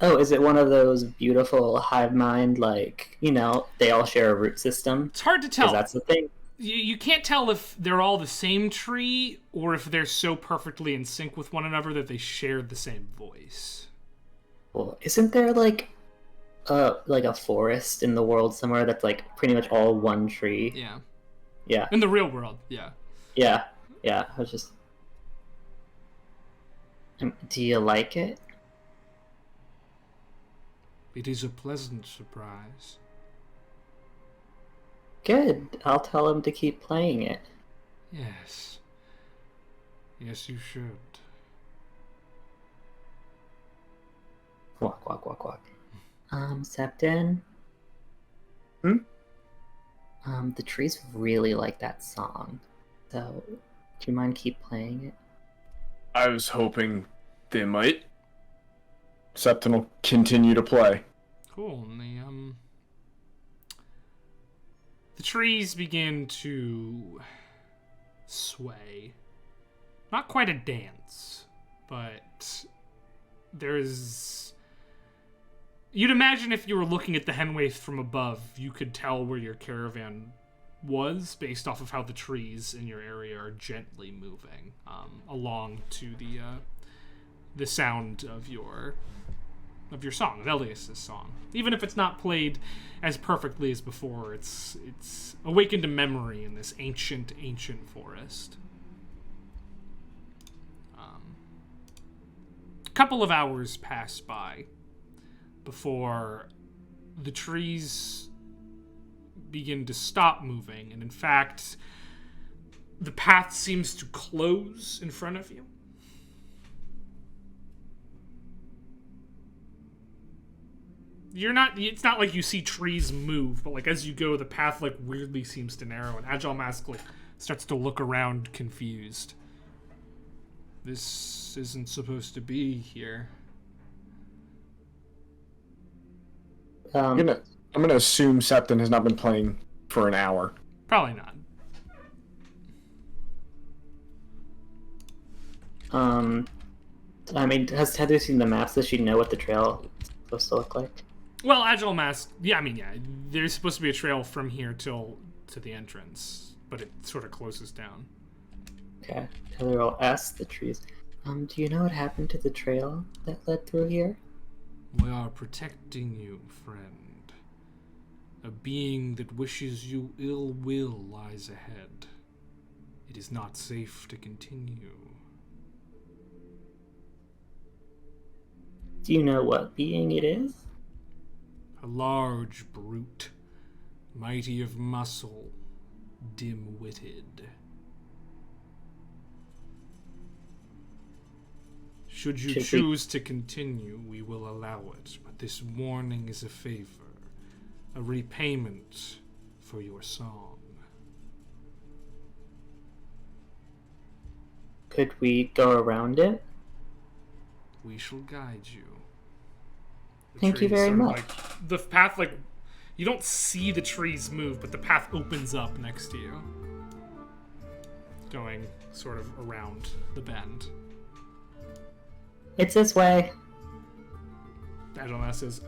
Oh, is it one of those beautiful hive mind, like, you know, they all share a root system? It's hard to tell. 'Cause that's the thing. You can't tell if they're all the same tree or if they're so perfectly in sync with one another that they share the same voice. Well, isn't there like a forest in the world somewhere that's like pretty much all one tree? Yeah. Yeah. In the real world, yeah. Yeah. Yeah. I was just. Do you like it? It is a pleasant surprise. Good. I'll tell him to keep playing it. Yes. Yes, you should. Walk, walk, walk, walk. Septon? Hmm? The trees really like that song. So, do you mind keep playing it? I was hoping they might. Septon will continue to play. Cool. And the trees begin to sway. Not quite a dance, but there's... You'd imagine if you were looking at the henwaith from above, you could tell where your caravan was based off of how the trees in your area are gently moving along to the sound of your song, of Elias's song. Even if it's not played as perfectly as before, it's awakened a memory in this ancient forest. A couple of hours pass by before the trees begin to stop moving, and in fact, the path seems to close in front of you. It's not like you see trees move, but like as you go, the path like weirdly seems to narrow, and Agile Mask like starts to look around confused. This isn't supposed to be here. I'm gonna assume Septon has not been playing for an hour. Probably not. I mean, has Heather seen the maps? Does she know what the trail is supposed to look like? Well, Agile Mask, yeah, there's supposed to be a trail from here to the entrance, but it sort of closes down. Okay. Heather will ask the trees, do you know what happened to the trail that led through here? We are protecting you, friend. A being that wishes you ill will lies ahead. It is not safe to continue. Do you know what being it is? A large brute, mighty of muscle, dim-witted. Should you choose to continue, we will allow it, but this warning is a favor, a repayment for your song. Could we go around it? We shall guide you. The Thank you trees very sort of, much. the path, you don't see the trees move, but the path opens up next to you. Going sort of around the bend. It's this way. Adelma says,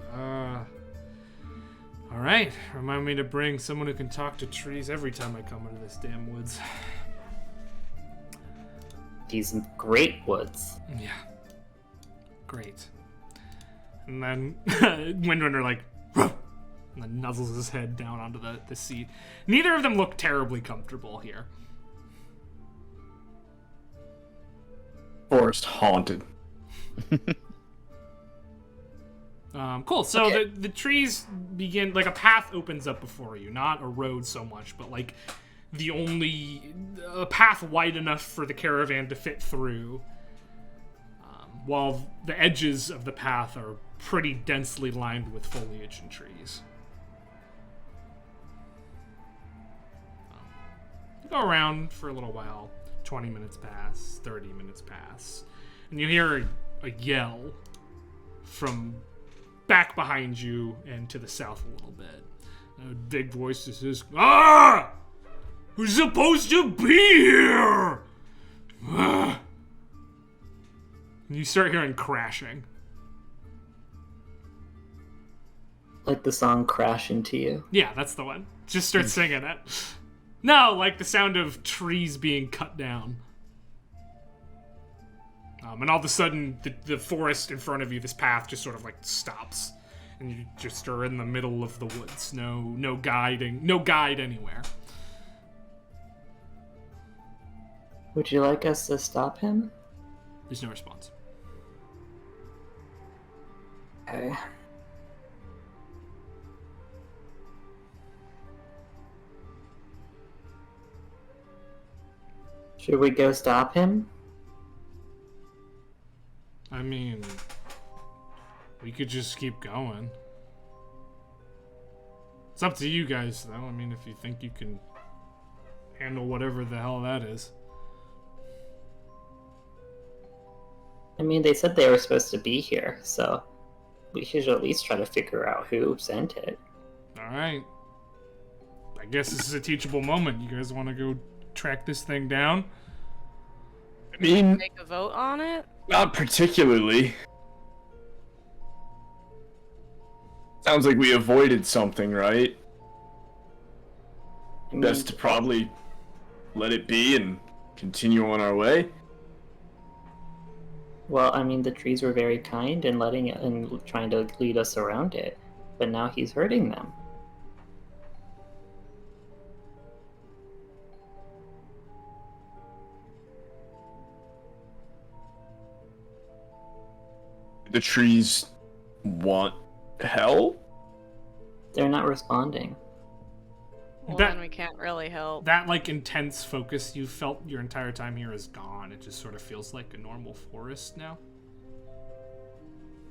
alright, remind me to bring someone who can talk to trees every time I come into this damn woods. These great woods. Yeah. Great. And then Windrunner and then nuzzles his head down onto the seat. Neither of them look terribly comfortable here. Forest haunted. Cool. So Okay. the trees begin, a path opens up before you, not a road so much, but a path wide enough for the caravan to fit through, while the edges of the path are pretty densely lined with foliage and trees. You go around for a little while. 20 minutes pass, 30 minutes pass, and you hear a yell from back behind you and to the south a little bit. A big voice that says, "Ah! Who's supposed to be here?" Ah. And you start hearing crashing. Like the song Crash Into You. Yeah, that's the one. Just start singing it. No, like the sound of trees being cut down. And all of a sudden, the forest in front of you, this path just sort of stops. And you just are in the middle of the woods. No guide anywhere. Would you like us to stop him? There's no response. Okay. Should we go stop him? I mean, we could just keep going. It's up to you guys, though. I mean, if you think you can handle whatever the hell that is. I mean, they said they were supposed to be here, so we should at least try to figure out who sent it. Alright. I guess this is a teachable moment. You guys want to go track this thing down? I mean, Take a vote on it? not particularly. Sounds like we avoided something, right? I mean, Best to probably let it be and continue on our way. well, I mean, the trees were very kind in letting it and trying to lead us around it, but now he's hurting them. The trees want help? They're not responding. Well, That- then we can't really help. That, intense focus you felt your entire time here is gone. It just sort of feels like a normal forest now.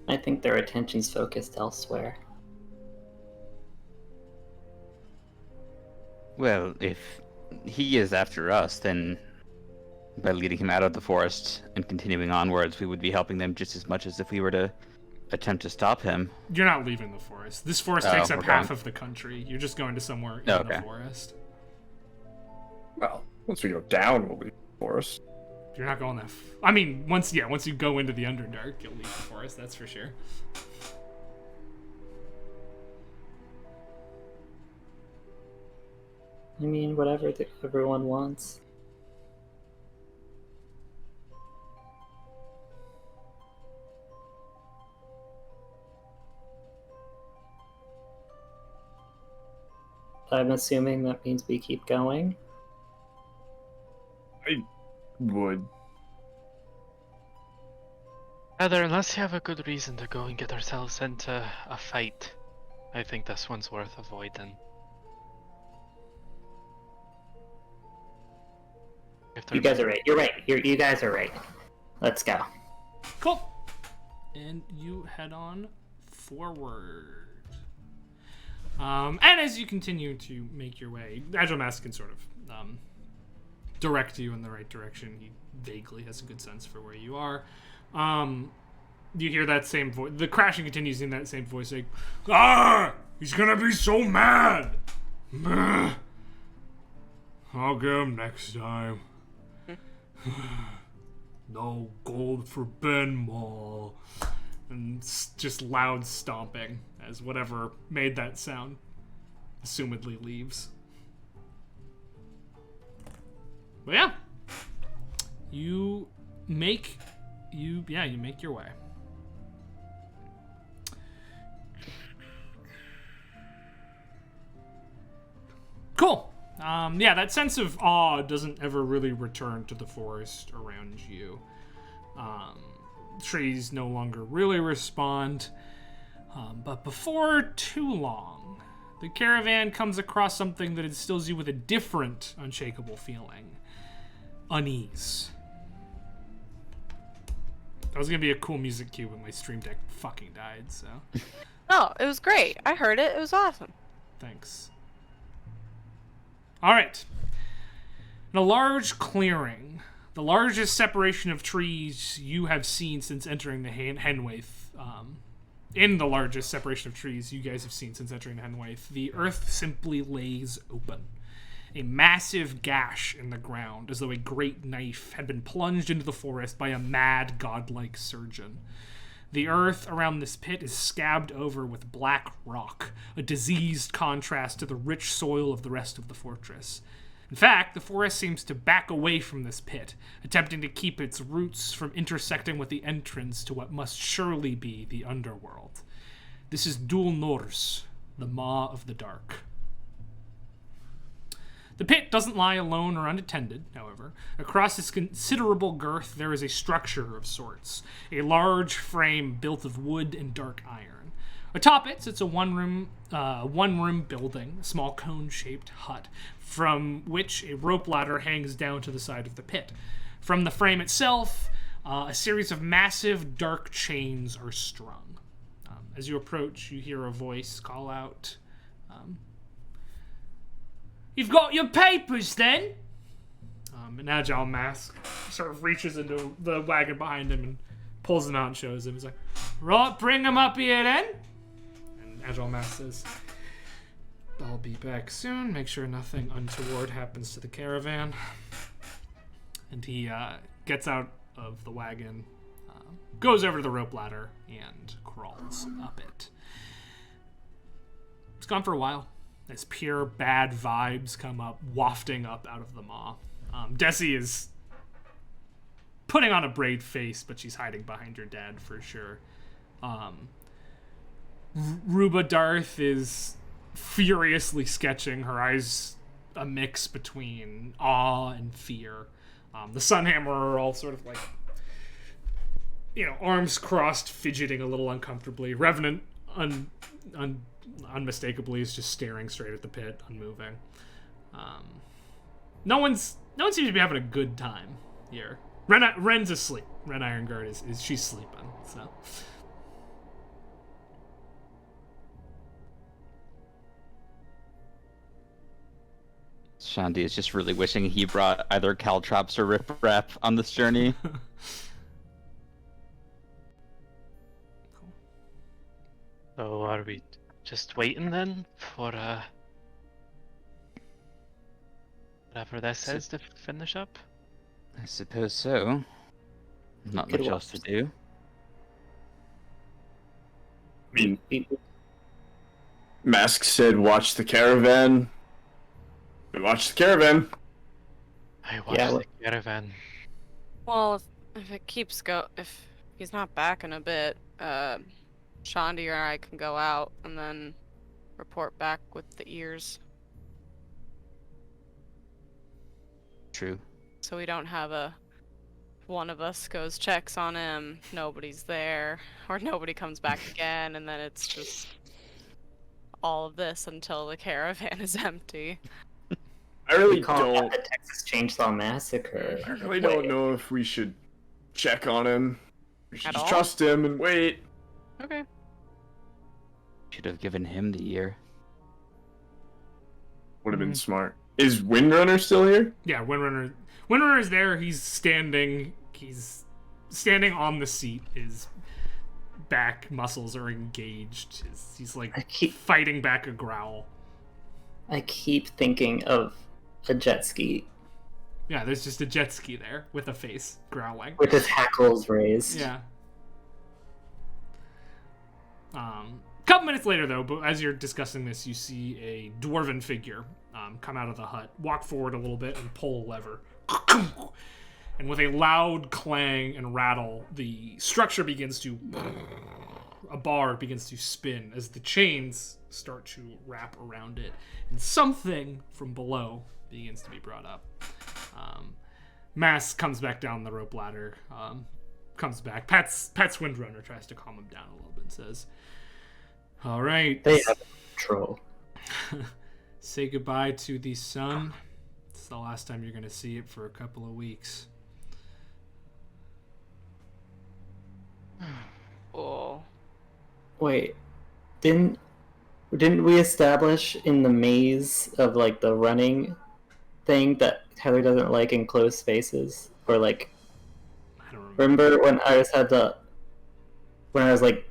I think their attention's focused elsewhere. Well, if he is after us, then by leading him out of the forest and continuing onwards, we would be helping them just as much as if we were to attempt to stop him. You're not leaving the forest. This forest takes up half of the country. You're just going to somewhere in the forest. Well, once we go down, we'll leave the forest. You're not going that. I mean, once you go into the Underdark, you'll leave the forest. That's for sure. I mean, whatever everyone wants. I'm assuming that means we keep going. I would. Heather, unless you have a good reason to go and get ourselves into a fight, I think this one's worth avoiding. You guys are right. You're right. You guys are right. Let's go. Cool. And you head on forward. And as you continue to make your way, Agile Mask can sort of direct you in the right direction. He vaguely has a good sense for where you are. You hear that same voice. The crashing continues in that same voice, like, "Ah! He's gonna be so mad! I'll get him next time. No gold for Ben Mall." And just loud stomping as whatever made that sound assumedly leaves. But yeah, you make your way. Cool. Yeah, that sense of awe doesn't ever really return to the forest around you. Trees no longer really respond. But before too long, the caravan comes across something that instills you with a different unshakable feeling. Unease. That was gonna be a cool music cue when my stream deck fucking died, so. Oh, it was great. I heard it. It was awesome. Thanks. Alright. In a large clearing, the largest separation of trees you have seen since entering the Henwaith. In the largest separation of trees you guys have seen since entering the Henwaith, the earth simply lays open. A massive gash in the ground, as though a great knife had been plunged into the forest by a mad, godlike surgeon. The earth around this pit is scabbed over with black rock, a diseased contrast to the rich soil of the rest of the fortress. In fact, the forest seems to back away from this pit, attempting to keep its roots from intersecting with the entrance to what must surely be the underworld. This is Dul Nors, the Maw of the Dark. The pit doesn't lie alone or unattended, however. Across its considerable girth, there is a structure of sorts, a large frame built of wood and dark iron. Atop it sits a one-room building, a small cone-shaped hut, from which a rope ladder hangs down to the side of the pit. From the frame itself, a series of massive dark chains are strung. As you approach, you hear a voice call out, "You've got your papers, then?" An Agile Mask sort of reaches into the wagon behind him and pulls them out and shows him. He's like, "Right, bring them up here, then." And Agile Mask says, "I'll be back soon. Make sure nothing untoward happens to the caravan." And he gets out of the wagon, goes over to the rope ladder, and crawls up it. It's gone for a while. As pure bad vibes come up, wafting up out of the maw. Desi is putting on a brave face, but she's hiding behind her dad for sure. Ruba Darth is furiously sketching, her eyes a mix between awe and fear. The Sunhammer are all sort of like, arms crossed, fidgeting a little uncomfortably. Revenant, unmistakably, is just staring straight at the pit, unmoving. No one seems to be having a good time here. Ren's asleep. Ren Ironguard is she's sleeping. Shandi is just really wishing he brought either caltrops or riprap on this journey. So are we just waiting then for whatever that says to finish up? I suppose so. Not much else to do. I mean, Mask said, "Watch the caravan." We watched the caravan. I watched the caravan. Well, if it keeps if he's not back in a bit, Shandi or I can go out and then report back with the ears. True. So we don't have one of us goes checks on him, nobody's there, or nobody comes back again, and then it's just all of this until the caravan is empty. I really We call don't. it the Texas Chainsaw Massacre. I really don't know if we should check on him. We should At just all? trust him and wait. Okay. Should have given him the ear. Would have been smart. Is Windrunner still here? Yeah, Windrunner's there. He's standing on the seat. His back muscles are engaged. He's like fighting back a growl. I keep thinking of a jet ski Yeah, there's just a jet ski there with a face growling. with his hackles raised. Yeah. Couple minutes later, though, but as you're discussing this, you see a dwarven figure come out of the hut, walk forward a little bit, and pull a lever. And with a loud clang and rattle, the structure begins to... a bar begins to spin as the chains start to wrap around it, and something from below begins to be brought up. Mask comes back down the rope ladder, comes back, pats Windrunner, tries to calm him down a little bit, and says, "All right, They have control. say goodbye to the sun. It's the last time you're going to see it for a couple of weeks." Oh. Wait, didn't we establish in the maze of like the running thing that Heather doesn't like enclosed spaces? Or like, I don't remember. remember when I was like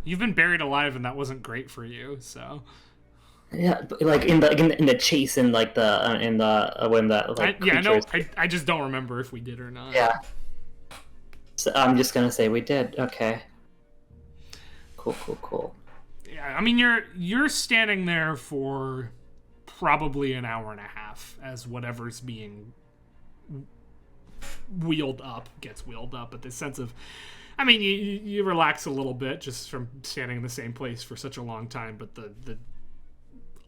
You've been buried alive, and that wasn't great for you, so... yeah, but, like in the chase in like the in the when the like I know. creatures- I just don't remember if we did or not. yeah. So I'm just gonna say we did. Okay. Cool. Yeah, I mean, you're standing there for probably an hour and a half as whatever's being wheeled up gets wheeled up. But the sense of, I mean, you relax a little bit just from standing in the same place for such a long time. But the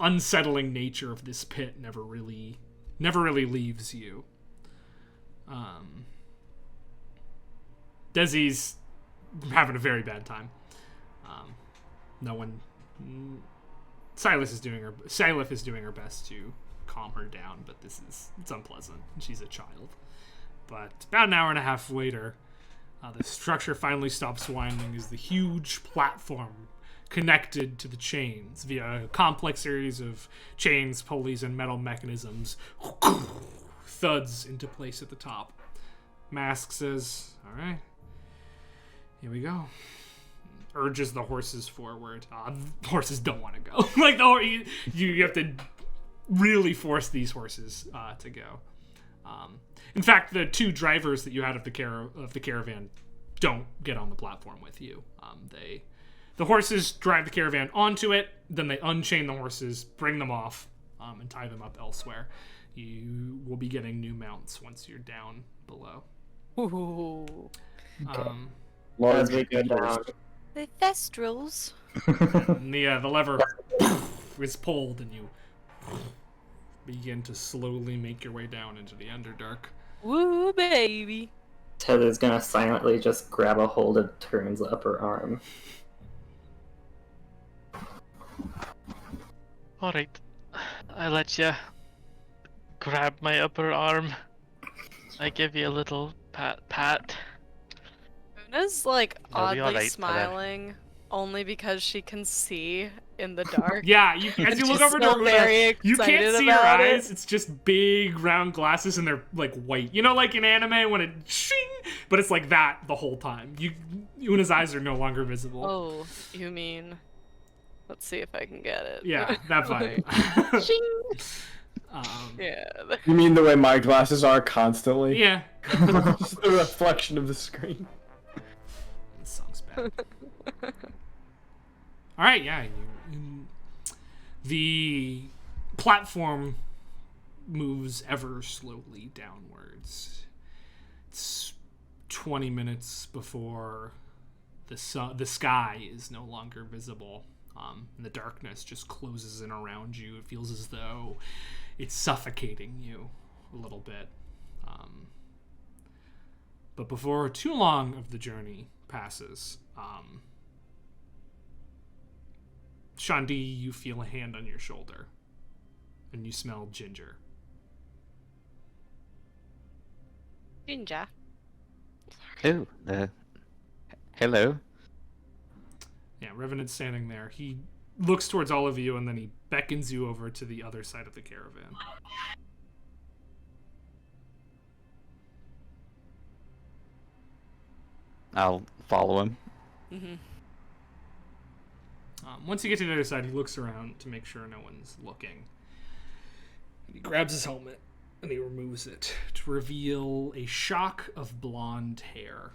unsettling nature of this pit never really leaves you. Desi's having a very bad time. No one. Silas is doing her best to calm her down, but it's unpleasant. She's a child. But about an hour and a half later, the structure finally stops winding as the huge platform connected to the chains via a complex series of chains, pulleys, and metal mechanisms thuds into place at the top. Mask says, "All right, here we go." Urges the horses forward. The horses don't want to go. Like you have to really force these horses to go. In fact, the two drivers that you had of the caravan don't get on the platform with you. The horses drive the caravan onto it, then they unchain the horses, bring them off, and tie them up elsewhere. You will be getting new mounts once you're down below. Ooh. As we go down. The Thestrals. And the lever is pulled, and you begin to slowly make your way down into the Underdark. Woo, baby. Tether's gonna silently just grab a hold of Turn's upper arm. Alright. I let you grab my upper arm. I give you a little pat. Una's like I'll be oddly alright, smiling only because she can see in the dark. Yeah, as you look She's over to still very Una, you can't excited see her about it. eyes. It's just big round glasses, and they're like white. You know, like in anime when it shing, but it's like that the whole time. Una's eyes are no longer visible. Oh, you mean? Let's see if I can get it. Yeah, that vibe. Yeah. You mean the way my glasses are constantly? Yeah. Just the reflection of the screen. This song's bad. All right, yeah. The platform moves ever slowly downwards. It's 20 minutes before the sky is no longer visible. And the darkness just closes in around you. It feels as though it's suffocating you a little bit. But before too long of the journey passes, Shandi, you feel a hand on your shoulder, and you smell ginger. Ginger. Oh, hello. Yeah, Revenant's standing there. He looks towards all of you, and then he beckons you over to the other side of the caravan. I'll follow him. Mm-hmm. Once you get to the other side, he looks around to make sure no one's looking. And he grabs his helmet, and he removes it to reveal a shock of blonde hair.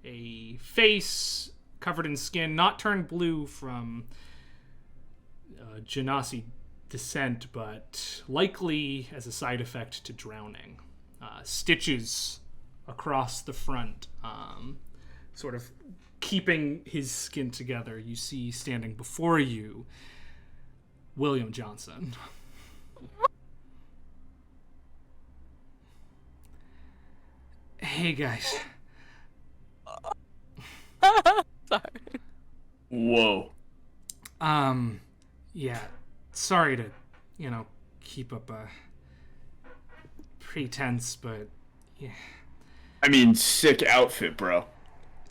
A face covered in skin, not turned blue from Genasi descent, but likely as a side effect to drowning. Stitches across the front, sort of keeping his skin together. You see standing before you, William Johnson. Hey guys. Sorry. Whoa. Yeah, sorry to, keep up a pretense, but yeah. I mean, sick outfit, bro.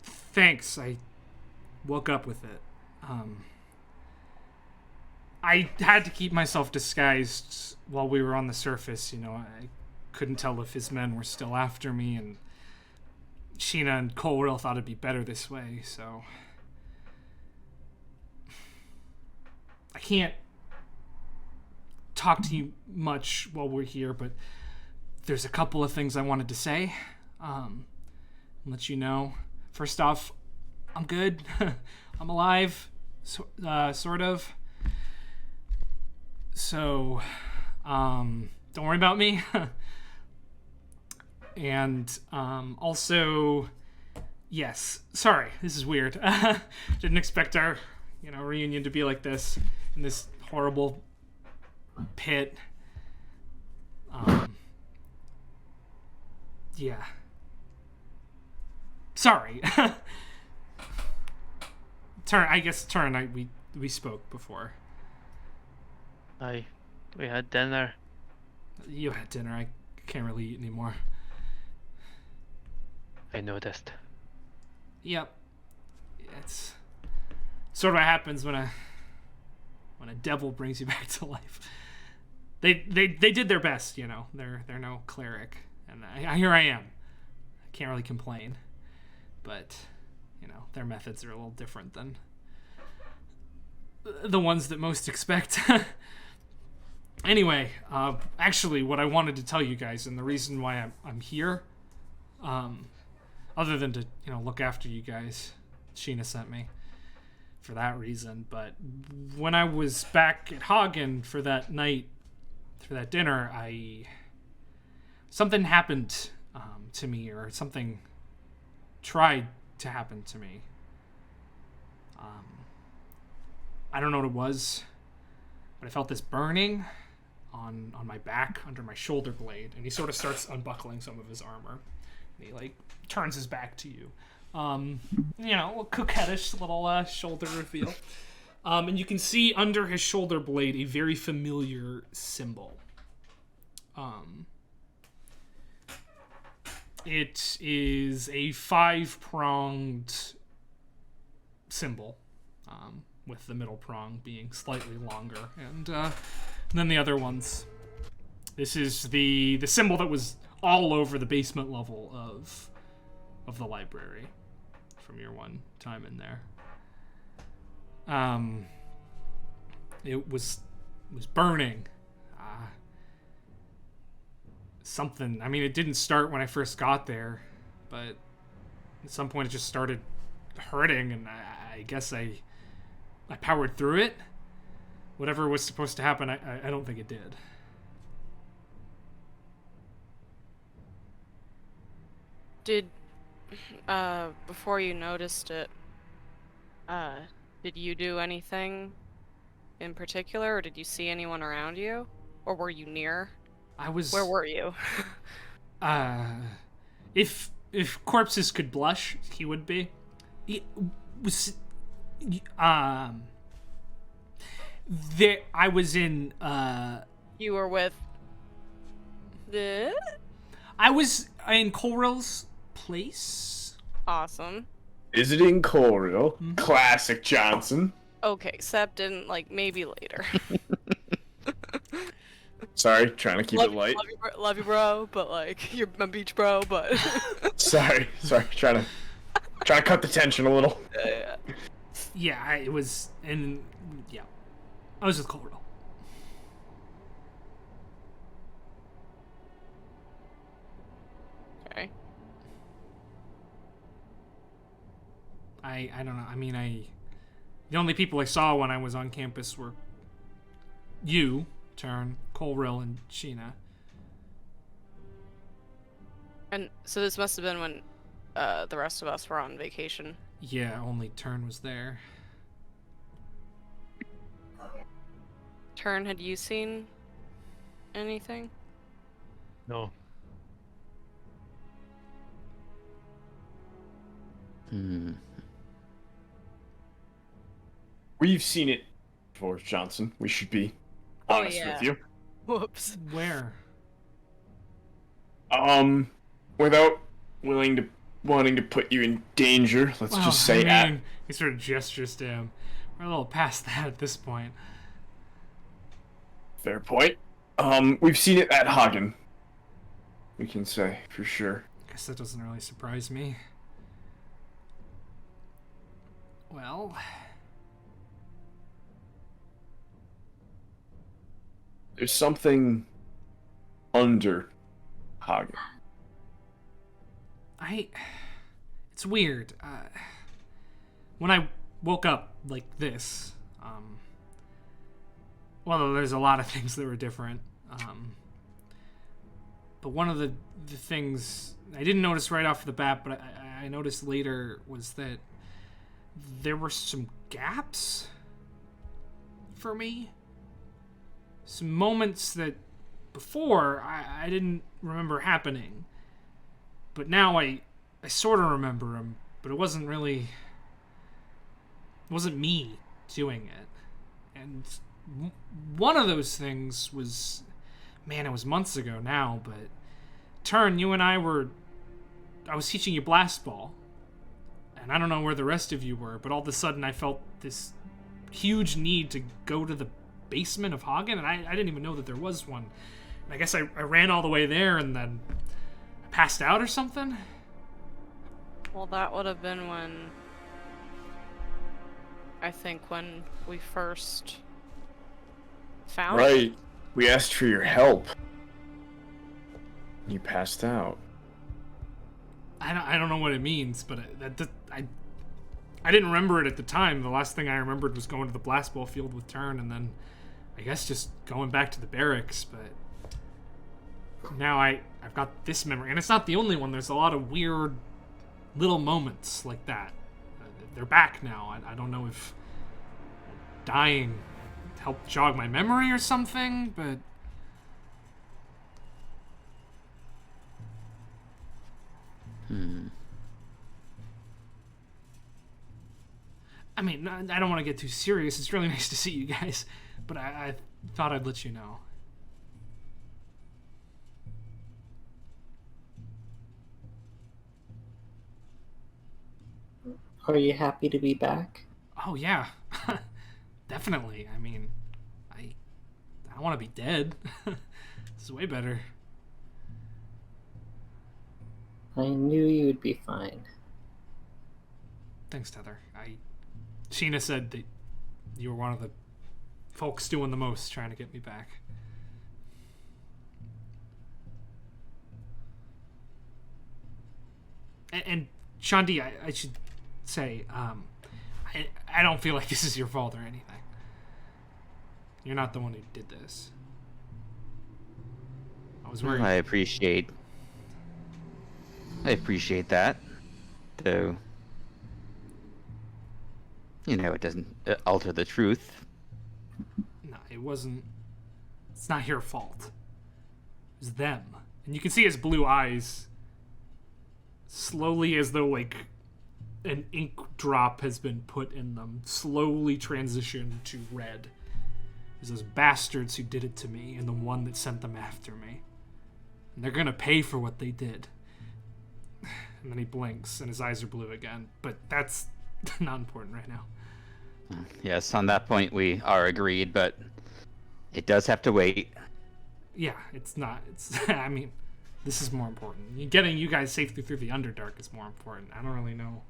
Thanks, I woke up with it. I had to keep myself disguised while we were on the surface, I couldn't tell if his men were still after me, and Sheena and Colwell thought it'd be better this way, so... I can't talk to you much while we're here, but there's a couple of things I wanted to say. Let you know. First off, I'm good. I'm alive, sort of. So, don't worry about me. And also, yes, sorry, this is weird. Didn't expect our, reunion to be like this in this horrible pit. Yeah. Sorry. We spoke before. We had dinner. You had dinner. I can't really eat anymore. I noticed. Yep. It's sort of what happens when a devil brings you back to life. They did their best, They're no cleric, and here I am. I can't really complain, but their methods are a little different than the ones that most expect. Anyway, actually, what I wanted to tell you guys, and the reason why I'm here, other than to look after you guys, Sheena sent me for that reason. But when I was back at Hagen for that night, for that dinner, something happened to me, or something tried to happen to me. I don't know what it was, but I felt this burning on my back, under my shoulder blade, and he sort of starts unbuckling some of his armor. And he turns his back to you. A coquettish little shoulder reveal. And you can see under his shoulder blade a very familiar symbol. It is a 5-pronged symbol, with the middle prong being slightly longer, and then the other ones. This is the symbol that was all over the basement level of the library from your one time in there. It was burning. Something. I mean, it didn't start when I first got there, but at some point it just started hurting, and I guess I powered through it. Whatever was supposed to happen, I don't think it did. Did, before you noticed it, did you do anything in particular, or did you see anyone around you? Or were you near? I was... Where were you? If corpses could blush, he would be. It was... There, I was in, You were with... I was in Colrill's place. Awesome. Visiting Colrill. Classic Johnson. Okay, Sep didn't, like, maybe later. Sorry, trying to keep it light. Love you, bro, but, like, you're my beach bro, but... Sorry, trying to cut the tension a little. Yeah, I was in... Yeah. I was with Colrill. Okay. I don't know. I mean, the only people I saw when I was on campus were you, Turn, Colrill, and Sheena. And so this must have been when the rest of us were on vacation. Yeah, only Turn was there. Turn, had you seen anything? No. We've seen it before, Johnson. We should be honest with you. Whoops. Where? Without wanting to put you in danger, let's just say he sort of gestures to him. We're a little past that at this point. Fair point. We've seen it at Hagen. We can say, for sure. Guess that doesn't really surprise me. Well... There's something under Hagen. It's weird. When I woke up like this, well, there's a lot of things that were different. But one of the things I didn't notice right off the bat, but I noticed later, was that there were some gaps for me. Some moments that before I didn't remember happening. But now I sort of remember them, but it wasn't me doing it. And one of those things was, man, it was months ago now, but Turn, you and I was teaching you blast ball. And I don't know where the rest of you were, but all of a sudden I felt this huge need to go to the basement of Hagen, and I didn't even know that there was one. And I guess I ran all the way there and then I passed out or something. Well, that would have been when... I think when we first found it. Right. We asked for your help. You passed out. I don't know what it means, but I didn't remember it at the time. The last thing I remembered was going to the blast ball field with Turn, and then I guess just going back to the barracks. But now I've got this memory, and it's not the only one. There's a lot of weird little moments like that. They're back now. I don't know if dying helped jog my memory or something, but... I mean, I don't want to get too serious. It's really nice to see you guys, but I thought I'd let you know. Are you happy to be back? Oh yeah, definitely. I mean, I don't want to be dead. This is way better. I knew you would be fine. Thanks, Tether. Sheena said that you were one of the folks doing the most trying to get me back. And Shandi, I should say, I don't feel like this is your fault or anything. You're not the one who did this. I was worried. I appreciate that, though. You know, it doesn't alter the truth. No, it wasn't. It's not your fault. It was them. And you can see his blue eyes slowly, as though like an ink drop has been put in them, slowly transition to red. It's those bastards who did it to me and the one that sent them after me. And they're gonna pay for what they did. And then he blinks and his eyes are blue again. But that's not important right now. Yes, on that point we are agreed, but it does have to wait. Yeah, it's not. It's. I mean, this is more important. Getting you guys safely through the Underdark is more important. I don't really know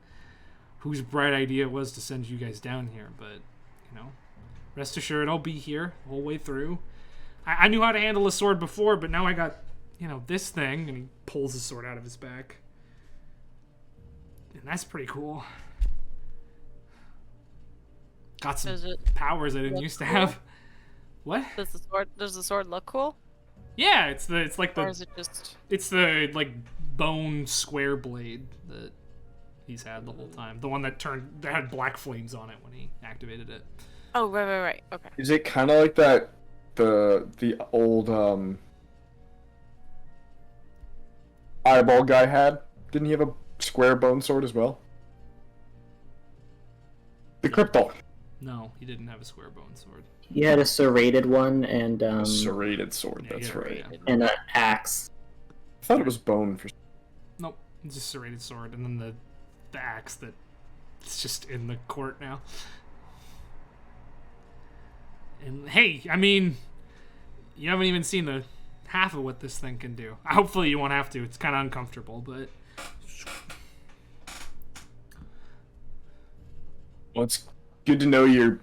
whose bright idea it was to send you guys down here, but, you know, rest assured I'll be here the whole way through. I knew how to handle a sword before, but now I got, you know, this thing, and he pulls his sword out of his back. And that's pretty cool. Got some powers I didn't used to have. What? Does the sword look cool? Yeah, it's like the, or is it just... it's the like bone square blade that he's had the whole time. The one that had black flames on it when he activated it. Oh, right. Okay. Is it kind of like that the old eyeball guy had? Didn't he have a square bone sword as well? The Crypto. No, he didn't have a square bone sword. He had a serrated one and A serrated sword, Yeah, that's yeah, right. yeah. and an axe. I thought it was bone for. Nope, it's just a serrated sword, and then the axe that it's just in the court now. And hey, I mean, you haven't even seen the half of what this thing can do. Hopefully you won't have to. It's kind of uncomfortable, but Well, it's good to know you're.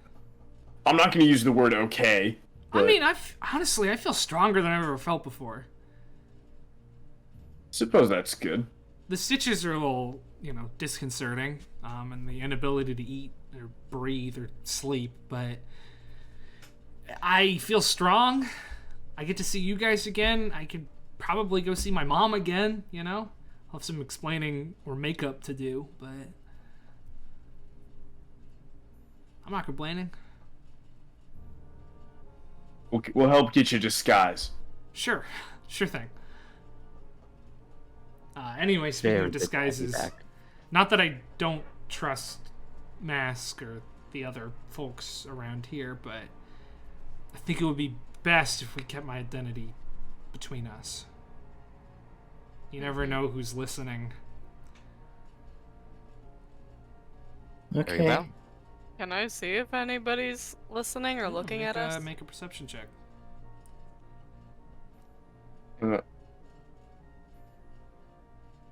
I'm not going to use the word okay. I mean, honestly, I feel stronger than I've ever felt before. Suppose that's good. The stitches are a little, you know, disconcerting, and the inability to eat or breathe or sleep, but I feel strong. I get to see you guys again. I could probably go see my mom again, you know? I'll have some explaining or makeup to do, but I'm not complaining. We'll help get you disguise. Sure thing. Anyway, speaking Very of good to have you disguises, back. not that I don't trust Mask or the other folks around here, but I think it would be best if we kept my identity between us. You never know who's listening. Very Okay. well. Can I see if anybody's listening or looking at us? Make a perception check.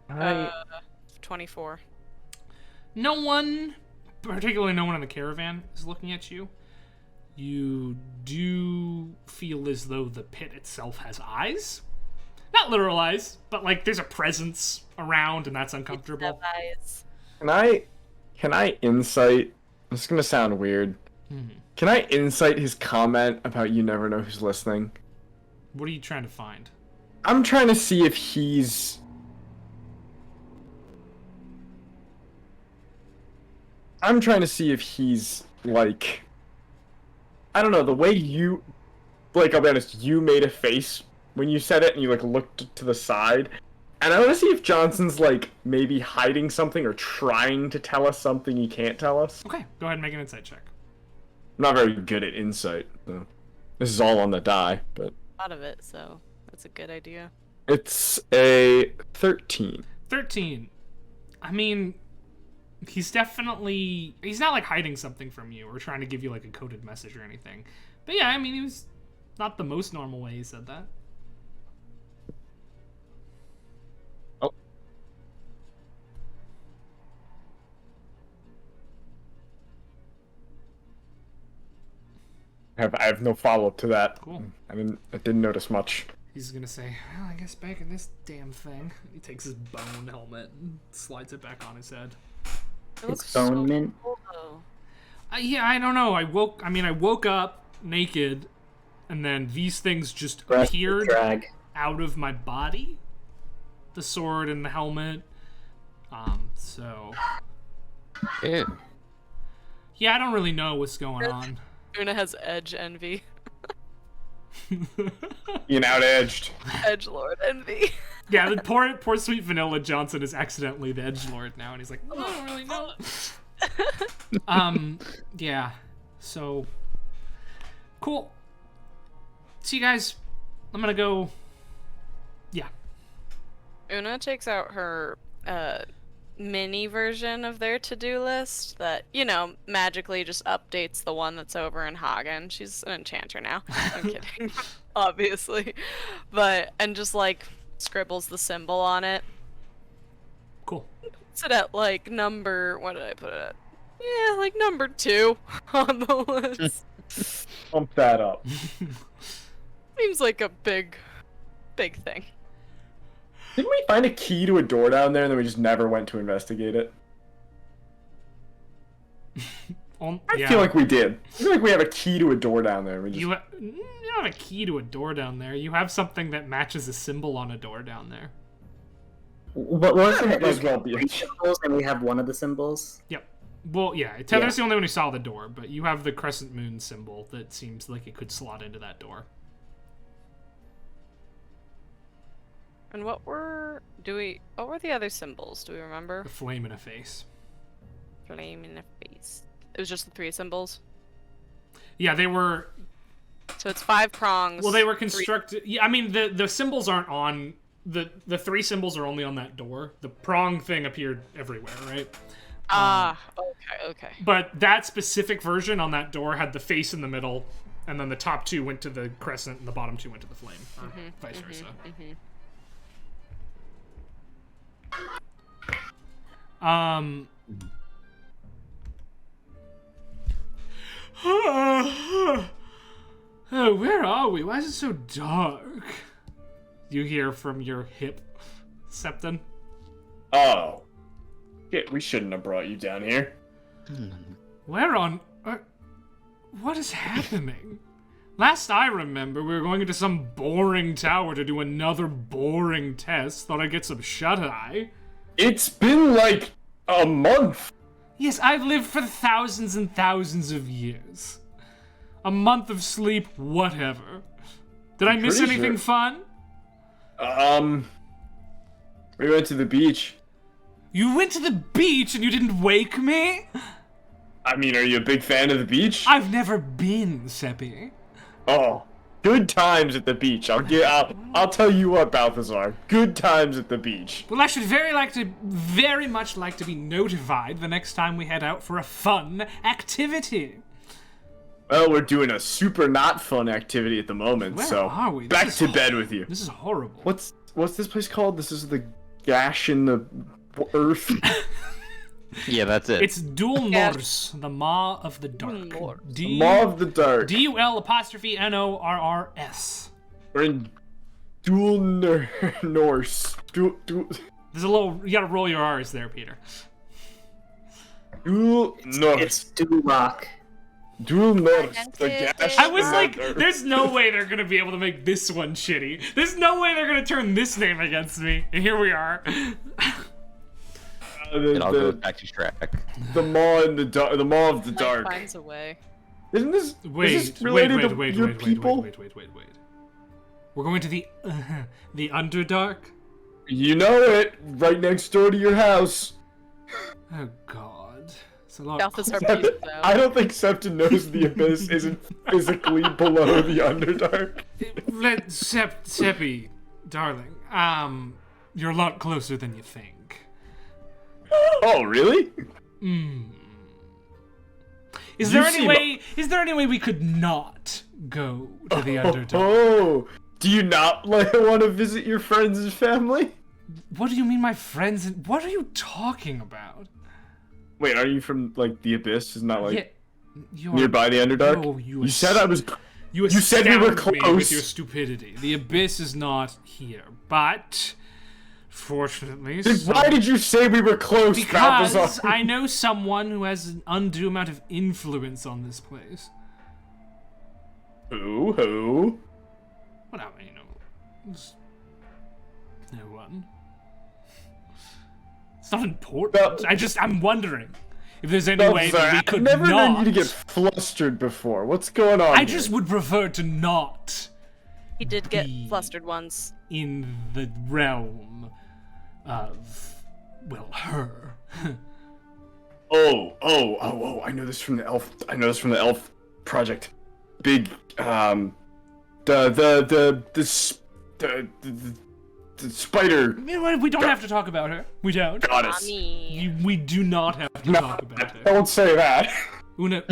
I 24. No one, particularly no one in the caravan, is looking at you. You do feel as though the pit itself has eyes. Not literal eyes, but like there's a presence around and that's uncomfortable. Eyes. Can I insight? This is gonna sound weird. Can I insight his comment about you never know who's listening? What are you trying to find? I'm trying to see if he's. I'm trying to see if he's like. I don't know, the way you. Like, I'll be honest, you made a face when you said it and you like looked to the side. And I want to see if Johnson's like maybe hiding something or trying to tell us something he can't tell us. Okay, go ahead and make an insight check. I'm not very good at insight, so this is all on the die, but Out of it, so that's a good idea. it's a 13. 13. I mean, he's definitely, he's not like hiding something from you or trying to give you like a coded message or anything. But yeah, I mean, he was not the most normal way he said that. Oh. I have no follow-up to that. Cool. I didn't notice much. He's gonna say, well, I guess back in this damn thing. He takes his bone helmet and slides it back on his head. It looks It's bone mint. cool, though. Yeah, I don't know. I woke up naked, and then these things just Breath appeared drag. out of my body. The sword and the helmet. So Ew. yeah, I don't really know what's going on. Una has edge envy. Being out-edged. Edge Lord envy. Yeah, the poor sweet Vanilla Johnson is accidentally the edgelord now, and he's like, I don't really know. Yeah. So cool. See you guys. I'm gonna go. Yeah. Una takes out her mini version of their to-do list that, you know, magically just updates the one that's over in Hagen. She's an enchanter now. I'm kidding. Obviously. And just like scribbles the symbol on it. Cool. Puts it at like number, what did I put it at? Yeah, like number 2 on the list. Pump that up. Seems like a big thing. Didn't we find a key to a door down there and then we just never went to investigate it? I feel like we did. I feel like we have a key to a door down there. And we just... You don't have a key to a door down there. You have something that matches a symbol on a door down there. What was it? As Like well be. 3 symbols, and we have one of the symbols. Yep. Well, yeah. Tether's the only one who saw the door, but you have the crescent moon symbol that seems like it could slot into that door. And what were the other symbols? Do we remember? A flame and a face. Flame in the face. It was just the 3 symbols. Yeah, they were. So it's 5 prongs. Well, they were 3 constructed. Yeah, I mean the symbols aren't on the 3 symbols are only on that door. The prong thing appeared everywhere, right? Okay. But that specific version on that door had the face in the middle, and then the top 2 went to the crescent, and the bottom 2 went to the flame, or vice versa. Oh, where are we? Why is it so dark? You hear from your hip, Septon. Oh. Shit, we shouldn't have brought you down here. Where on... what is happening? Last I remember, we were going into some boring tower to do another boring test. Thought I'd get some shut-eye. It's been like a month. Yes, I've lived for thousands and thousands of years. A month of sleep, whatever. Did I miss pretty anything sure- fun? We went to the beach. You went to the beach and you didn't wake me? I mean, are you a big fan of the beach? I've never been, Seppi. Oh, good times at the beach. I'll tell you what, Balthazar. Good times at the beach. Well, I should very much like to be notified the next time we head out for a fun activity. Well, we're doing a super not fun activity at the moment, Where so are we? back to bed with you. This is horrible. What's this place called? This is the gash in the earth. Yeah, that's it. It's Dual Norse, the Maw of the Dark. Maw of the Dark. DUL''NORRS. We're in Dual Norse. There's a little, you gotta roll your R's there, Peter. Dual Norse. It's Duloc. Dual Norse. The gash I was in like, the earth. there's no way they're gonna be able to make this one shitty. There's no way they're gonna turn this name against me. And here we are. It all goes back to Shrek. The Maw in the Dark. The Maw of the Dark. Finds a way. Isn't this? Wait, is this related to wait. your people? We're going to the Underdark? You know it. Right next door to your house. Oh god. It's a lot. Balthazar peace out. I don't think Septon knows the abyss isn't physically below the Underdark. Seppi, darling, you're a lot closer than you think. Oh, really? Is there any way we could not go to the Underdark? Oh, do you not want to visit your friends and family? What do you mean, my friends? What are you talking about? Wait, are you from like the Abyss? Isn't that like yeah, nearby the Underdark? No, you said I was. You said we were astound me close. with your stupidity. The Abyss is not here, but fortunately, Why did you say we were close? Because Balthazar? I know someone who has an undue amount of influence on this place. Who? Well, I mean, it's no one. It's not important. I'm wondering if there's any way that we could I've never not. known you to get flustered before. What's going on? I just would prefer to not. He did get be flustered once. In the realm of, well, her. Oh! I know this from the elf. Project. Big, the spider. We don't have to talk about her. We don't. Goddess. We do not have to talk about her. Don't say that. Una,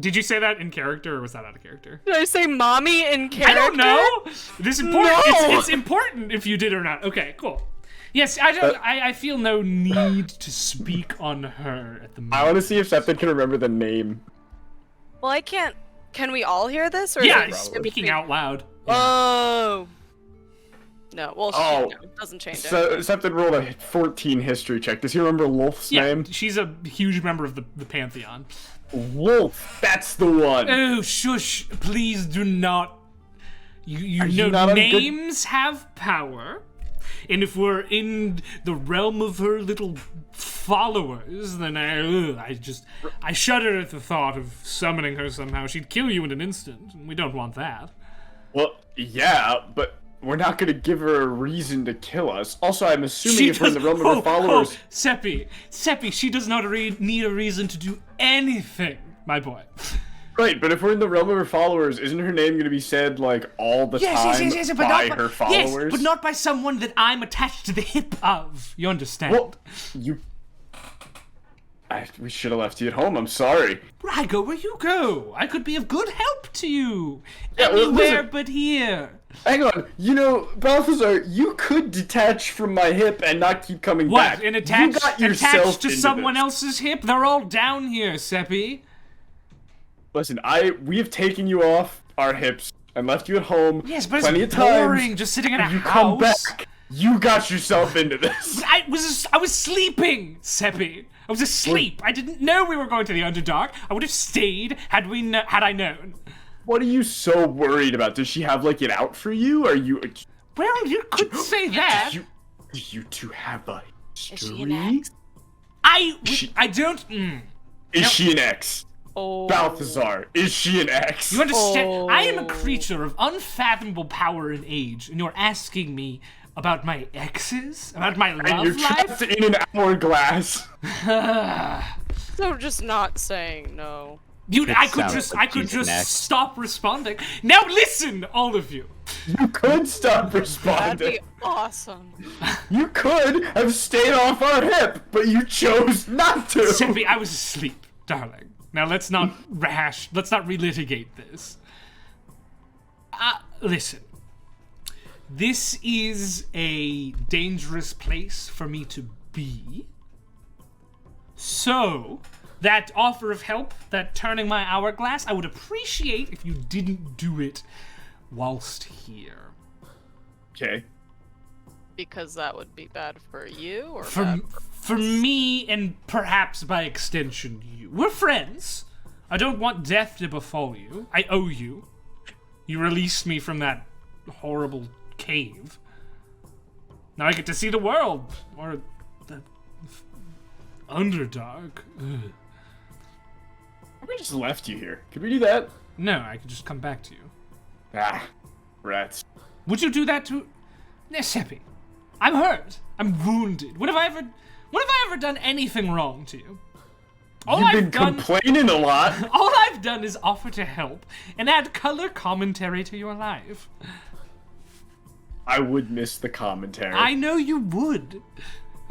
did you say that in character or was that out of character? Did I say mommy in character? I don't know. This is important. No! It's important if you did or not. Okay, cool. Yes, I feel no need to speak on her at the moment. I want to see if Septon can remember the name. Well, I can't. Can we all hear this? Or Yeah, is it speaking out loud. Oh. No, well, Oh. no, it doesn't change it. So Septon rolled a 14 history check. Does he remember Lulf's name? She's a huge member of the Pantheon. Lulf, that's the one. Oh, shush! Please do not. You you know, not on good- names have power, and if we're in the realm of her little followers, then I shudder at the thought of summoning her somehow. She'd kill you in an instant, and we don't want that. Well, yeah, but we're not gonna give her a reason to kill us. Also, I'm assuming if we're in the realm of her followers... Seppi, she does not need a reason to do anything, my boy. Right, but if we're in the realm of her followers, isn't her name gonna be said, like, all the time but by not her followers? Yes, but not by someone that I'm attached to the hip of. You understand? Well, we should have left you at home, I'm sorry. I go where you go. I could be of good help to you. Yeah, well, Anywhere listen. but here. Hang on, Balthazar, you could detach from my hip and not keep coming back. What? And You got yourself attached to into someone this. else's hip? They're all down here, Seppi. Listen, we have taken you off our hips and left you at home. Yes, but plenty it's of times. boring just sitting in a You house. come back. You got yourself into this. I was sleeping, Seppi. I was asleep. I didn't know we were going to the Underdark. I would have stayed had I known. What are you so worried about? Does she have like it out for you? Are you? Well, you could say that. Do you two have a history? Is she an ex? I don't. Is she an ex? Oh. Balthazar, is she an ex? You understand? Oh. I am a creature of unfathomable power and age, and you're asking me about my exes? About my And love you're life? trapped in an hourglass. So just not saying no. I could sounds just, like I could she's an just ex. stop responding. Now listen, all of you. You could stop That'd responding. be awesome. You could have stayed off our hip, but you chose not to. Simply, I was asleep, darling. Now let's not relitigate this. Listen. This is a dangerous place for me to be. So, that offer of help, that turning my hourglass, I would appreciate if you didn't do it whilst here. Okay. Because that would be bad for you, or For, bad for me, and perhaps by extension you. We're friends. I don't want death to befall you. I owe you. You released me from that horrible cave. Now I get to see the world, or the Underdark. Ugh. We just left you here. Could we do that? No, I could just come back to you. Ah, rats. Would you do that to Seppi? I'm hurt. I'm wounded. When have I ever done anything wrong to you? You've been complaining a lot. All I've done is offer to help and add color commentary to your life. I would miss the commentary. I know you would.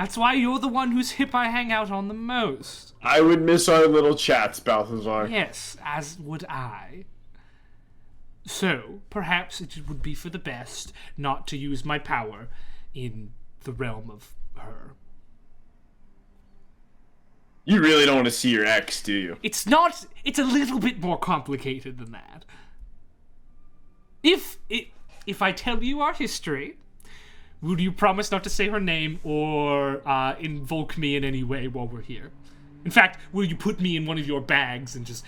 That's why you're the one whose hip I hang out on the most. I would miss our little chats, Balthazar. Yes, as would I. So, perhaps it would be for the best not to use my power in the realm of her. You really don't want to see your ex, do you? It's a little bit more complicated than that. If I tell you our history, would you promise not to say her name or invoke me in any way while we're here? In fact, will you put me in one of your bags and just...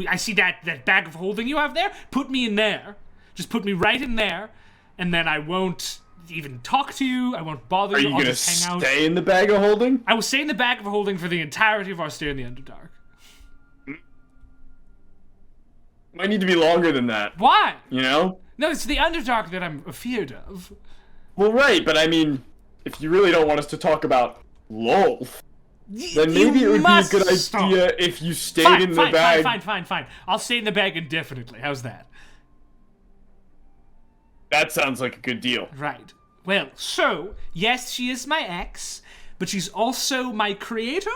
I see that bag of holding you have there? Put me in there. Just put me right in there, and then I won't even talk to you. I won't bother you. Are you going to just hang out. stay in the bag of holding? I will stay in the bag of holding for the entirety of our stay in the Underdark. Might need to be longer than that. Why? You know? No, it's the Underdark that I'm afeared of. Well, right, but I mean, if you really don't want us to talk about LOL, then maybe it would be a good idea if you stayed in the bag. Fine. I'll stay in the bag indefinitely. How's that? That sounds like a good deal. Right. Well, so, yes, she is my ex, but she's also my creator?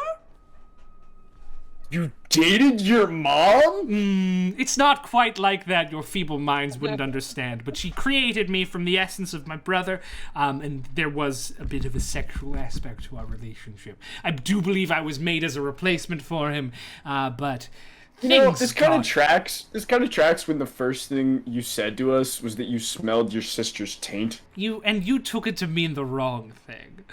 You dated your mom? It's not quite like that. Your feeble minds wouldn't understand, but she created me from the essence of my brother, and there was a bit of a sexual aspect to our relationship. I do believe I was made as a replacement for him, but... You know, this kind of tracks when the first thing you said to us was that you smelled your sister's taint. You took it to mean the wrong thing.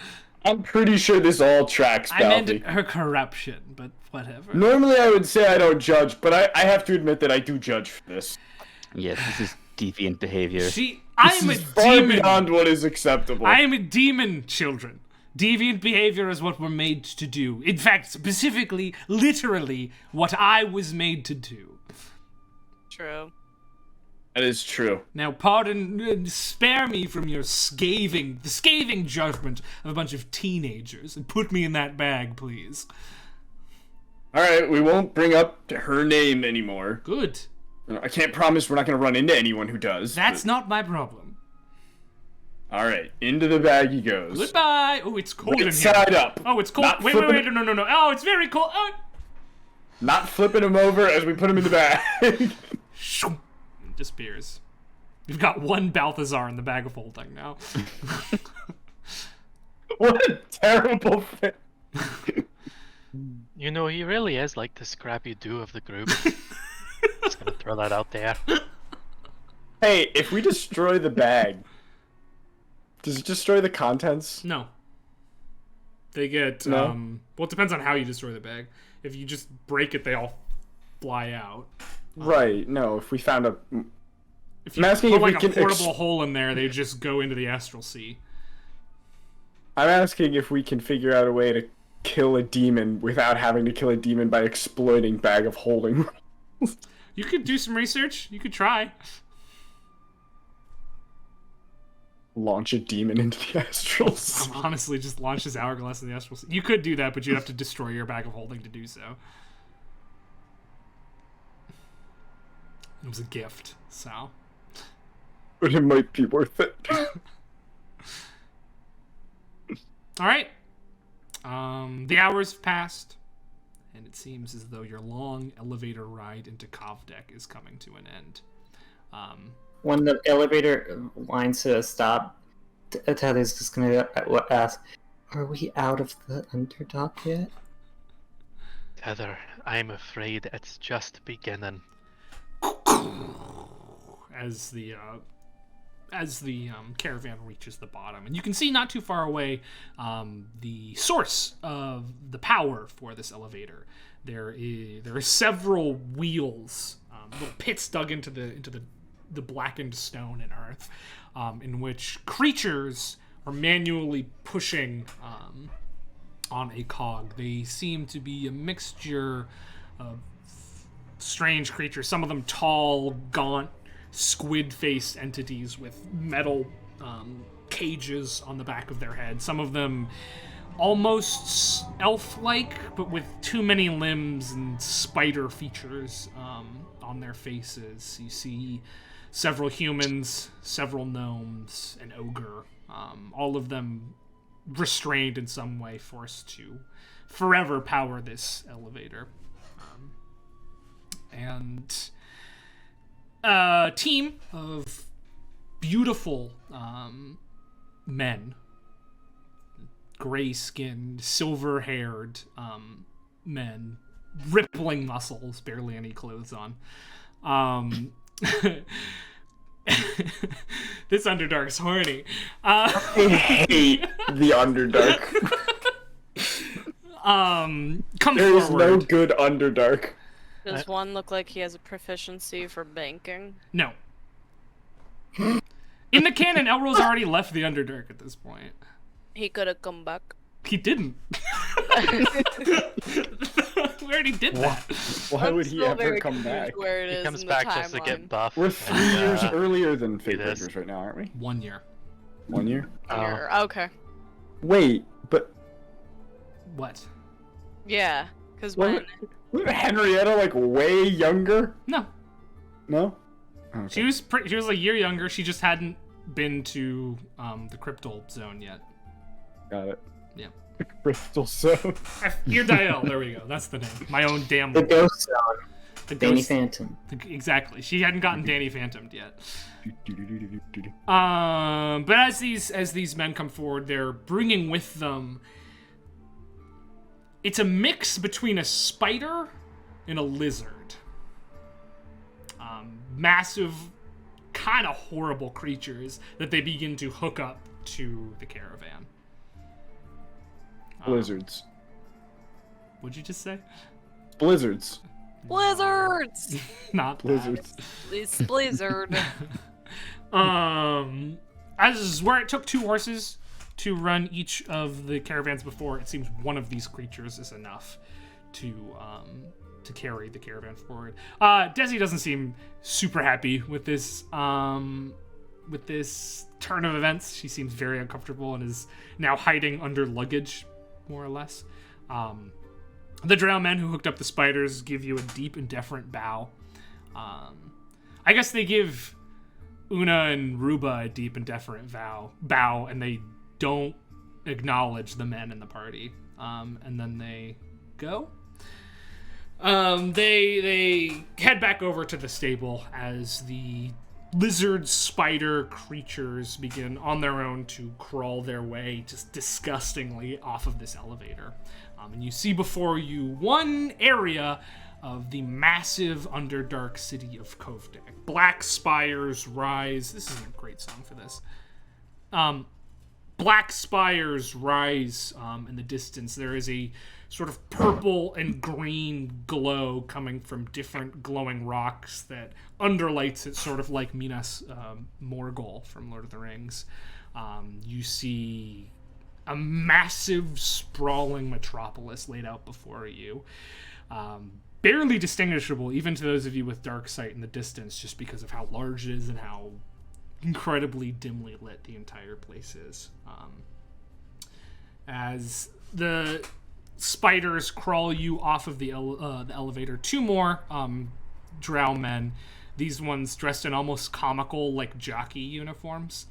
I'm pretty sure this all tracks, Balthy. I meant her corruption, but whatever. Normally I would say I don't judge, but I have to admit that I do judge for this. Yes, this is deviant behavior. I am a far demon. beyond what is acceptable. I am a demon, children. Deviant behavior is what we're made to do. In fact, specifically, literally, what I was made to do. True. That is true. Now, spare me from your scathing judgment of a bunch of teenagers, and put me in that bag, please. Alright, we won't bring up her name anymore. Good. I can't promise we're not going to run into anyone who does. That's not my problem. Alright, into the bag he goes. Goodbye! Oh, it's cold in here. Side up. Oh, it's cold. Wait, no. Oh, it's very cold. Oh. Not flipping him over as we put him in the bag. Disappears. You've got one Balthazar in the bag of holding now. What a terrible thing. You know, he really is like the scrappy do of the group. Just gonna throw that out there. Hey, if we destroy the bag, does it destroy the contents? No. They get, well, it depends on how you destroy the bag. If you just break it, they all fly out. Right, no, if we found a... If you put like a portable hole in there, they just go into the astral sea. I'm asking if we can figure out a way to kill a demon without having to kill a demon by exploiting bag of holding. You could do some research. You could try. Launch a demon into the astral sea. Honestly, just launch this hourglass in the astral sea. You could do that, but you'd have to destroy your bag of holding to do so. It was a gift, so... But it might be worth it. Alright. The hours have passed, and it seems as though your long elevator ride into Kovdek is coming to an end. When the elevator winds to a stop, Tether's just gonna ask, "Are we out of the Underdark yet?" Tether, I'm afraid it's just beginning. As the caravan reaches the bottom, and you can see not too far away the source of the power for this elevator. There are several wheels, little pits dug into the blackened stone and earth, in which creatures are manually pushing on a cog. They seem to be a mixture of strange creatures, some of them tall, gaunt, squid-faced entities with metal cages on the back of their head. Some of them almost elf-like, but with too many limbs and spider features on their faces. You see several humans, several gnomes, an ogre, all of them restrained in some way, forced to forever power this elevator. And a team of beautiful men, gray-skinned, silver-haired men, rippling muscles, barely any clothes on. This Underdark's horny. I hate the Underdark. Come There is forward. no good Underdark. Does one look like he has a proficiency for banking? No. In the canon, Elro's already left the Underdark at this point. He could have come back. He didn't. We already did that. Why I'm would he still ever very come confused back? Where it He is comes in the back just to timeline. get buffed. We're 3 years earlier than do Fate this. Breakers right now, aren't we? 1 year. 1 year? Okay. Wait, but What? Yeah, because when wasn't Henrietta like way younger? No. No? Okay. She was she was a year younger. She just hadn't been to the Cryptal Zone yet. Got it. Yeah. Crystal Zone. Irdael, there we go. That's the name. My own damn. The Ghost Zone. the Danny ghost- Phantom. Exactly. She hadn't gotten Danny Phantomed yet. But as these men come forward, they're bringing with them. It's a mix between a spider and a lizard. Massive, kind of horrible creatures that they begin to hook up to the caravan. Blizzards. What'd you just say? Blizzards. blizzards, Not that. Blizzards. it's blizzard. As where it took 2 horses to run each of the caravans before, it seems one of these creatures is enough to carry the caravan forward. Desi doesn't seem super happy with this turn of events. She seems very uncomfortable and is now hiding under luggage, more or less. The drow men who hooked up the spiders give you a deep and deferent bow. I guess they give Una and Ruba a deep and deferent bow, and they don't acknowledge the men in the party. And then they go. They head back over to the stable as the lizard spider creatures begin on their own to crawl their way just disgustingly off of this elevator. And you see before you one area of the massive Underdark city of Kovdek. Black spires rise. This is a great song for this. Black spires rise in the distance. There is a sort of purple and green glow coming from different glowing rocks that underlights it, sort of like Minas Morgul from Lord of the Rings. You see a massive, sprawling metropolis laid out before you. Barely distinguishable, even to those of you with dark sight in the distance, just because of how large it is and how incredibly dimly lit the entire place is. As the spiders crawl you off of the elevator, 2 more drow men, these ones dressed in almost comical, like, jockey uniforms,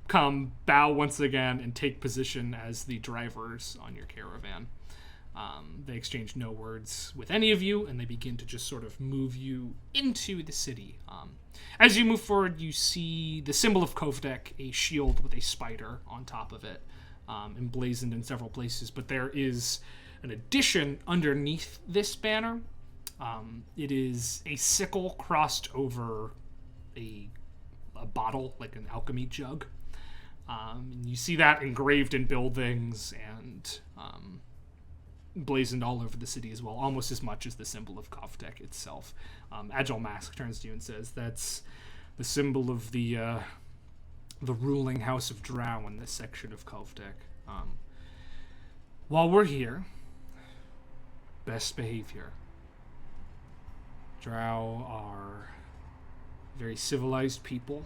come, bow once again, and take position as the drivers on your caravan. They exchange no words with any of you, and they begin to just sort of move you into the city. As you move forward, you see the symbol of Kovdek, a shield with a spider on top of it, emblazoned in several places. But there is an addition underneath this banner. It is a sickle crossed over a bottle, like an alchemy jug. And you see that engraved in buildings and blazoned all over the city as well, almost as much as the symbol of Kovdek itself. Agile Mask turns to you and says, "That's the symbol of the ruling house of Drow in this section of Kovdek. While we're here, best behavior. Drow are very civilized people,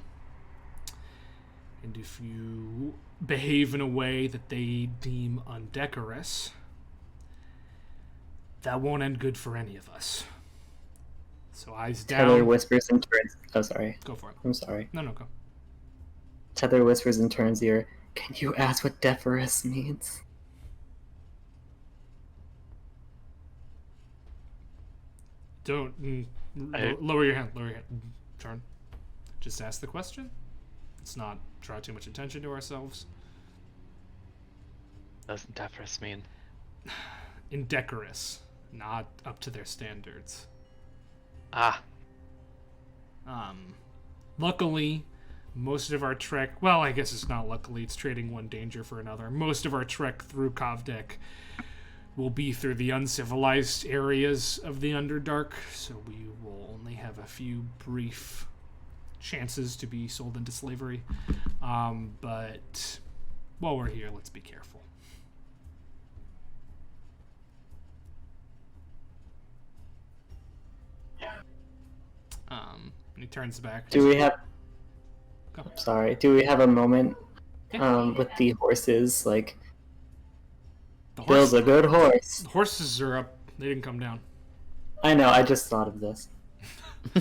and if you behave in a way that they deem undecorous, that won't end good for any of us. So eyes down." Tether whispers and turns. Oh, sorry. Go for it. I'm sorry. No, go. Tether whispers and turns ear. Can you ask what Deferus means? Don't lower your hand. Lower your hand. Turn. Just ask the question. Let's not draw too much attention to ourselves. Doesn't deference mean? Indecorous, not up to their standards. Ah. Luckily, most of our trek, well, I guess it's not luckily, it's trading one danger for another. Most of our trek through Kovdek will be through the uncivilized areas of the Underdark, so we will only have a few brief chances to be sold into slavery. But while we're here, let's be careful. And he turns back. Do we have... Go. Sorry, do we have a moment Yeah. with the horses? Like, The Bill's a good horse. horses are up. They didn't come down. I know, I just thought of this.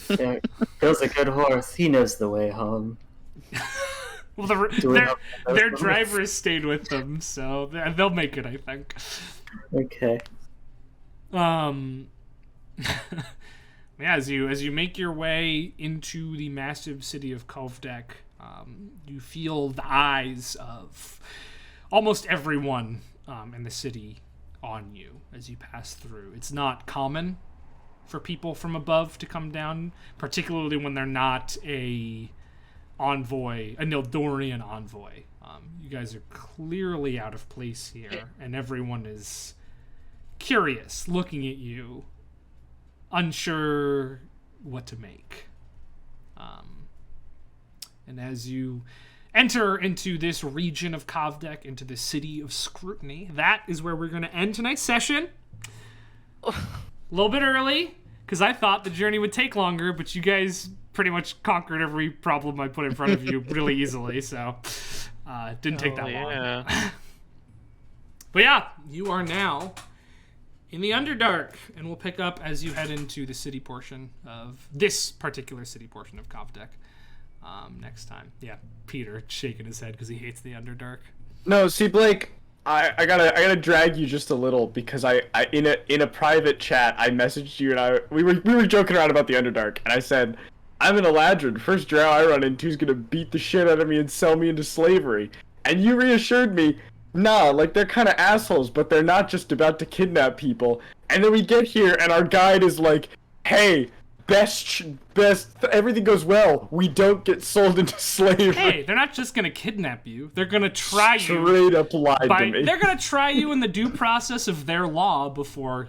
Yeah, Bill's a good horse. He knows the way home. Well, Do we have those their moments? drivers stayed with them, so they'll make it, I think. Okay. Yeah, as you make your way into the massive city of Kovdek, you feel the eyes of almost everyone in the city on you as you pass through. It's not common for people from above to come down, particularly when they're not a Nildorian envoy. You guys are clearly out of place here, and everyone is curious, looking at you, unsure what to make. And as you enter into this region of Kovdek, into the city of scrutiny, that is where we're going to end tonight's session. A little bit early, because I thought the journey would take longer, but you guys pretty much conquered every problem I put in front of you really easily, so it didn't take that long. But yeah, you are now in the Underdark, and we'll pick up as you head into the city portion of this particular city portion of Kovdek next time. Yeah, Peter shaking his head because he hates the Underdark. No, see, Blake, I gotta drag you just a little because I in a private chat I messaged you and we were joking around about the Underdark, and I said, I'm an Eladrin. First drow I run into is gonna beat the shit out of me and sell me into slavery. And you reassured me, nah, like they're kind of assholes, but they're not just about to kidnap people. And then we get here and our guide is like, hey, best, everything goes well. We don't get sold into slavery. Hey, they're not just gonna kidnap you. They're gonna try you. Straight up lied to me. They're gonna try you in the due process of their law before,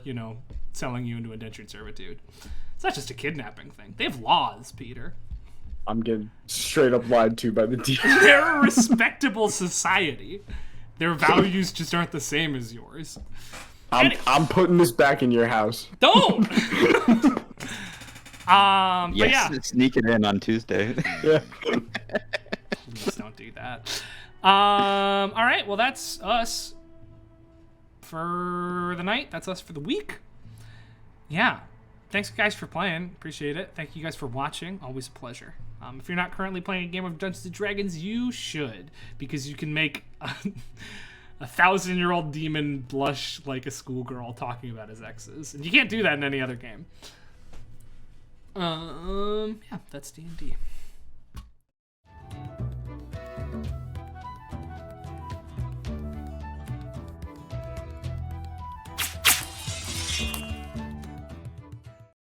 selling you into indentured servitude. It's not just a kidnapping thing. They have laws, Peter. I'm getting straight up lied to by the DM. They're a respectable society. Their values just aren't the same as yours. I'm putting this back in your house. Don't! But Yes, yeah. sneak it in on Tuesday. Yeah. Please don't do that. All right, well, that's us for the night. That's us for the week. Yeah. Thanks, guys, for playing. Appreciate it. Thank you guys for watching. Always a pleasure. If you're not currently playing a game of Dungeons & Dragons, you should, because you can make a 1,000-year-old demon blush like a schoolgirl talking about his exes. And you can't do that in any other game. Yeah, that's D&D.